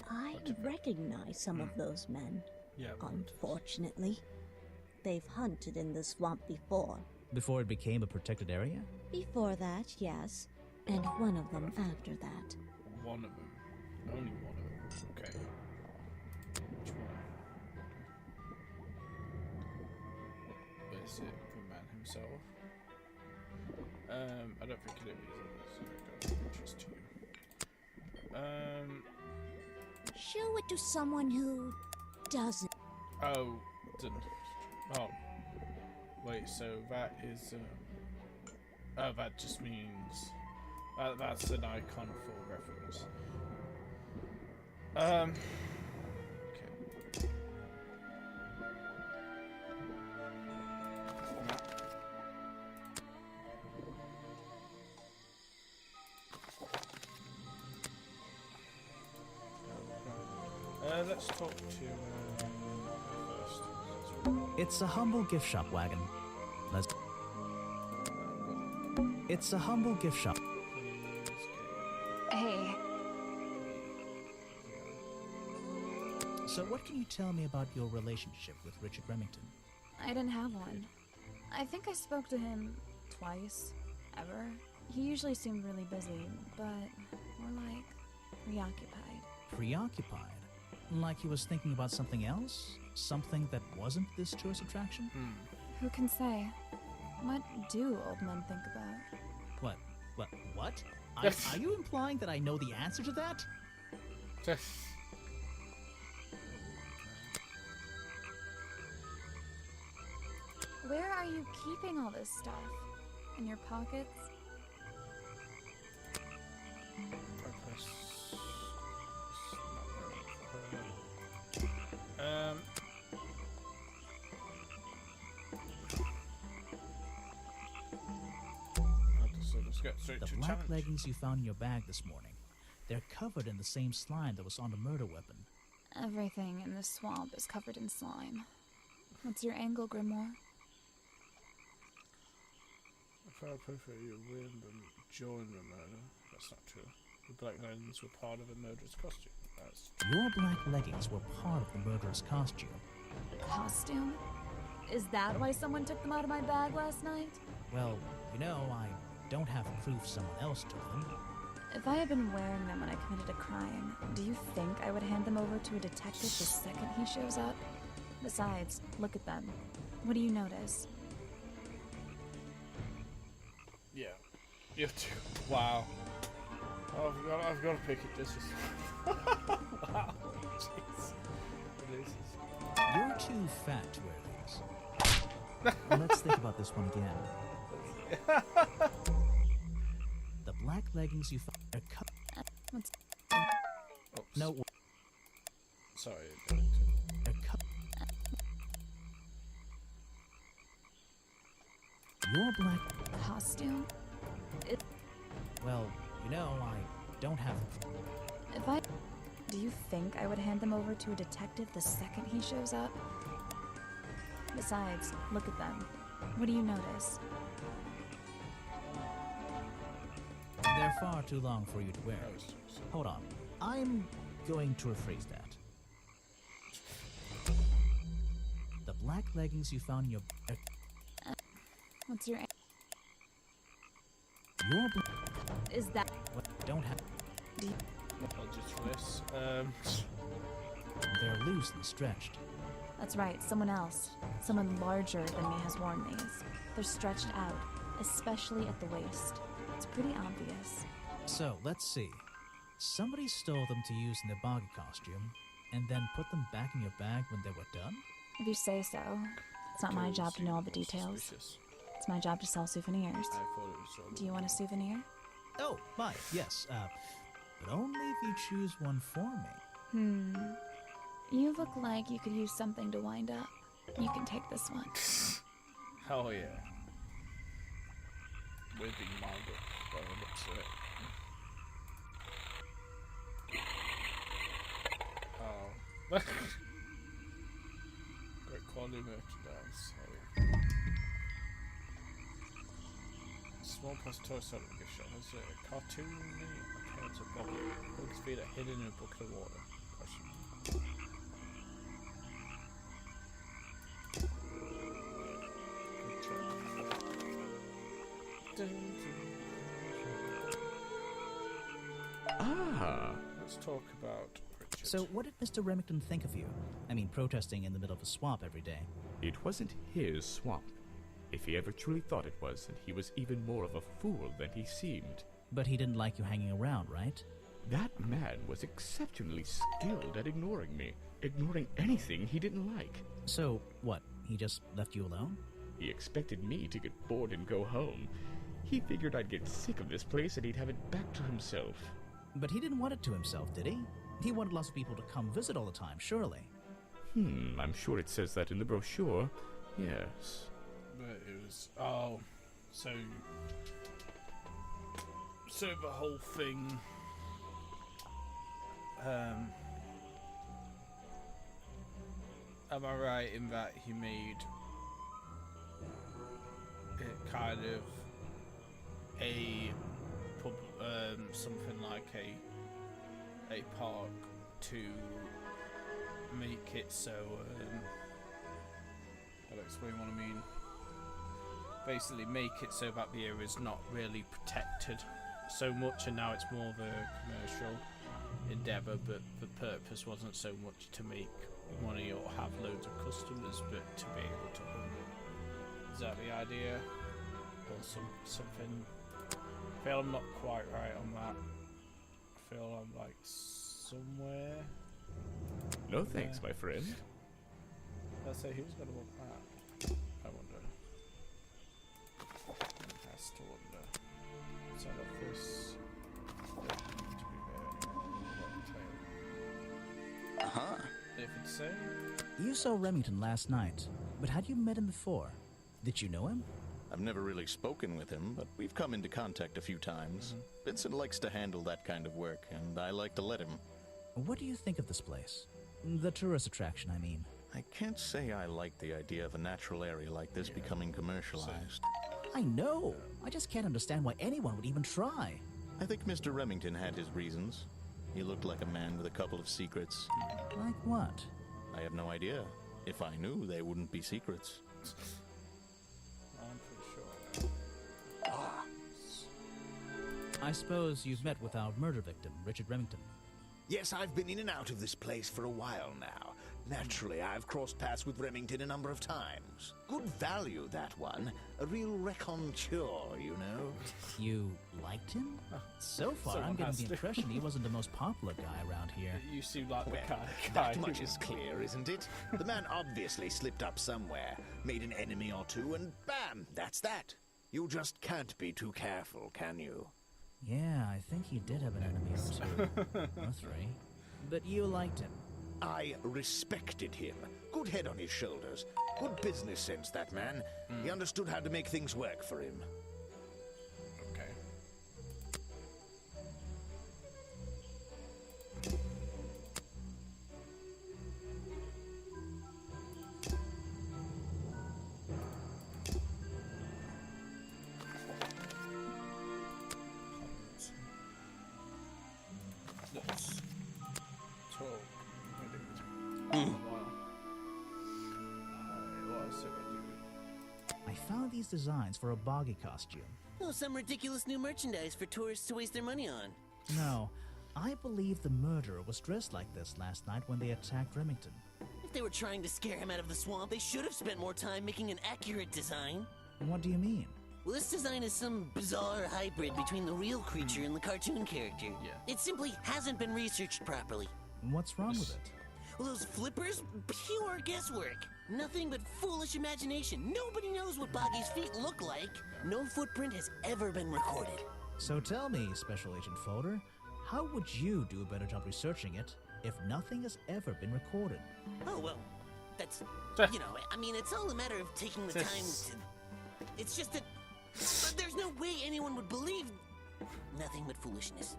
I recognize some of those men. Yeah. Unfortunately. They've hunted in the swamp before. Before it became a protected area? Before that, yes. And one of them after that. One of them. Only one of them. Okay. Which one? Where's it? The man himself? I don't think it is. So I don't interest you. Show it to someone who doesn't. Oh, didn't. Oh. Wait, so that is, oh, that just means, that's an icon for reference. Okay. Let's talk to, first. It's a humble gift shop wagon. It's a humble gift shop. Hey. So what can you tell me about your relationship with Richard Remington? I didn't have one. I think I spoke to him twice, ever. He usually seemed really busy, but more like preoccupied. Preoccupied? Like he was thinking about something else? Something that wasn't this tourist attraction? Who can say? What do old men think about? What? Are you implying that I know the answer to that? Where are you keeping all this stuff? In your pockets? The black leggings you found in your bag this morning, they're covered in the same slime that was on the murder weapon. Everything in the swamp is covered in slime. What's your angle, Grimoire? If I prefer you win and join the murder, that's not true. The black leggings were part of a murderous costume. That's true. Your black leggings were part of the murderous costume. Costume? Is that why someone took them out of my bag last night? Well, you know, I don't have proof someone else took them. If I had been wearing them when I committed a crime, do you think I would hand them over to a detective the second he shows up? Besides, look at them. What do you notice? Yeah. You have to. Wow. Oh, I've got to pick it. This is. Wow. Jeez. You're too fat to wear these. Let's think about this one again. The black leggings you found are cut. What's... Oh, No. Sorry. Your black costume? Well, you know, I don't have... If I... Do you think I would hand them over to a detective the second he shows up? Besides, look at them. What do you notice? They're far too long for you to wear. Hold on. I'm going to rephrase that. The black leggings you found in your... What's your... Your Is that... What? Don't have... Do you... Apologies for this. They're loose and stretched. That's right, someone else. Someone larger than me has worn these. They're stretched out, especially at the waist. It's pretty obvious. So, let's see. Somebody stole them to use in their boggy costume, and then put them back in your bag when they were done? If you say so. It's not my job to know all the details. Suspicious. It's my job to sell souvenirs. I thought it was Do you want a souvenir? Oh, my, yes. But only if you choose one for me. You look like you could use something to wind up. You can take this one. Hell yeah. We're being wound up by the looks of it. Oh. Great quality merchandise. Small plastic toy sort of gift shop has a cartoony appearance of Bobby. Bugs feet are hidden in a bucket of water. Question. Let's talk about Richard. So, what did Mr. Remington think of you? I mean, protesting in the middle of a swamp every day. It wasn't his swamp. If he ever truly thought it was, then he was even more of a fool than he seemed. But he didn't like you hanging around, right? That man was exceptionally skilled at ignoring me, ignoring anything he didn't like. So, what, he just left you alone? He expected me to get bored and go home. He figured I'd get sick of this place and he'd have it back to himself. But he didn't want it to himself, did he? He wanted lots of people to come visit all the time, surely. I'm sure it says that in the brochure. Yes. But it was... Oh. So the whole thing... am I right in that he made it kind of a pub, something like a park to make it so I'll explain what I mean. Basically make it so that the area is not really protected so much, and now it's more of a commercial endeavour, but the purpose wasn't so much to make money or have loads of customers, but to be able to hunt. Is that the idea? Or something? I feel I'm not quite right on that. I feel I'm like somewhere. No thanks, my friend. Let's say who's gonna want that? I wonder. Has to wonder. Is that office? To be there. If it's same. You saw Remington last night, but had you met him before? Did you know him? I've never really spoken with him, but we've come into contact a few times. Vincent likes to handle that kind of work, and I like to let him. What do you think of this place? The tourist attraction, I mean. I can't say I like the idea of a natural area like this becoming commercialized. I know. I just can't understand why anyone would even try. I think Mr. Remington had his reasons. He looked like a man with a couple of secrets. Like what? I have no idea. If I knew, they wouldn't be secrets. I'm pretty sure. I suppose you've met with our murder victim, Richard Remington. Yes, I've been in and out of this place for a while now. Naturally, I've crossed paths with Remington a number of times. Good value, that one. A real raconteur, you know. You liked him? So far, I'm getting the impression he wasn't the most popular guy around here. You seem like the Well, kind of guy that much is clear, isn't it? The man obviously slipped up somewhere, made an enemy or two, and bam, that's that. You just can't be too careful, can you? Yeah, I think he did have an enemy or two. Or three. But you liked him. I respected him. Good head on his shoulders. Good business sense, that man. He understood how to make things work for him. Okay. Let's talk. I found these designs for a boggy costume. Oh, some ridiculous new merchandise for tourists to waste their money on. No, I believe the murderer was dressed like this last night when they attacked Remington. If they were trying to scare him out of the swamp, they should have spent more time making an accurate design. What do you mean? Well, this design is some bizarre hybrid between the real creature and the cartoon character. Yeah. It simply hasn't been researched properly. What's wrong with it? Well, those flippers? Pure guesswork. Nothing but foolish imagination. Nobody knows what Boggy's feet look like. No footprint has ever been recorded. So tell me, Special Agent Folder, how would you do a better job researching it if nothing has ever been recorded? Oh, well, that's, you know, I mean, it's all a matter of taking the time to... It's just that there's no way anyone would believe nothing but foolishness.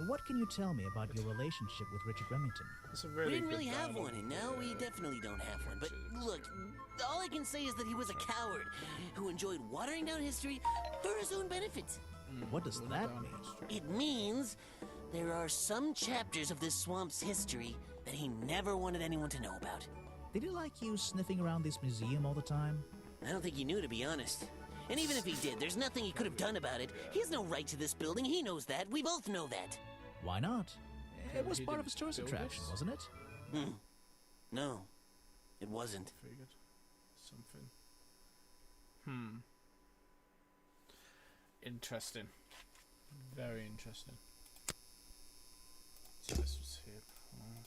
What can you tell me about your relationship with Richard Remington? We didn't really have one, and now we definitely don't have one. But look, all I can say is that he was a coward who enjoyed watering down history for his own benefit. What does that mean? It means there are some chapters of this swamp's history that he never wanted anyone to know about. Did he like you sniffing around this museum all the time? I don't think he knew, to be honest. And even if he did, there's nothing he could have done about it. He has no right to this building. He knows that. We both know that. Why not? It was part of his tourist attraction, wasn't it? No, it wasn't. Figured something. Interesting. Very interesting. So this was here before.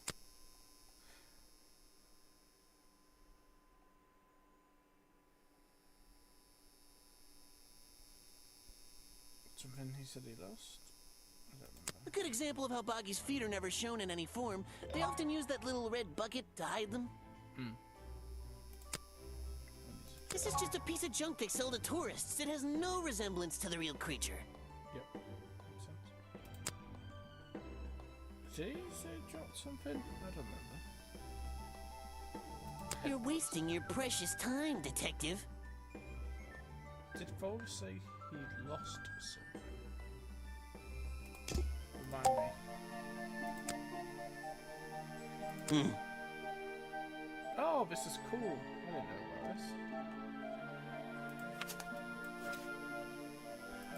Something he said he lost? I don't remember. A good example of how Boggy's feet are never shown in any form. They often use that little red bucket to hide them. This is just a piece of junk they sell to tourists. It has no resemblance to the real creature. Yep. Makes sense. Did he say drop something? I don't remember. You're wasting your precious time, Detective. Did Folder say he lost something? Remind me. Oh, this is cool. I didn't know about this.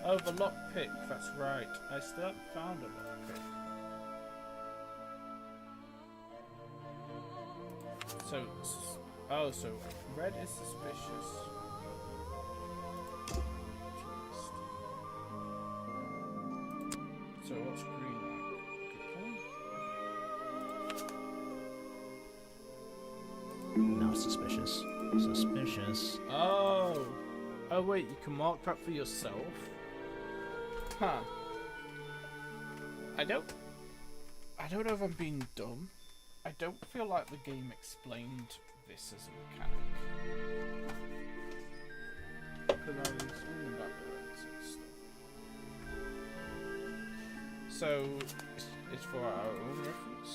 Oh, the lockpick. That's right. I still haven't found a lockpick. So, so red is suspicious. So what's green like? Not suspicious. Suspicious. Oh! Oh wait, you can mark that for yourself? Huh. I don't know if I'm being dumb. I don't feel like the game explained this as a mechanic. Because I was reading about the reds and stuff. So, it's for our own reference?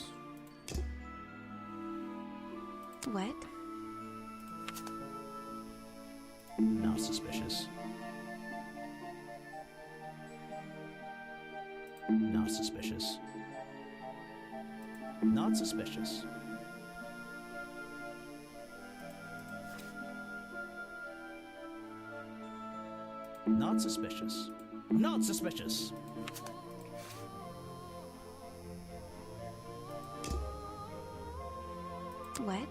What? Not suspicious. Not suspicious. Not suspicious. Not suspicious. Not suspicious. What?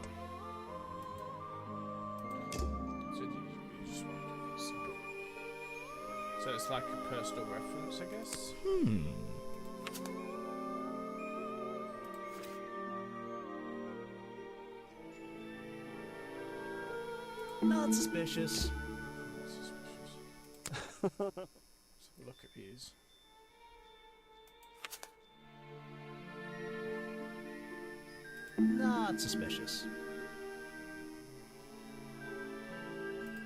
So it's like a personal reference, I guess? Not suspicious. Let's have a look at these. Not suspicious.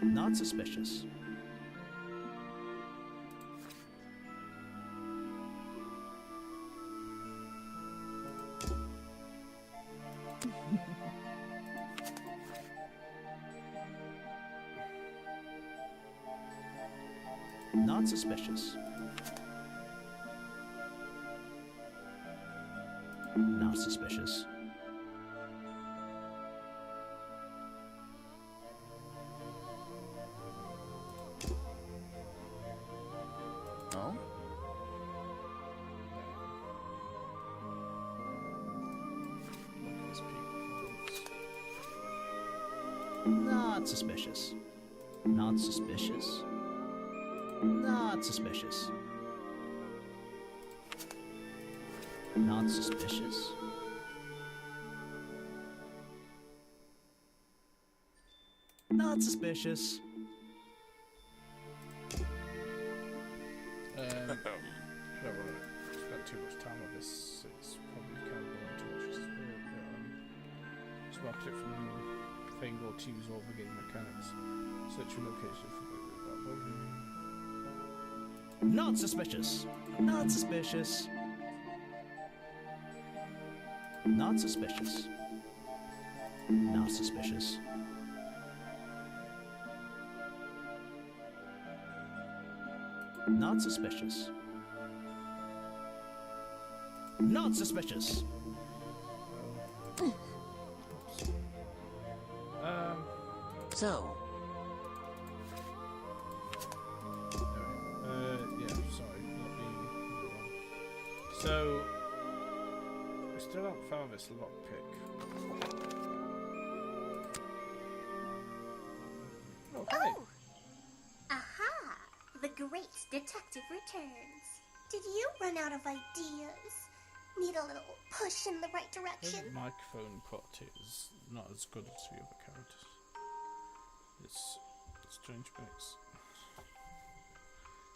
Not suspicious. Not suspicious. Not suspicious. Oh? Not suspicious. Not suspicious. Not suspicious. Not suspicious. Not suspicious. I don't want to spend too much time on this. It's probably kind of going too much spirit, but swapped it from thing or to use all the game mechanics. Search your location for that way. Not suspicious. Not suspicious. Not suspicious. Not suspicious. Not suspicious. Not suspicious. So. Yeah, sorry. So, we still haven't found this lockpick. Oh, hey. Oh! Aha! The great detective returns. Did you run out of ideas? Need a little push in the right direction? The microphone quality is not as good as the other characters. It's a strange mix.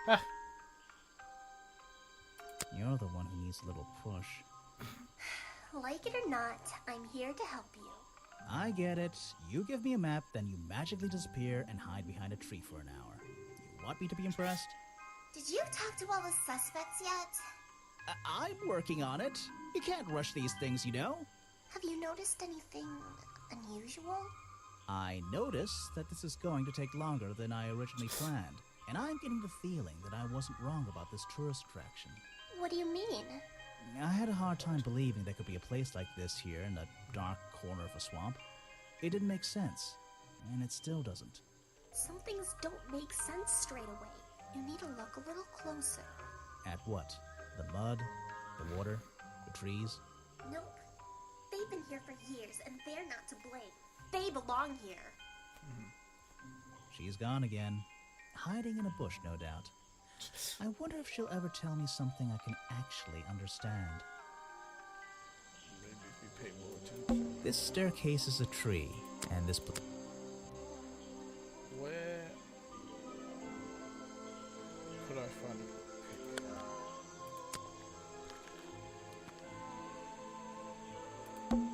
Ah! You're the one who needs a little push. Like it or not, I'm here to help you. I get it. You give me a map, then you magically disappear and hide behind a tree for an hour. You want me to be impressed? Did you talk to all the suspects yet? I'm working on it. You can't rush these things, you know. Have you noticed anything unusual? I notice that this is going to take longer than I originally planned, and I'm getting the feeling that I wasn't wrong about this tourist attraction. What do you mean? I had a hard time believing there could be a place like this here in a dark corner of a swamp. It didn't make sense, and it still doesn't. Some things don't make sense straight away. You need to look a little closer. At what? The mud? The water? The trees? Nope. They've been here for years, and they're not to blame. They belong here. She's gone again. Hiding in a bush, no doubt. I wonder if she'll ever tell me something I can actually understand. Maybe if you pay more attention. This staircase is a tree, and this... Where could I find a pick?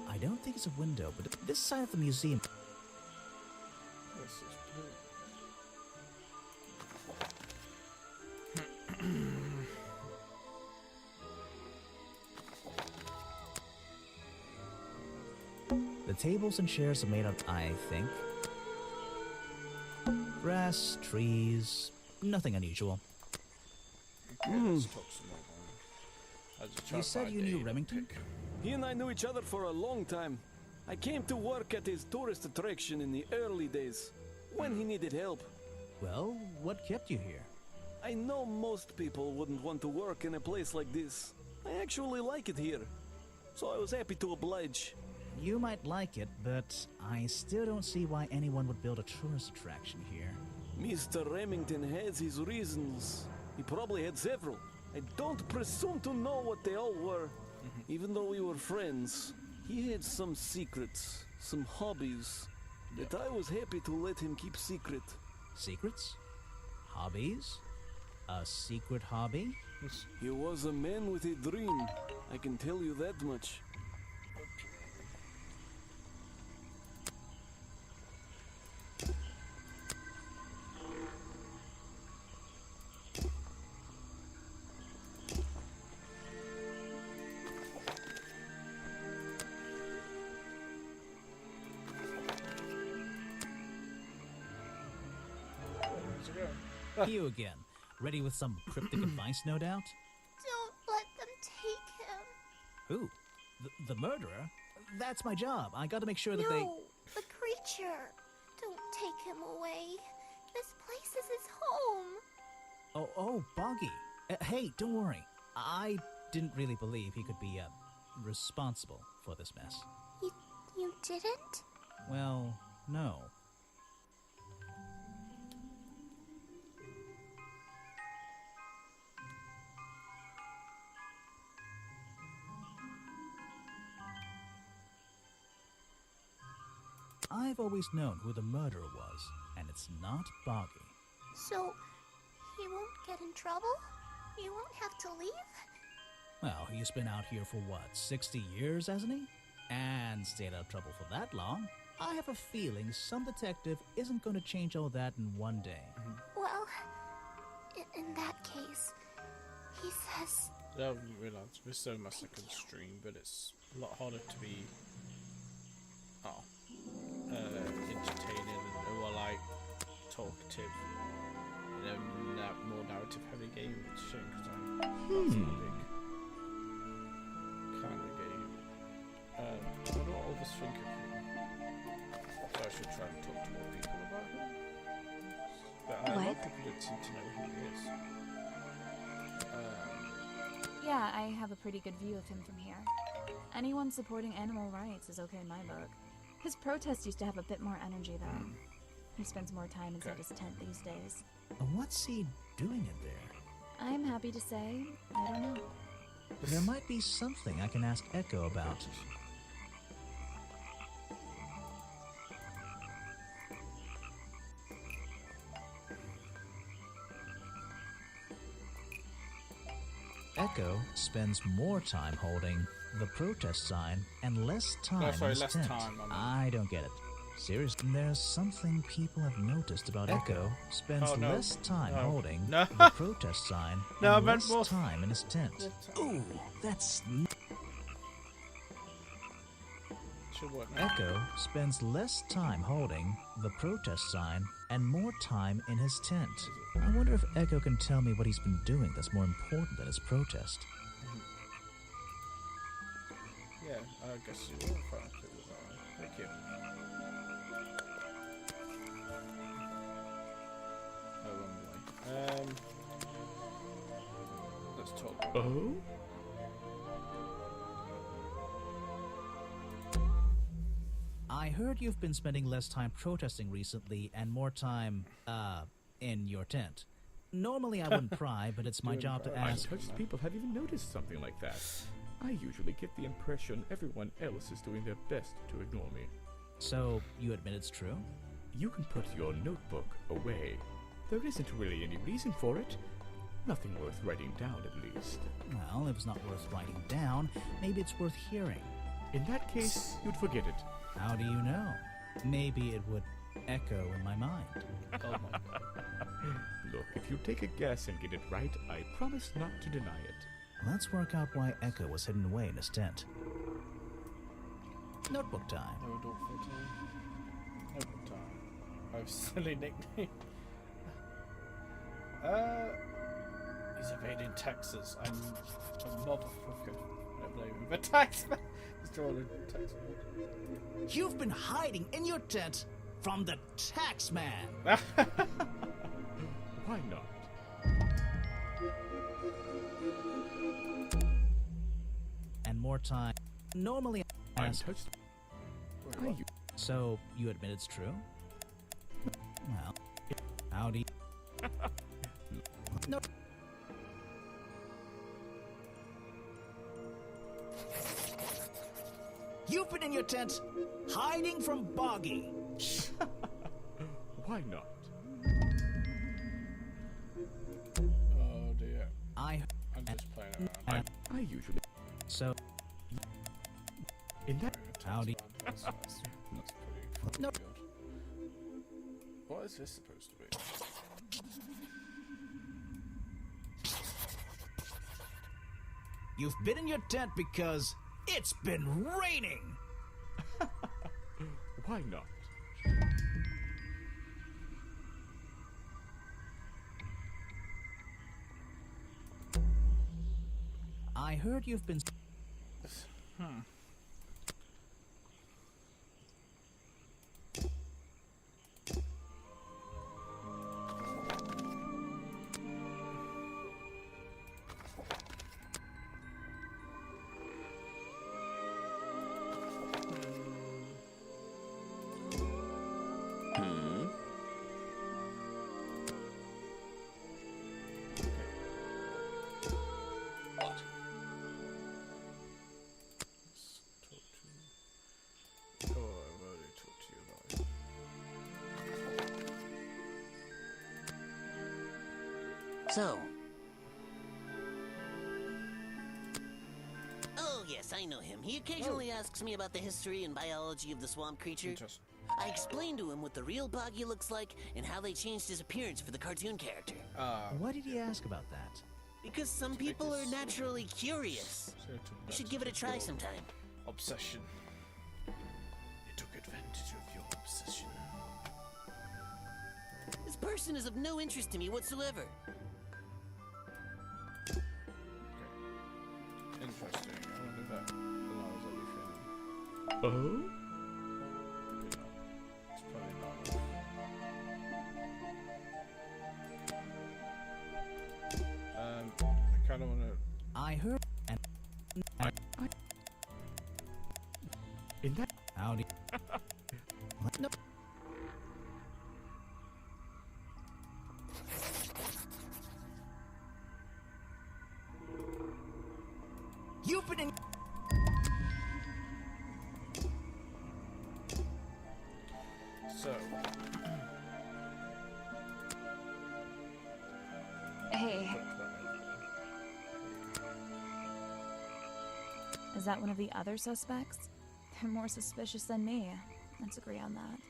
I don't think it's a window, but this side of the museum... This is blue. The tables and chairs are made of, I think, grass, trees, nothing unusual. Let's talk some more. You said you knew Remington? He and I knew each other for a long time. I came to work at his tourist attraction in the early days, when he needed help. Well, what kept you here? I know most people wouldn't want to work in a place like this. I actually like it here, so I was happy to oblige. You might like it, but I still don't see why anyone would build a tourist attraction here. Mr. Remington has his reasons. He probably had several. I don't presume to know what they all were. Even though we were friends, he had some secrets, some hobbies, that I was happy to let him keep secret. Secrets? Hobbies? A secret hobby? He was a man with a dream. I can tell you that much. You again. Ready with some cryptic advice, no doubt? Don't let them take him. Who? The murderer? That's my job. I gotta make sure that they... No, the creature. Don't take him away. This place is his home. Oh, Boggy. Hey, don't worry. I didn't really believe he could be, responsible for this mess. You didn't? Well, no. I've always known who the murderer was, and it's not Boggy. So, he won't get in trouble? You won't have to leave? Well, he's been out here for what, 60 years, hasn't he? And stayed out of trouble for that long. I have a feeling some detective isn't going to change all that in one day. Well, in that case, he says... I don't realise we're so much second stream, but it's a lot harder to be entertaining and like talkative in a more narrative heavy game. It's a shame because that's a big kind of game. What do others think of him? So I should try and talk to more people about him. But a lot of people don't seem to know who he is. Yeah, I have a pretty good view of him from here. Anyone supporting animal rights is okay in my book. His protests used to have a bit more energy, though. He spends more time inside his tent these days. What's he doing in there? I'm happy to say, I don't know. There might be something I can ask Echo about. Echo spends more time holding the protest sign and less time in his tent. I don't get it. Seriously, there's something people have noticed about Echo. Spends less time holding the protest sign and less time in his tent. Ooh, that's... Echo spends less time holding the protest sign and more time in his tent. I wonder if Echo can tell me what he's been doing that's more important than his protest. Yeah, I guess you will find it. Thank you. Let's talk about I heard you've been spending less time protesting recently and more time, in your tent. Normally I wouldn't pry, but it's my job to ask. Untouched people have even noticed something like that. I usually get the impression everyone else is doing their best to ignore me. So, you admit it's true? You can put your notebook away. There isn't really any reason for it. Nothing worth writing down, at least. Well, if it's not worth writing down, maybe it's worth hearing. In that case, you'd forget it. How do you know? Maybe it would echo in my mind. Look, if you take a guess and get it right, I promise not to deny it. Let's work out why Echo was hidden away in his tent. Notebook time. Notebook time. I have a silly nickname. He's evading taxes. I'm a motherfucker. I don't blame him. But taxman! He's drawing a taxman. You've been hiding in your tent from the taxman! Why not? And more time. Normally I ask... So, you admit it's true? Well, howdy. No. You've been in your tent, hiding from Boggy. Why not? Oh dear. I'm just playing around. I usually... So... In that... Howdy. That's pretty No. good. What is this supposed to be? You've been in your tent because it's been raining. Why not? I heard you've been... So. Oh, yes, I know him. He occasionally asks me about the history and biology of the swamp creature. I explained to him what the real Boggy looks like and how they changed his appearance for the cartoon character. Why did he ask about that? Because some people are naturally curious. You should give it a try sometime. Obsession. You took advantage of your obsession. This person is of no interest to me whatsoever. Interesting. I wonder if that allows everything. Oh? It's probably not enough. I kind of want to. I heard... And... In that... Howdy. No. You've been in... So. Hey. Is that one of the other suspects? They're more suspicious than me. Let's agree on that.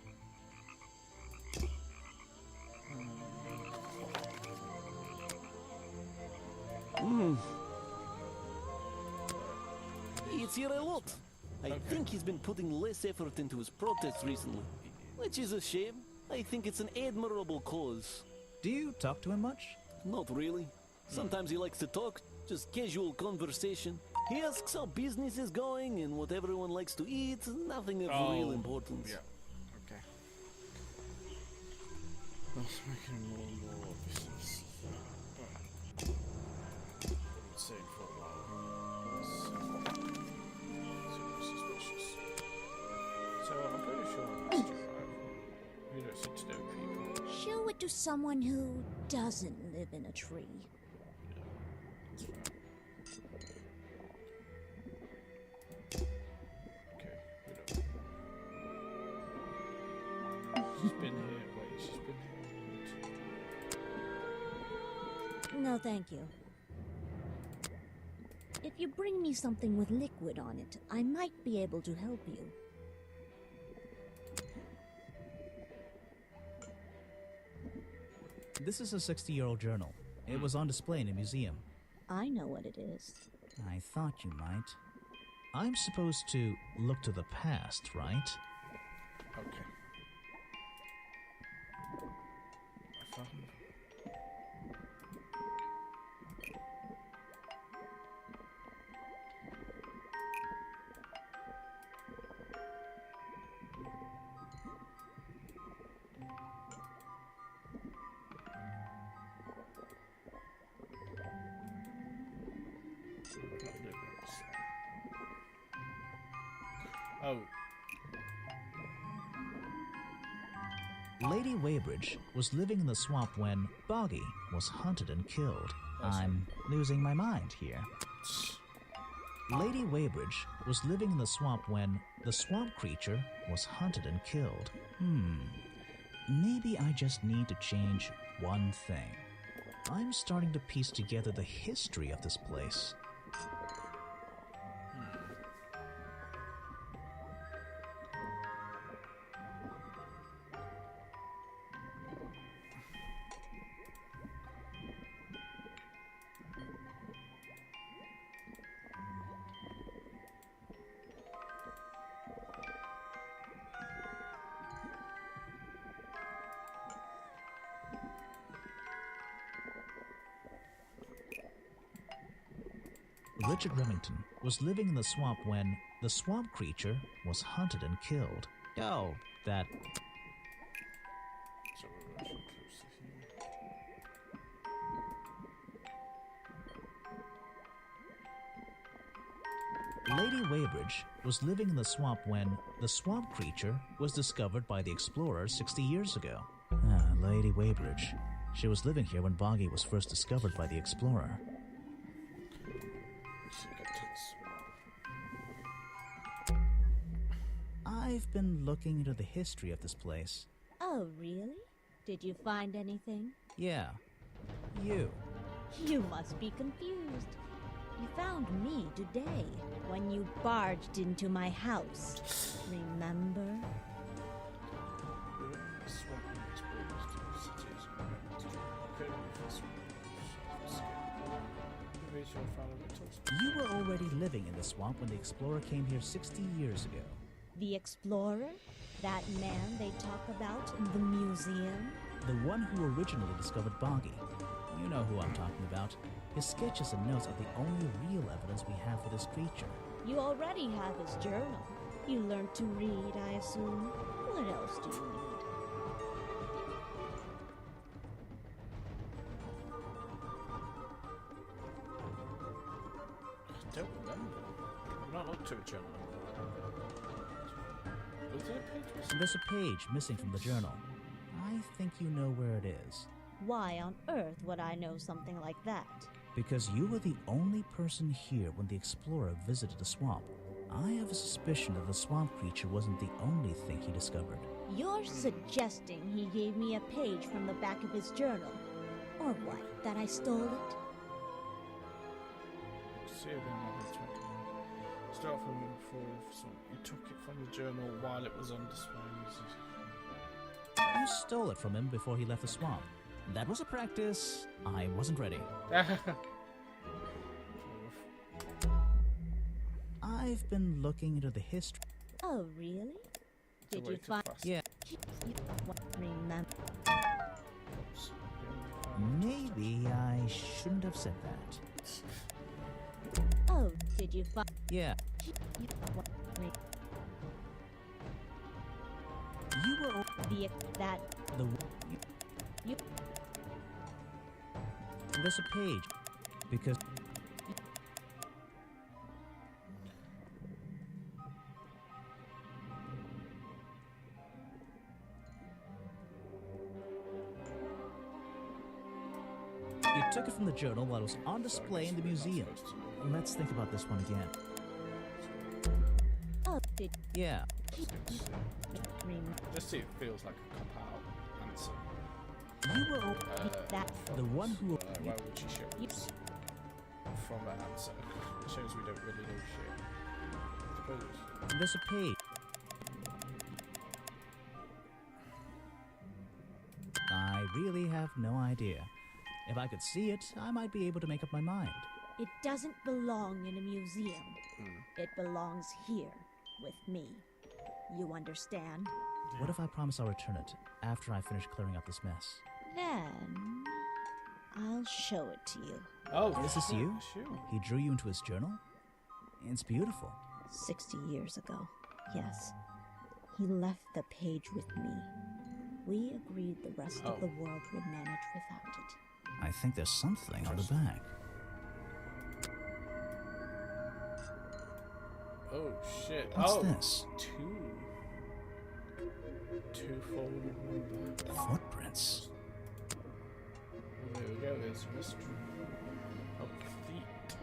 It's here a lot. I think he's been putting less effort into his protests recently, which is a shame. I think it's an admirable cause. Do you talk to him much? Not really. Sometimes he likes to talk, just casual conversation. He asks how business is going and what everyone likes to eat, nothing of real importance. Yeah. Okay. That's making more and more obvious. Saying for a while. Super suspicious. So I'm pretty sure I missed you, right? You don't seem to know people. Show it to someone who doesn't live in a tree. She's been here. Wait, she's been here. No, thank you. If you bring me something with liquid on it, I might be able to help you. This is a 60-year-old journal. It was on display in a museum. I know what it is. I thought you might. I'm supposed to look to the past, right? Okay. I found. Oh. Lady Weybridge was living in the swamp when Boggy was hunted and killed. I'm losing my mind here. Lady Weybridge was living in the swamp when the swamp creature was hunted and killed. Maybe I just need to change one thing. I'm starting to piece together the history of this place. Richard Remington was living in the swamp when the swamp creature was hunted and killed. Oh, that... So we're rushing closer here. Lady Weybridge was living in the swamp when the swamp creature was discovered by the explorers 60 years ago. Lady Weybridge. She was living here when Boggy was first discovered by the explorer. I've been looking into the history of this place. Oh, really? Did you find anything? Yeah. You. You must be confused. You found me today, when you barged into my house. Remember? You were already living in the swamp when the explorer came here 60 years ago. The explorer? That man they talk about in the museum? The one who originally discovered Boggy. You know who I'm talking about. His sketches and notes are the only real evidence we have for this creature. You already have his journal. You learned to read, I assume. What else do you need? I don't remember. I've not looked to a journal. Was there a page missing? There's a page missing from the journal. I think you know where it is. Why on earth would I know something like that? Because you were the only person here when the explorer visited the swamp. I have a suspicion that the swamp creature wasn't the only thing he discovered. You're suggesting he gave me a page from the back of his journal? Or what, that I stole it? Start from before you took it from the journal while it was on display. You stole it from him before he left the swamp. That was a practice. I wasn't ready. I've been looking into the history. Oh, really? Did you find... Yeah. Remember... Maybe I shouldn't have said that. Oh, did you find... Yeah. You were... That... You... There's a page. Because... You took it from the journal while it was on display in the museum. Let's think about this one again. Oh, did... Yeah. Just see, it feels like a cop-out answer. You were... that... The one who... why would she show us from that answer? It shows we don't really know shit. I suppose. There's a page. I really have no idea. If I could see it, I might be able to make up my mind. It doesn't belong in a museum. It belongs here, with me. You understand? What if I promise I'll return it after I finish clearing up this mess? Then... I'll show it to you. Oh, is this you? Sure. He drew you into his journal? It's beautiful. 60 years ago, yes. He left the page with me. We agreed the rest of the world would manage without it. I think there's something on the back. Oh shit! What's this? Two folded footprints. There we go. There's a mystery of feet.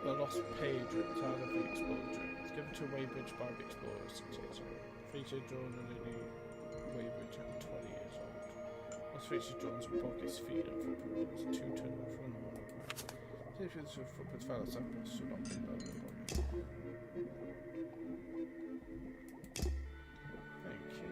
The lost page ripped out of the explorer journal. It's given to Weybridge by the explorer 6 years ago. Featured drawn in Lily Weybridge at 20 years old. Lost featured drawings with pockets, feet, and footprints. 2 tunnels from the wall. See if the footprints fell as samples should not be known. Thank you.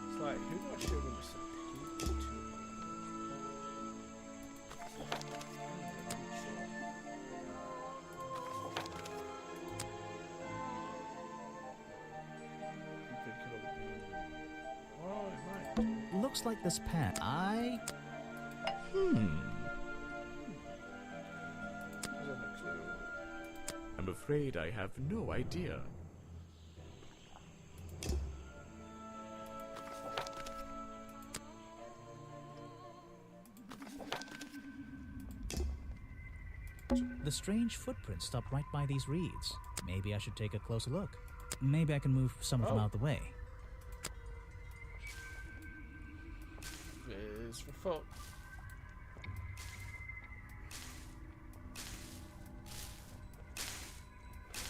It's like, who do I show them this appeal to? looks like this path. I'm afraid I have no idea. The strange footprints stop right by these reeds. Maybe I should take a closer look. Maybe I can move some of them out of the way. There's the foot.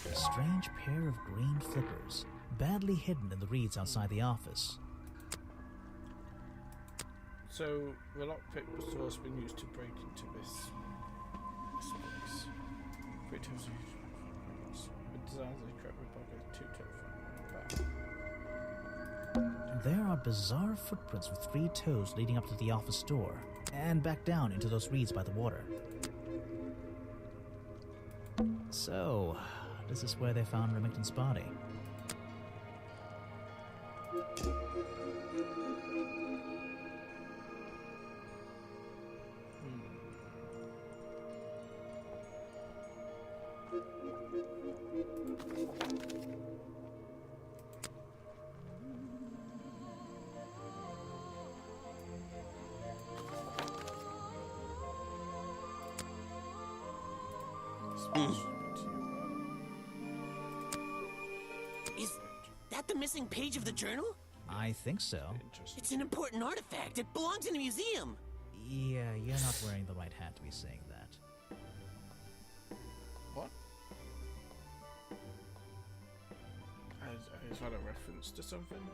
A strange pair of green flippers, badly hidden in the reeds outside the office. So the lockpick was also been used to break into this place. Creativity. The designs are correct with like a two-toe front. There are bizarre footprints with 3 toes leading up to the office door, and back down into those reeds by the water. So, this is where they found Remington's body. Is that the missing page of the journal? I think so. It's an important artifact. It belongs in a museum. Yeah, you're not wearing the right hat to be saying that. What? Is that a reference to something?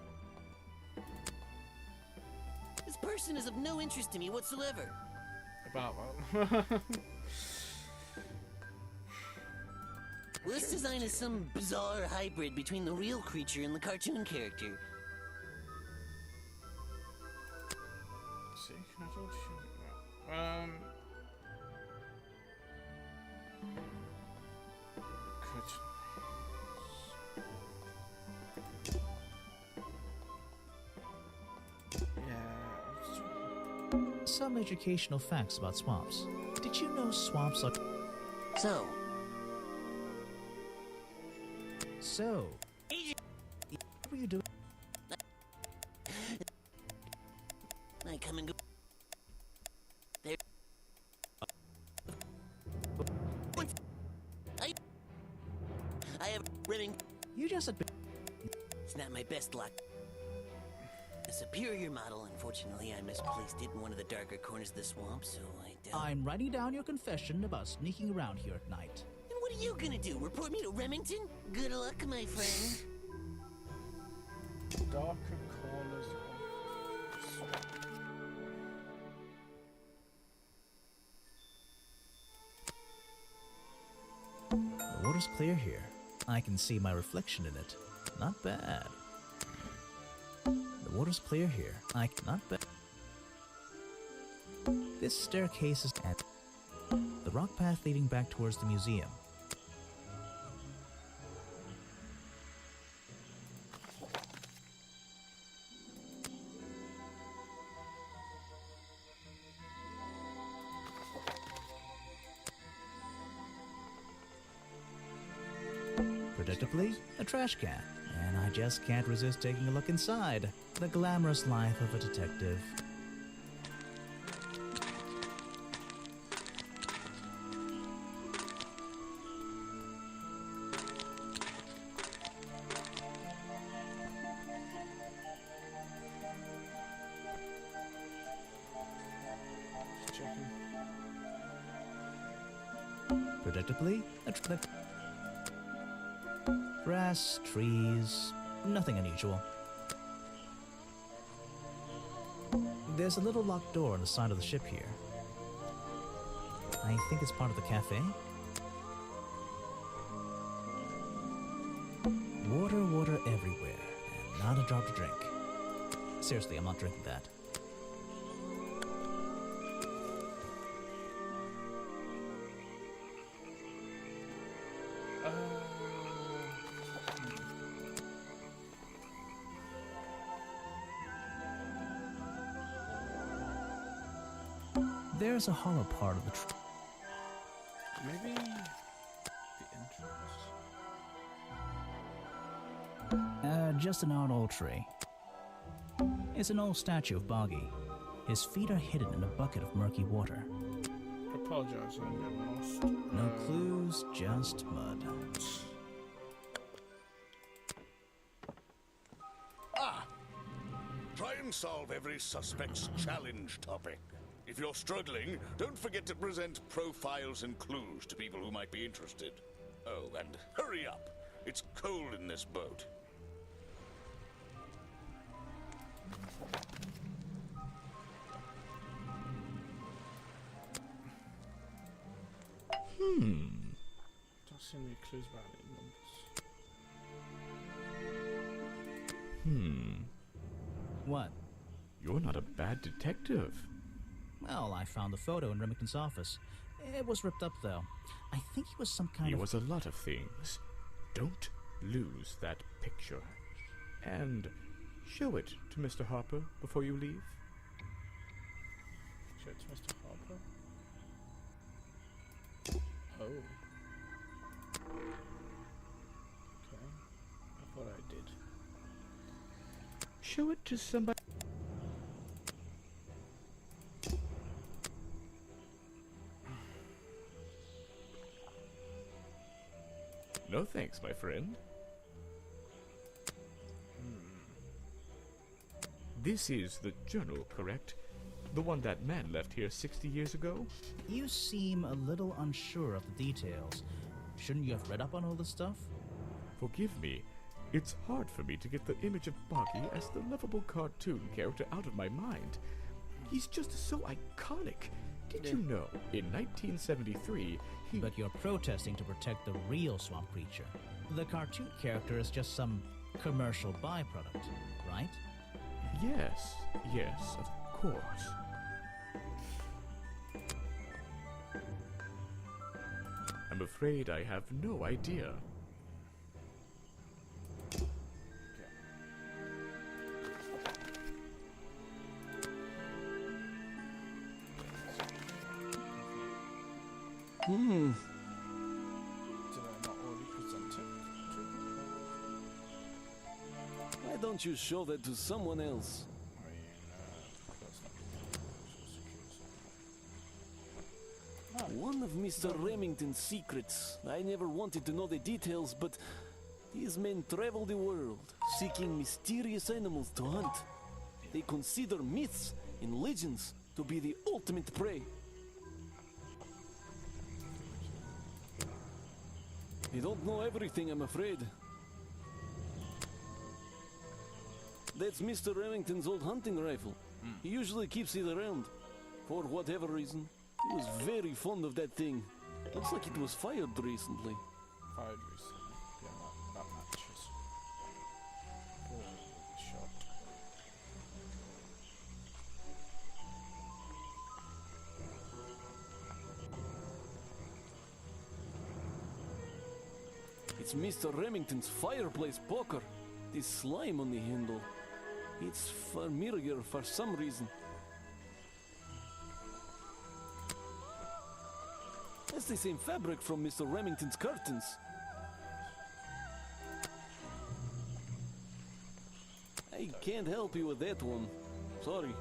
This person is of no interest to me whatsoever. About what? Well, this design is some bizarre hybrid between the real creature and the cartoon character. See, can I told you? Some educational facts about swamps. Did you know swamps are... So, what were you doing? I come and go. There. I have running. You just had... It's not my best luck. A superior model, unfortunately, I misplaced it in one of the darker corners of the swamp, so I'm writing down your confession about sneaking around here at night. And what are you gonna do? Report me to Remington? Good luck, my friend. Darker corners of swamp. The water's clear here. I can see my reflection in it. Not bad. The water's clear here. Not bad. This staircase is at the rock path leading back towards the museum. Predictably, a trash can, and I just can't resist taking a look inside. The glamorous life of a detective. Just checking. Predictably, grass, trees, nothing unusual. There's a little locked door on the side of the ship here. I think it's part of the cafe. Water everywhere, and not a drop to drink. Seriously, I'm not drinking that. There's a hollow part of the tree. Maybe the entrance. Just an odd old tree. It's an old statue of Boggy. His feet are hidden in a bucket of murky water. Apologize, I'm getting lost. No clues, just mud. Try and solve every suspect's challenge topic. If you're struggling, don't forget to present profiles and clues to people who might be interested. Oh, and hurry up. It's cold in this boat. Don't see any clues about any numbers. What? You're not a bad detective. Well, I found the photo in Remington's office. It was ripped up, though. I think he was some kind He of... was a lot of things. Don't lose that picture. And show it to Mr. Harper before you leave. Show it to Mr. Harper. Oh. Okay. I thought I did. Show it to somebody. No thanks, my friend. This is the journal, correct? The one that man left here 60 years ago? You seem a little unsure of the details. Shouldn't you have read up on all this stuff? Forgive me. It's hard for me to get the image of Boggy as the lovable cartoon character out of my mind. He's just so iconic. Did you know, in 1973, But you're protesting to protect the real swamp creature. The cartoon character is just some commercial byproduct, right? Yes, of course. I'm afraid I have no idea. Did I not already present it? Why don't you show that to someone else? I mean, that's not One of Mr. Remington's secrets. I never wanted to know the details, but these men travel the world, seeking mysterious animals to hunt. They consider myths and legends to be the ultimate prey. They don't know everything, I'm afraid. That's Mr. Remington's old hunting rifle. He usually keeps it around. For whatever reason. He was very fond of that thing. Looks like it was fired recently. fired recently. Yeah, that matches. Shot. It's Mr. Remington's fireplace poker. This slime on the handle. It's familiar for some reason. That's the same fabric from Mr. Remington's curtains. I can't help you with that one. Sorry.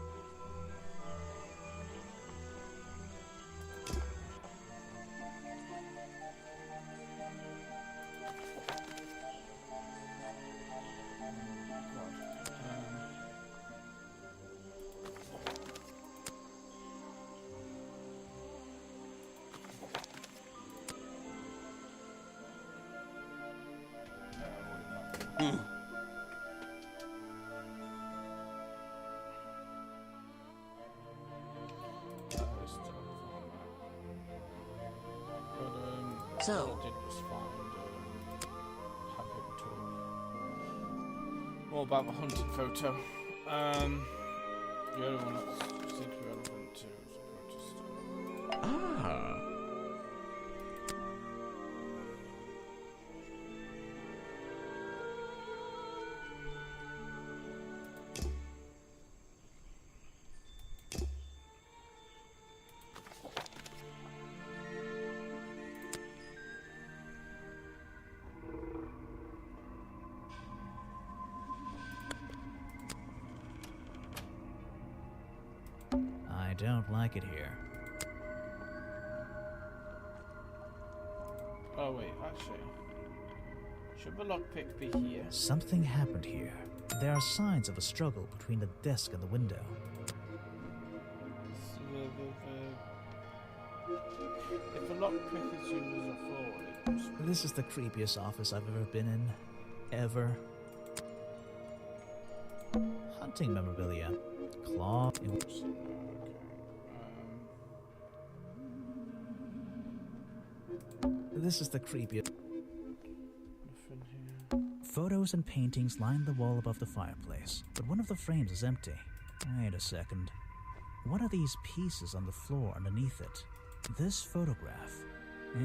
So, all I did was find, have him talk. More about the hunted photo. The other one that seemed to be relevant to was a protest. Ah! don't like it here. Oh wait, actually, should the lockpick be here? Something happened here. There are signs of a struggle between the desk and the window. If the lockpick is used as a floor, it must be... This is the creepiest office I've ever been in. Ever. Hunting memorabilia. Claw. This is the creepiest. Nothing here. Photos and paintings line the wall above the fireplace, but one of the frames is empty. Wait a second. What are these pieces on the floor underneath it? This photograph.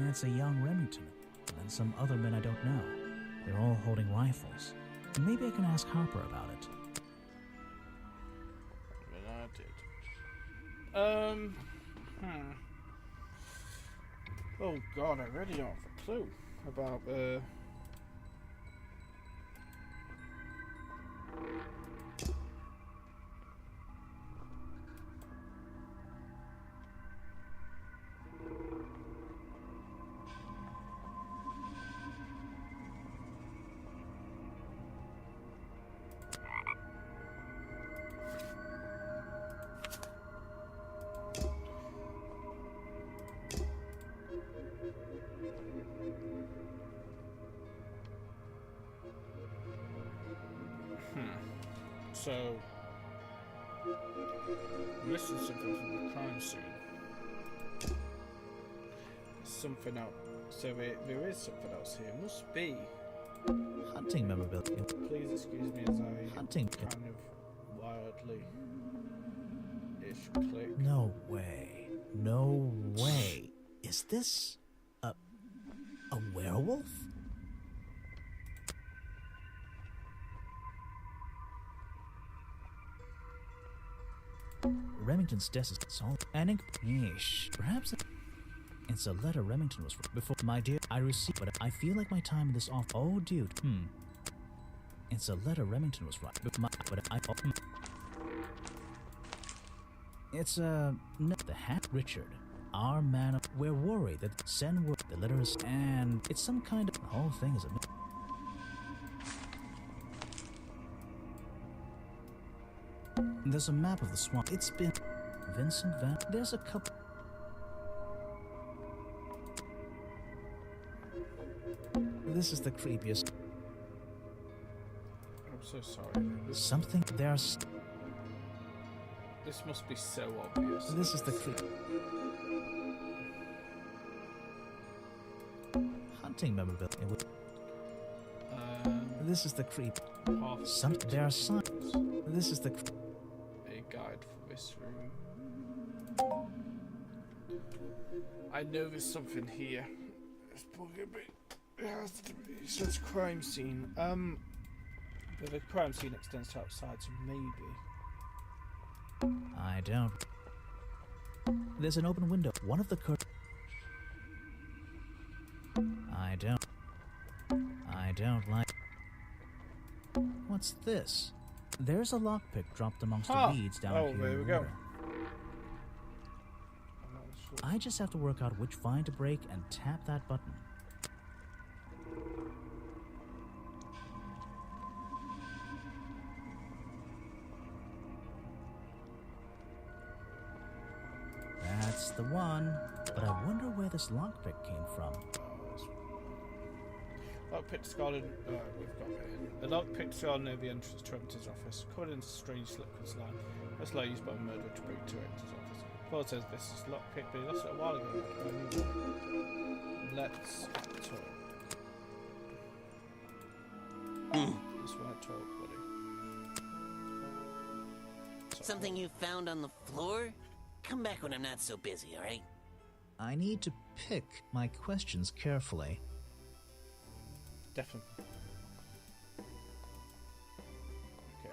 It's a young Remington and some other men I don't know. They're all holding rifles. Maybe I can ask Harper about it. Well, I did. Oh god, I really don't have a clue about So, this is something from the crime scene. Something else. So there is something else here. Must be. Hunting memorabilia. Please excuse me as I Hunting. kind of wildly ish click. No way. No way. Is this a werewolf? Remington's desk is solid. Perhaps it's a letter Remington was before. My dear, I received, but I feel like my time in this office. Oh, dude. It's a letter Remington was right. It's no, the hat. Richard, our man. We're worried that send word. The letter is, and it's some kind of. The whole thing is a. There's a map of the swamp. It's been Vincent Van. There's a couple. This is the creepiest. I'm so sorry. Something there's. This must be so obvious. This is the creep. Hunting memorabilia. This is the creep. There are signs. This is the. A guide for this room. I know there's something here. It's probably a bit. It has to be. It says crime scene. But the crime scene extends to outside, so maybe. I don't. There's an open window. One of the I don't like. What's this? There's a lockpick dropped amongst the weeds down here. Oh, there we go. I just have to work out which vine to break and tap that button. That's the one, but I wonder where this lockpick came from. Lockpick's garden. We've got it. The lockpick's garden near the entrance to Remington's office. Covered in strange liquids line. That's like used by a murderer to break to Remington's office. Paul says this is lockpick, but he lost it a while ago. Let's talk. Just want to talk, buddy. Something you found on the floor? Come back when I'm not so busy, alright? I need to pick my questions carefully. Definitely. Okay.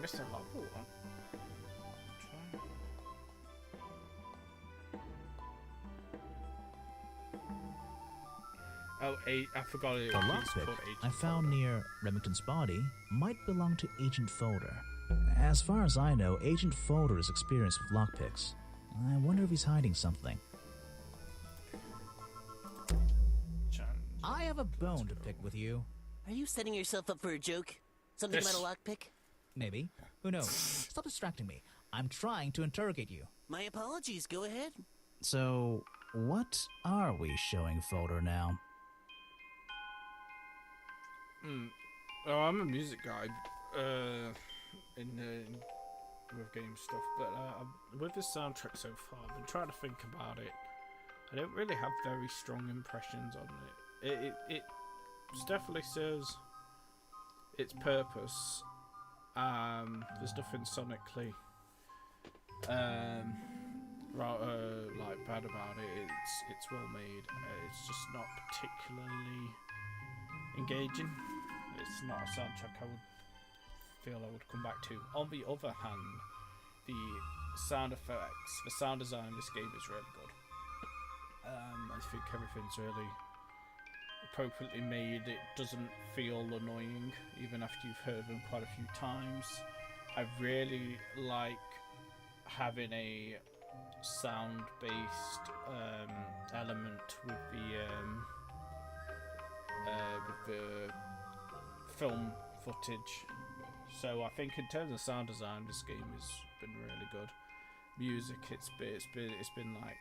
missed a lot. Oh, try. Oh, I forgot it. The lockpick I found near Remington's body might belong to Agent Folder. As far as I know, Agent Folder is experienced with lockpicks. I wonder if he's hiding something. I have a bone to pick with you. Are you setting yourself up for a joke? Something about a lockpick? Maybe. Who knows? Stop distracting me. I'm trying to interrogate you. My apologies. Go ahead. So, what are we showing Folder now? Oh, I'm a music guy with game stuff, but with the soundtrack so far, I've been trying to think about it. I don't really have very strong impressions on it. It definitely serves its purpose. There's nothing sonically like bad about it. It's well made. It's just not particularly engaging. It's not a soundtrack I would feel I would come back to. On the other hand, the sound effects, the sound design in this game is really good. I think everything's really appropriately made. It doesn't feel annoying even after you've heard them quite a few times. I really like having a sound-based element with the film footage. So I think in terms of sound design, this game has been really good. Music, it's been like,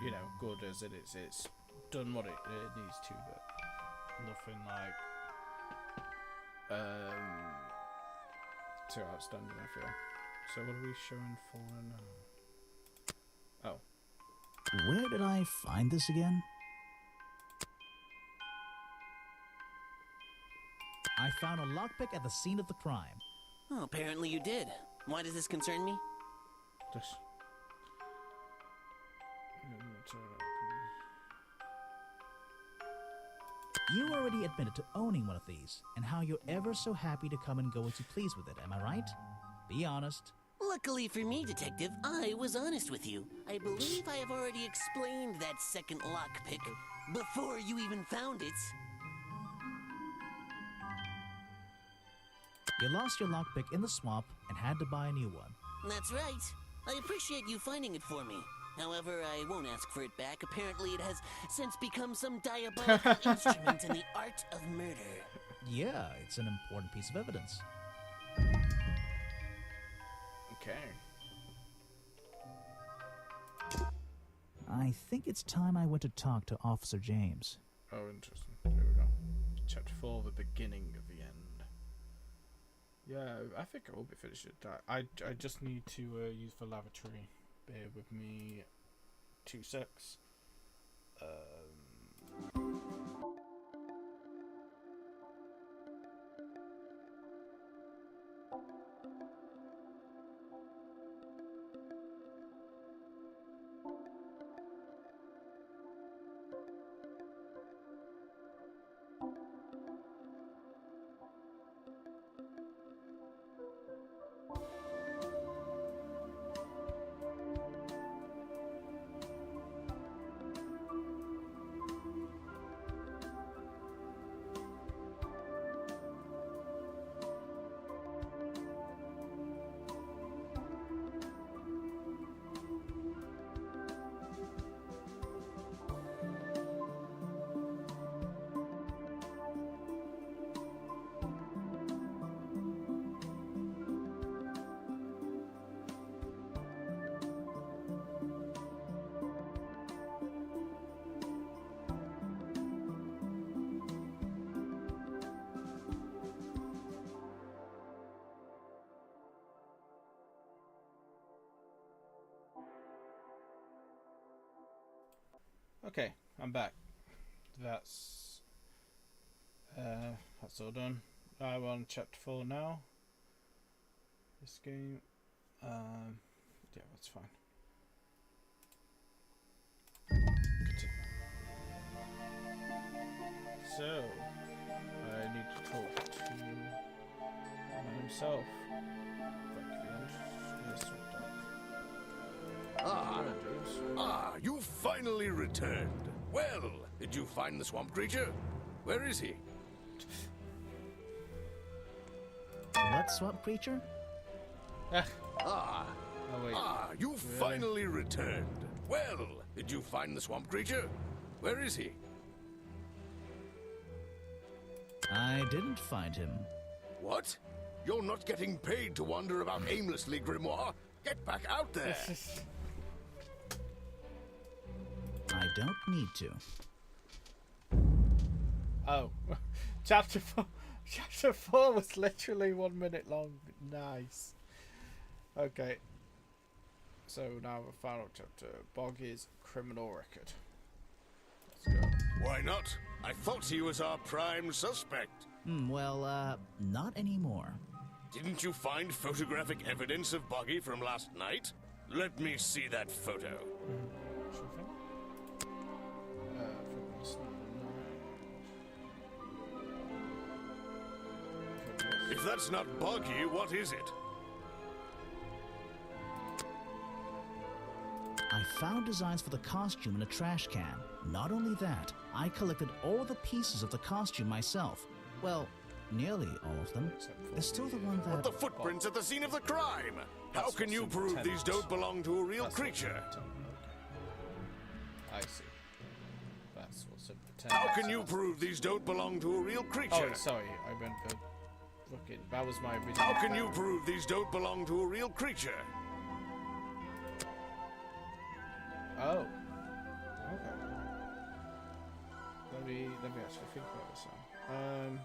you know, good as it is. It's done what it needs to, but nothing like too outstanding, I feel. So what are we showing for now? Oh. Where did I find this again? I found a lockpick at the scene of the crime. Oh, apparently you did. Why does this concern me? This. You already admitted to owning one of these, and how you're ever so happy to come and go as you please with it, am I right? Be honest. Luckily for me, Detective, I was honest with you. I believe I have already explained that second lockpick before you even found it. You lost your lockpick in the swamp and had to buy a new one. That's right. I appreciate you finding it for me. However, I won't ask for it back. Apparently it has since become some diabolical instrument in the art of murder. Yeah, it's an important piece of evidence. Okay. I think it's time I went to talk to Officer James. Oh, interesting. There we go. Chapter 4, the beginning of the end. Yeah, I think I will be finished with that. I just need to use the lavatory. Bear with me 2 secs. Okay, I'm back. That's all done. I'm on chapter 4 now. This game, yeah, that's fine. Continue. So, I need to talk to himself. returned. Well, did you find the swamp creature? Where is he? What swamp creature? Ah, Oh, wait. You finally returned. Well, did you find the swamp creature? Where is he? I didn't find him. What? You're not getting paid to wander about aimlessly, Grimoire. Get back out there. I don't need to. Oh, chapter 4. Chapter 4 was literally 1 minute long. Nice. Okay. So now the final chapter. Boggy's criminal record. Let's go. Why not? I thought he was our prime suspect. Well, not anymore. Didn't you find photographic evidence of Boggy from last night? Let me see that photo. If that's not Boggy, what is it? I found designs for the costume in a trash can. Not only that, I collected all the pieces of the costume myself. Well, nearly all of them. There's still the one that... But the footprints at the scene of the crime! How can you prove these don't belong to a real creature? I see. That's what's in the tent. How can you prove these don't belong to a real creature? Oh, sorry. I meant the... Fucking... That was my original... How can you prove these don't belong to a real creature? Oh. Okay. Let me actually think about this one.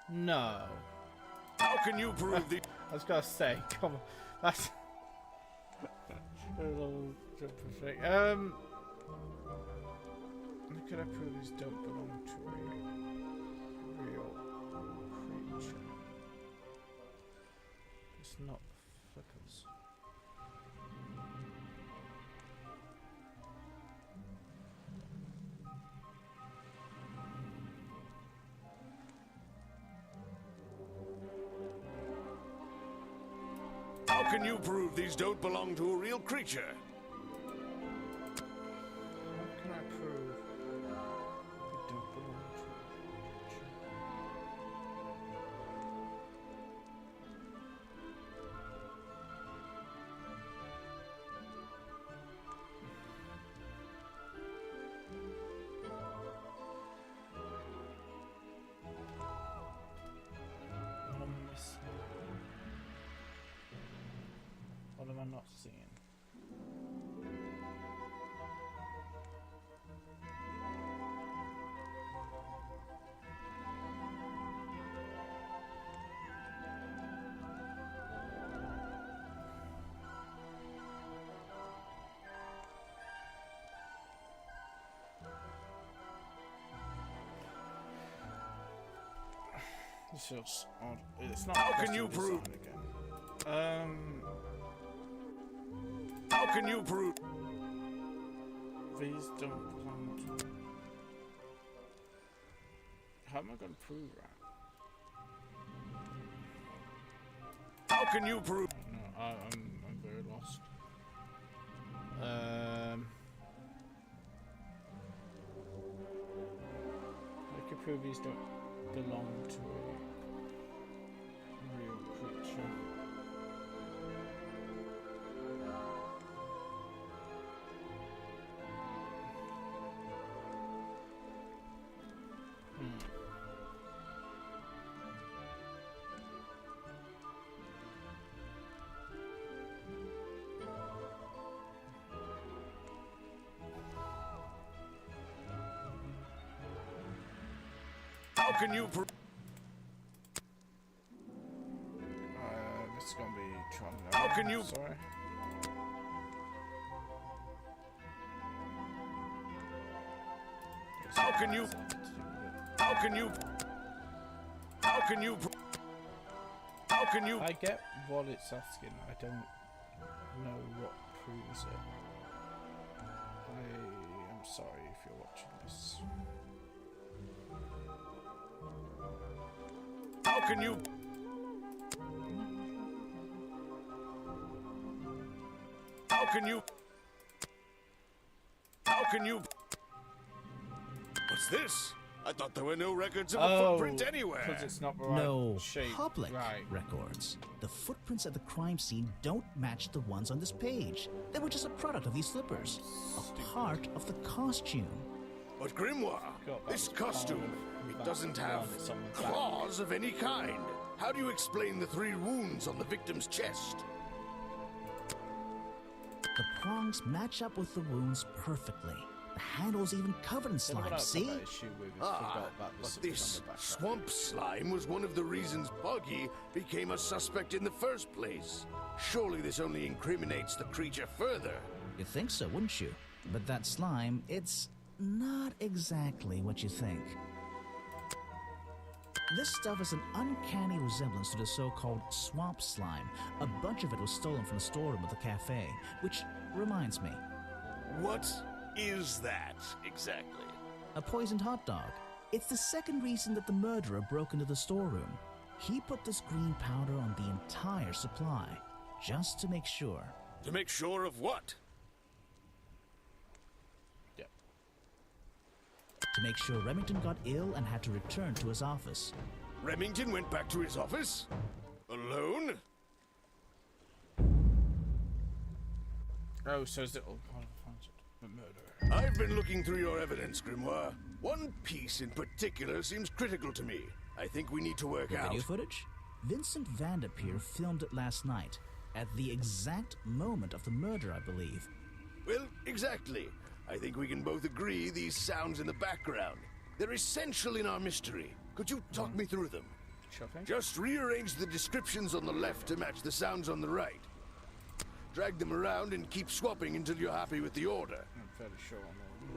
No. How can you prove the... I was gonna say, come on. That's... a little jumper thing. How can I prove these don't belong to a real creature? It's not flippers. How can you prove these don't belong to a real creature? How can I prove they don't belong to a creature? What am I missing? What am I not seeing? This feels odd. It's not. How can you costume prove- design again? How can you prove... These don't belong to... How am I going to prove that? How can you prove... No, I'm very lost. I can prove these don't belong to a real creature. How can you prove... This is gonna be trying to... How can you- Sorry. How can you... How can you... How can you... How can you... I get what it's asking. I don't know what proves it. I am sorry if you're watching this. How can you... How can you... How can you... What's this? I thought there were no records of a footprint anywhere. Because it's not the right No shape. public Right. records. The footprints at the crime scene don't match the ones on this page. They were just a product of these slippers. A part of the costume. But Grimoire, this costume, it doesn't have claws of any kind. How do you explain the 3 wounds on the victim's chest? The prongs match up with the wounds perfectly. The handle's even covered in slime, see? But this swamp slime was one of the reasons Buggy became a suspect in the first place. Surely this only incriminates the creature further. You'd think so, wouldn't you? But that slime, it's not exactly what you think. This stuff is an uncanny resemblance to the so-called swamp slime. A bunch of it was stolen from the storeroom of the cafe, which reminds me. What is that, exactly? A poisoned hot dog. It's the second reason that the murderer broke into the storeroom. He put this green powder on the entire supply, just to make sure. To make sure of what? To make sure Remington got ill and had to return to his office. Remington went back to his office? Alone? Oh, so is it all part of the murder? I've been looking through your evidence, Grimoire. One piece in particular seems critical to me. I think we need to work out. Video footage? Vincent Vanderpeer filmed it last night, at the exact moment of the murder, I believe. Well, exactly. I think we can both agree these sounds in the background. They're essential in our mystery. Could you talk me through them? Sure thing. Just rearrange the descriptions on the left to match the sounds on the right. Drag them around and keep swapping until you're happy with the order. I'm fairly sure on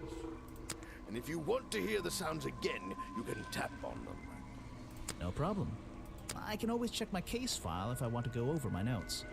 all this. And if you want to hear the sounds again, you can tap on them. No problem. I can always check my case file if I want to go over my notes.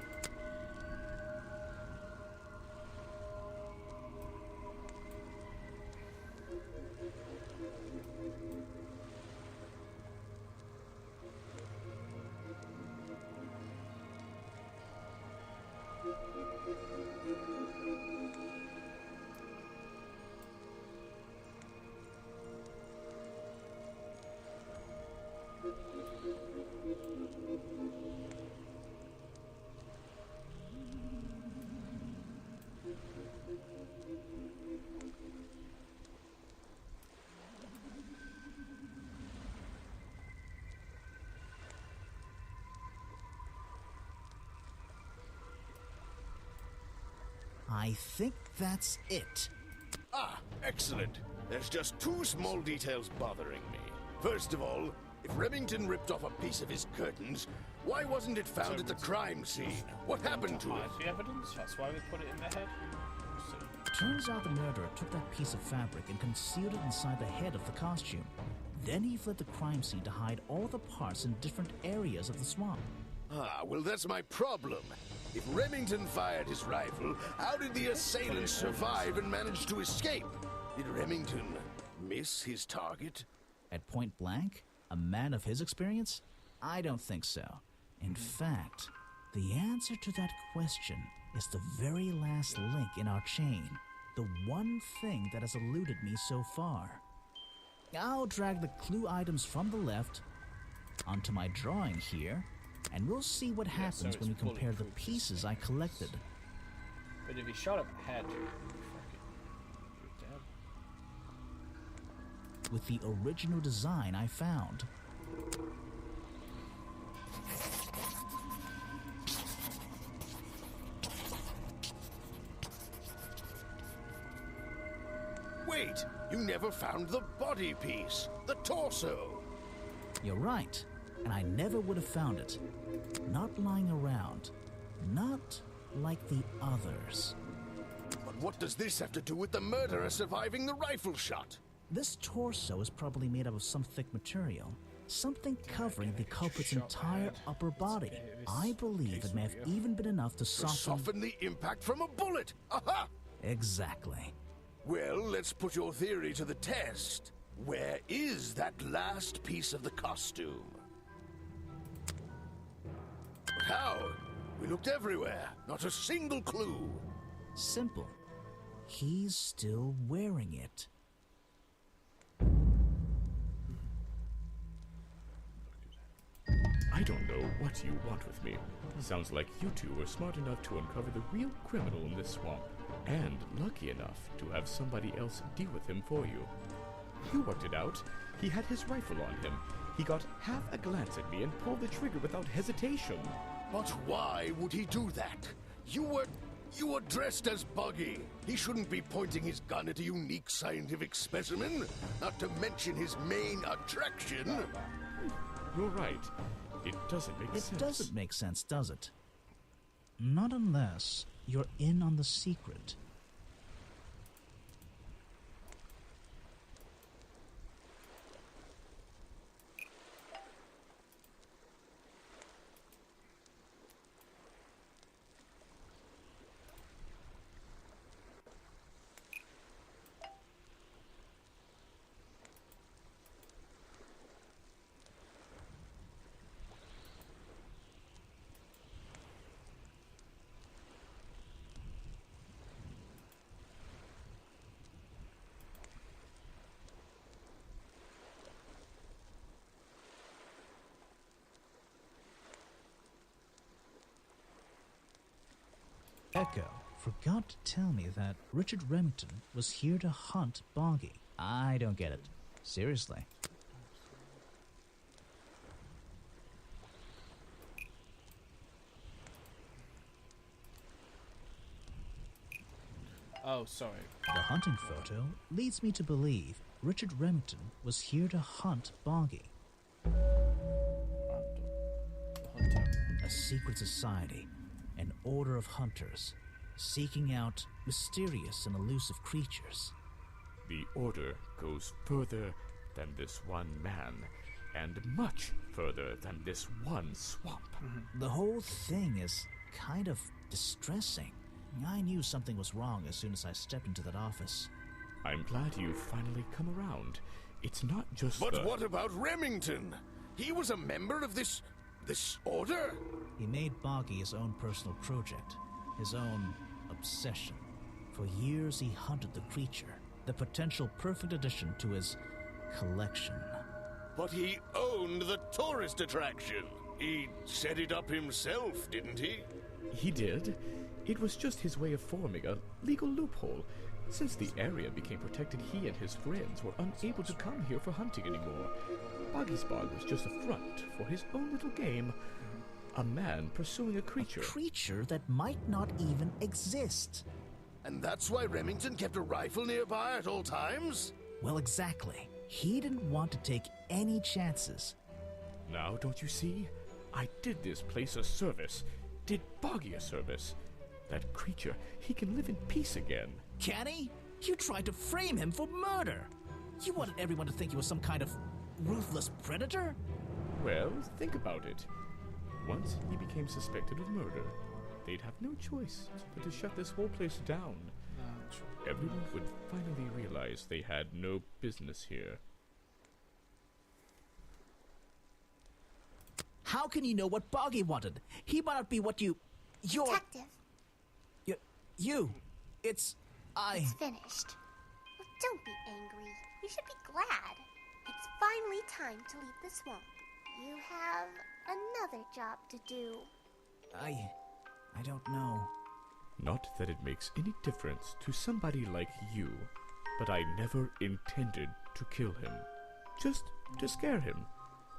I think that's it. Ah, excellent. There's just 2 small details bothering me. First of all, if Remington ripped off a piece of his curtains, why wasn't it found at the crime scene? What happened to it? The evidence? That's why we put it in their head. Turns out the murderer took that piece of fabric and concealed it inside the head of the costume. Then he fled the crime scene to hide all the parts in different areas of the swamp. Ah, well, that's my problem. If Remington fired his rifle, how did the assailant survive and manage to escape? Did Remington miss his target? At point blank? A man of his experience? I don't think so. In fact, the answer to that question is the very last link in our chain. The one thing that has eluded me so far. I'll drag the clue items from the left onto my drawing here, and we'll see what happens when we compare the pieces I collected. But if he shot up head, you're dead. With the original design I found. Wait, you never found the body piece, the torso. You're right, and I never would have found it. Not lying around. Not like the others. But what does this have to do with the murderer surviving the rifle shot? This torso is probably made up of some thick material. Something covering the culprit's entire upper body. I believe it may have even been enough to soften the impact from a bullet. Aha! Exactly. Well, let's put your theory to the test. Where is that last piece of the costume? But how? We looked everywhere. Not a single clue. Simple. he's still wearing it. I don't know what you want with me. Sounds like you two were smart enough to uncover the real criminal in this swamp, and lucky enough to have somebody else deal with him for you. You worked it out. He had his rifle on him. He got half a glance at me and pulled the trigger without hesitation. But why would he do that? You were dressed as Buggy. He shouldn't be pointing his gun at a unique scientific specimen, not to mention his main attraction. You're right. It doesn't make sense. It doesn't make sense, does it? Not unless you're in on the secret. Echo forgot to tell me that Richard Remington was here to hunt Boggy. I don't get it. Seriously. Oh, sorry. The hunting photo leads me to believe Richard Remington was here to hunt Boggy. A secret society, an order of hunters, seeking out mysterious and elusive creatures. The order goes further than this one man, and much further than this one swamp. The whole thing is kind of distressing. I knew something was wrong as soon as I stepped into that office. I'm glad you've finally come around. It's not just But what about Remington? He was a member of this order? He made Boggy his own personal project, his own obsession. For years he hunted the creature, the potential perfect addition to his collection. But he owned the tourist attraction. He set it up himself, didn't he? He did. It was just his way of forming a legal loophole. Since the area became protected, he and his friends were unable to come here for hunting anymore. Boggy's Bog was just a front for his own little game. A man pursuing a creature. A creature that might not even exist. And that's why Remington kept a rifle nearby at all times? Well, exactly. He didn't want to take any chances. Now, don't you see? I did this place a service. Did Boggy a service. That creature, he can live in peace again. Can he? You tried to frame him for murder. You wanted everyone to think he was some kind of ruthless predator? Well, think about it. Once he became suspected of murder, they'd have no choice but to shut this whole place down. Everyone would finally realize they had no business here. How can you know what Boggy wanted? He might not be what you're... Detective. It's finished. Well, don't be angry. You should be glad. It's finally time to leave the swamp. You have another job to do. I don't know. Not that it makes any difference to somebody like you, but I never intended to kill him. Just to scare him.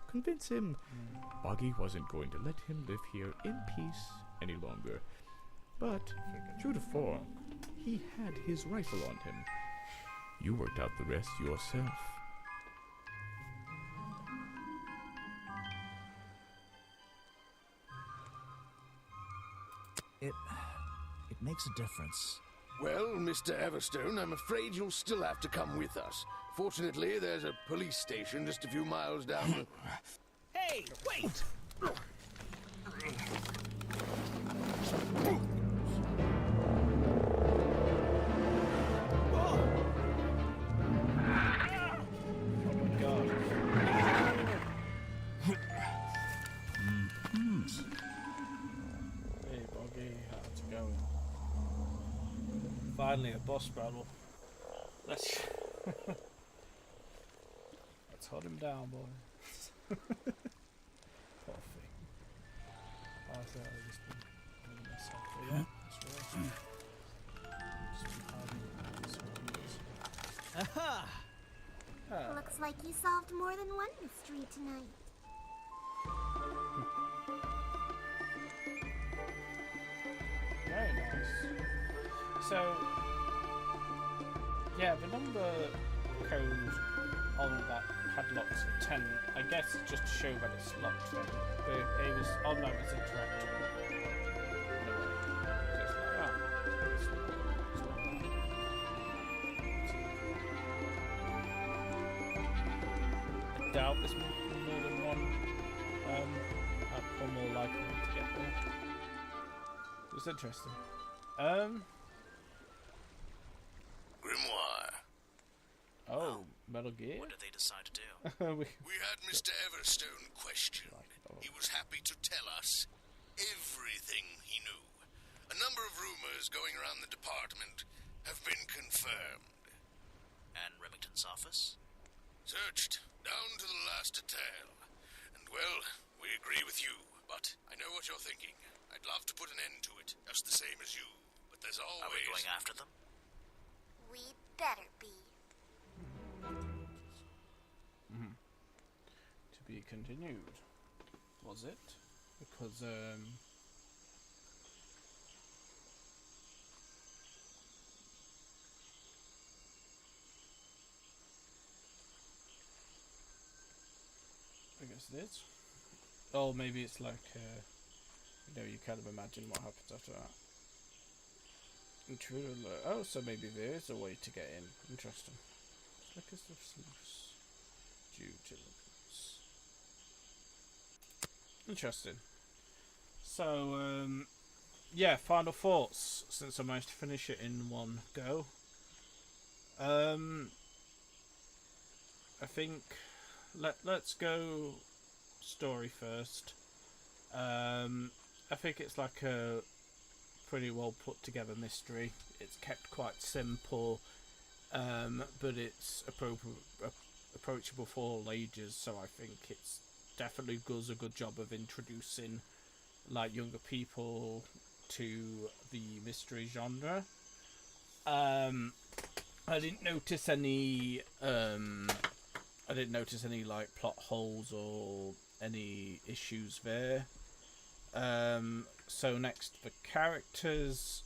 Convince him Boggy wasn't going to let him live here in peace any longer. But, true to form, he had his rifle on him. You worked out the rest yourself. It makes a difference. Well, Mr. Everstone, I'm afraid you'll still have to come with us. Fortunately, there's a police station just a few miles down the... Hey, wait! finally a boss battle. Let's hold him down, boys. Poor thing. Oh, so I've just been holding myself. But yeah, that's right. Just been hiding this one. Aha! Looks like you solved more than one mystery tonight. Very nice. So, yeah, the number code on that padlock's 10. I guess it's just to show that it's locked then. But it was on that was interactive. In a way. So it's like, oh, it's not I doubt there's more than one outcome or likely to get there. It's interesting. Grimoire. Oh, Metal Gear? What did they decide to do? We had Mr. Everstone questioned. He was happy to tell us everything he knew. A number of rumors going around the department have been confirmed. And Remington's office? Searched down to the last detail. And well, we agree with you, but I know what you're thinking. I'd love to put an end to it, just the same as you. But there's always... Are we going after them? We better be. To be continued. Was it? Because, I guess it is. Oh, maybe it's like, you know, you kind of imagine what happens after that. Intruder alert. Oh, so maybe there is a way to get in. Interesting. Slickest of sleuths. Due diligence. Interesting. So, yeah, final thoughts, since I managed to finish it in one go. I think let's go story first. I think it's like a pretty well put together mystery. It's kept quite simple, but it's approachable for all ages, so I think it's definitely does a good job of introducing like younger people to the mystery genre. I didn't notice any like plot holes or any issues there. So next, the characters.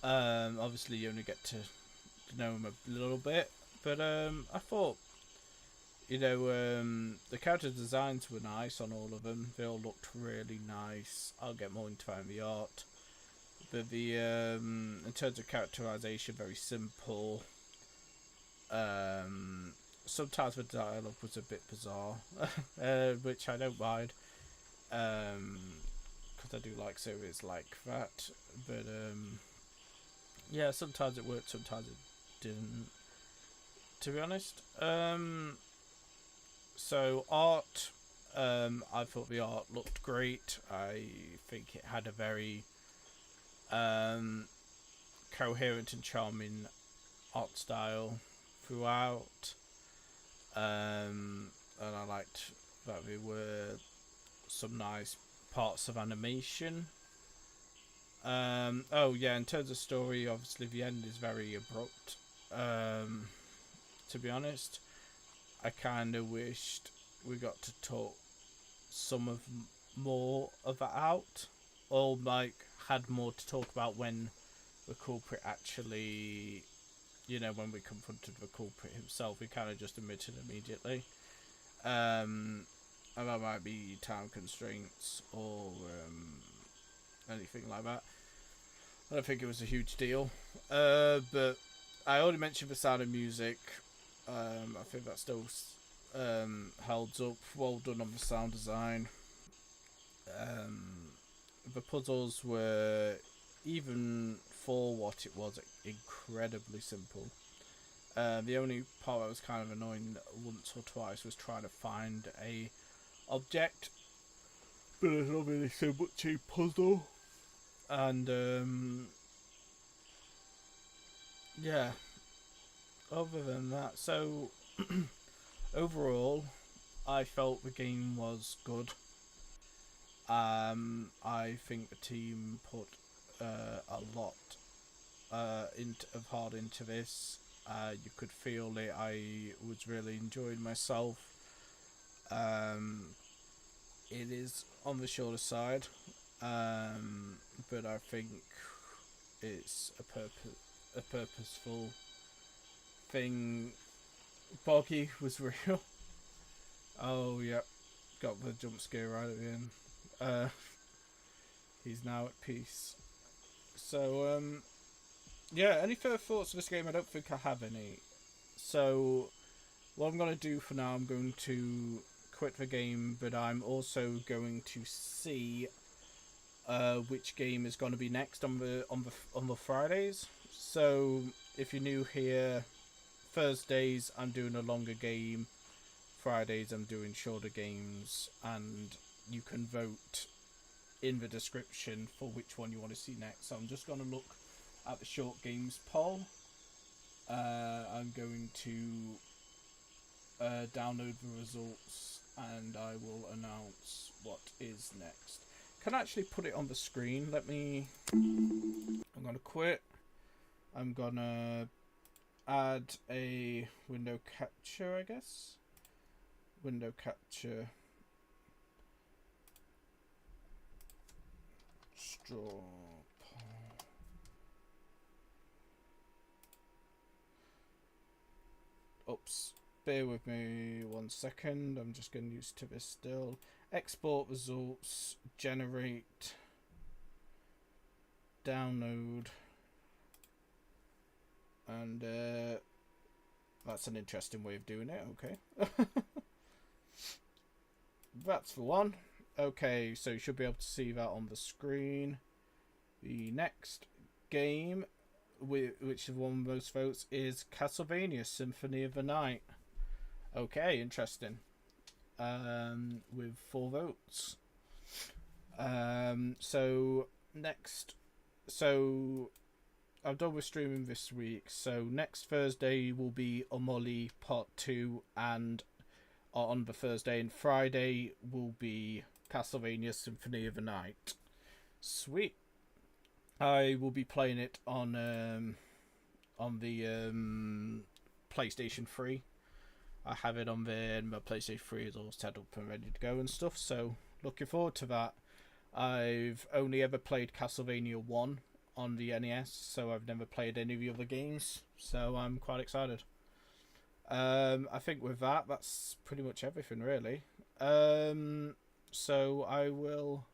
Obviously you only get to know them a little bit, but I thought, you know, the character designs were nice on all of them. They all looked really nice. I'll get more into that in the art. But the in terms of characterization, very simple. Sometimes the dialogue was a bit bizarre, which I don't mind, because I do like series like that. But yeah, sometimes it worked, sometimes it didn't, to be honest. So art, I thought the art looked great. I think it had a very coherent and charming art style throughout, and I liked that there were some nice parts of animation. Oh yeah, in terms of story, obviously the end is very abrupt. To be honest, I kind of wished we got to talk more of that out, or like had more to talk about when the culprit actually, you know, when we confronted the culprit himself. We kind of just admitted immediately. And that might be time constraints or anything like that. I don't think it was a huge deal. But I already mentioned the Sound of Music. I think that still holds up. Well done on the sound design. The puzzles were, even for what it was, incredibly simple. The only part that was kind of annoying once or twice was trying to find a object, but there's not really so much a puzzle. And yeah. Other than that, so overall, I felt the game was good. I think the team put a lot of heart into this. You could feel it. I was really enjoying myself. It is on the shorter side, but I think it's a purposeful thing. Boggy was real. Oh yeah, got the jump scare right at the end. He's now at peace. So yeah. Any further thoughts on this game? I don't think I have any. So what I'm gonna do for now, I'm going to quit the game, but I'm also going to see which game is going to be next on the Fridays. So if you're new here, Thursdays I'm doing a longer game, Fridays I'm doing shorter games, and you can vote in the description for which one you want to see next. So I'm just going to look at the short games poll. I'm going to download the results and I will announce what is next. Can I actually put it on the screen? I'm going to quit. I'm going to add a window capture, I guess. Window capture. Straw. Oops. Bear with me 1 second. I'm just getting used to this still. Export results. Generate. Download. And that's an interesting way of doing it. Okay. That's the one. Okay, so you should be able to see that on the screen. The next game, which has won most votes, is Castlevania Symphony of the Night. Okay, interesting. With 4 votes. So next, I'm done with streaming this week. So next Thursday will be Omoli Part 2, and on the Thursday, and Friday will be Castlevania Symphony of the Night. Sweet. I will be playing it on the PlayStation 3. I have it on there, and my PlayStation 3 is all set up and ready to go and stuff, so looking forward to that. I've only ever played Castlevania 1 on the NES, so I've never played any of the other games, so I'm quite excited. I think with that, that's pretty much everything, really. So I will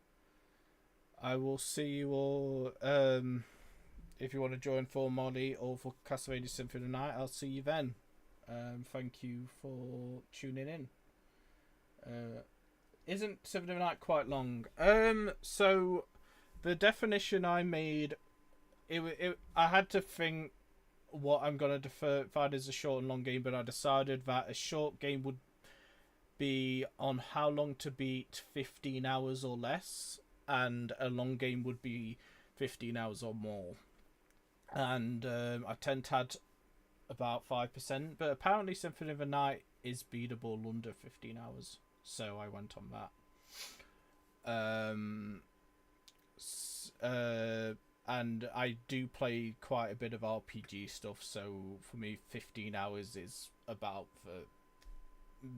see you all. If you want to join for Molly or for Castlevania Symphony of the Night, I'll see you then. Thank you for tuning in. Isn't Symphony of the Night quite long? So the definition I made, I had to think what I'm going to define as a short and long game, but I decided that a short game would be on how long to beat, 15 hours or less, and a long game would be 15 hours or more. And I tend to add about 5%, but apparently Symphony of the Night is beatable under 15 hours, so I went on that. And I do play quite a bit of RPG stuff, so for me 15 hours is about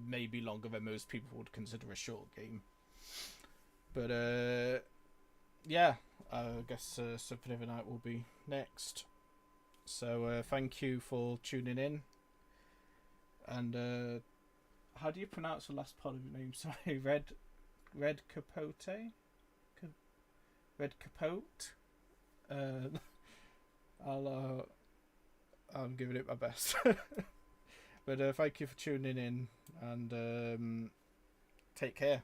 maybe longer than most people would consider a short game. But yeah, I guess Symphony of the Night will be next. So thank you for tuning in. And how do you pronounce the last part of your name? Sorry, Red Capote? Red Capote? I'm giving it my best. But thank you for tuning in, and take care.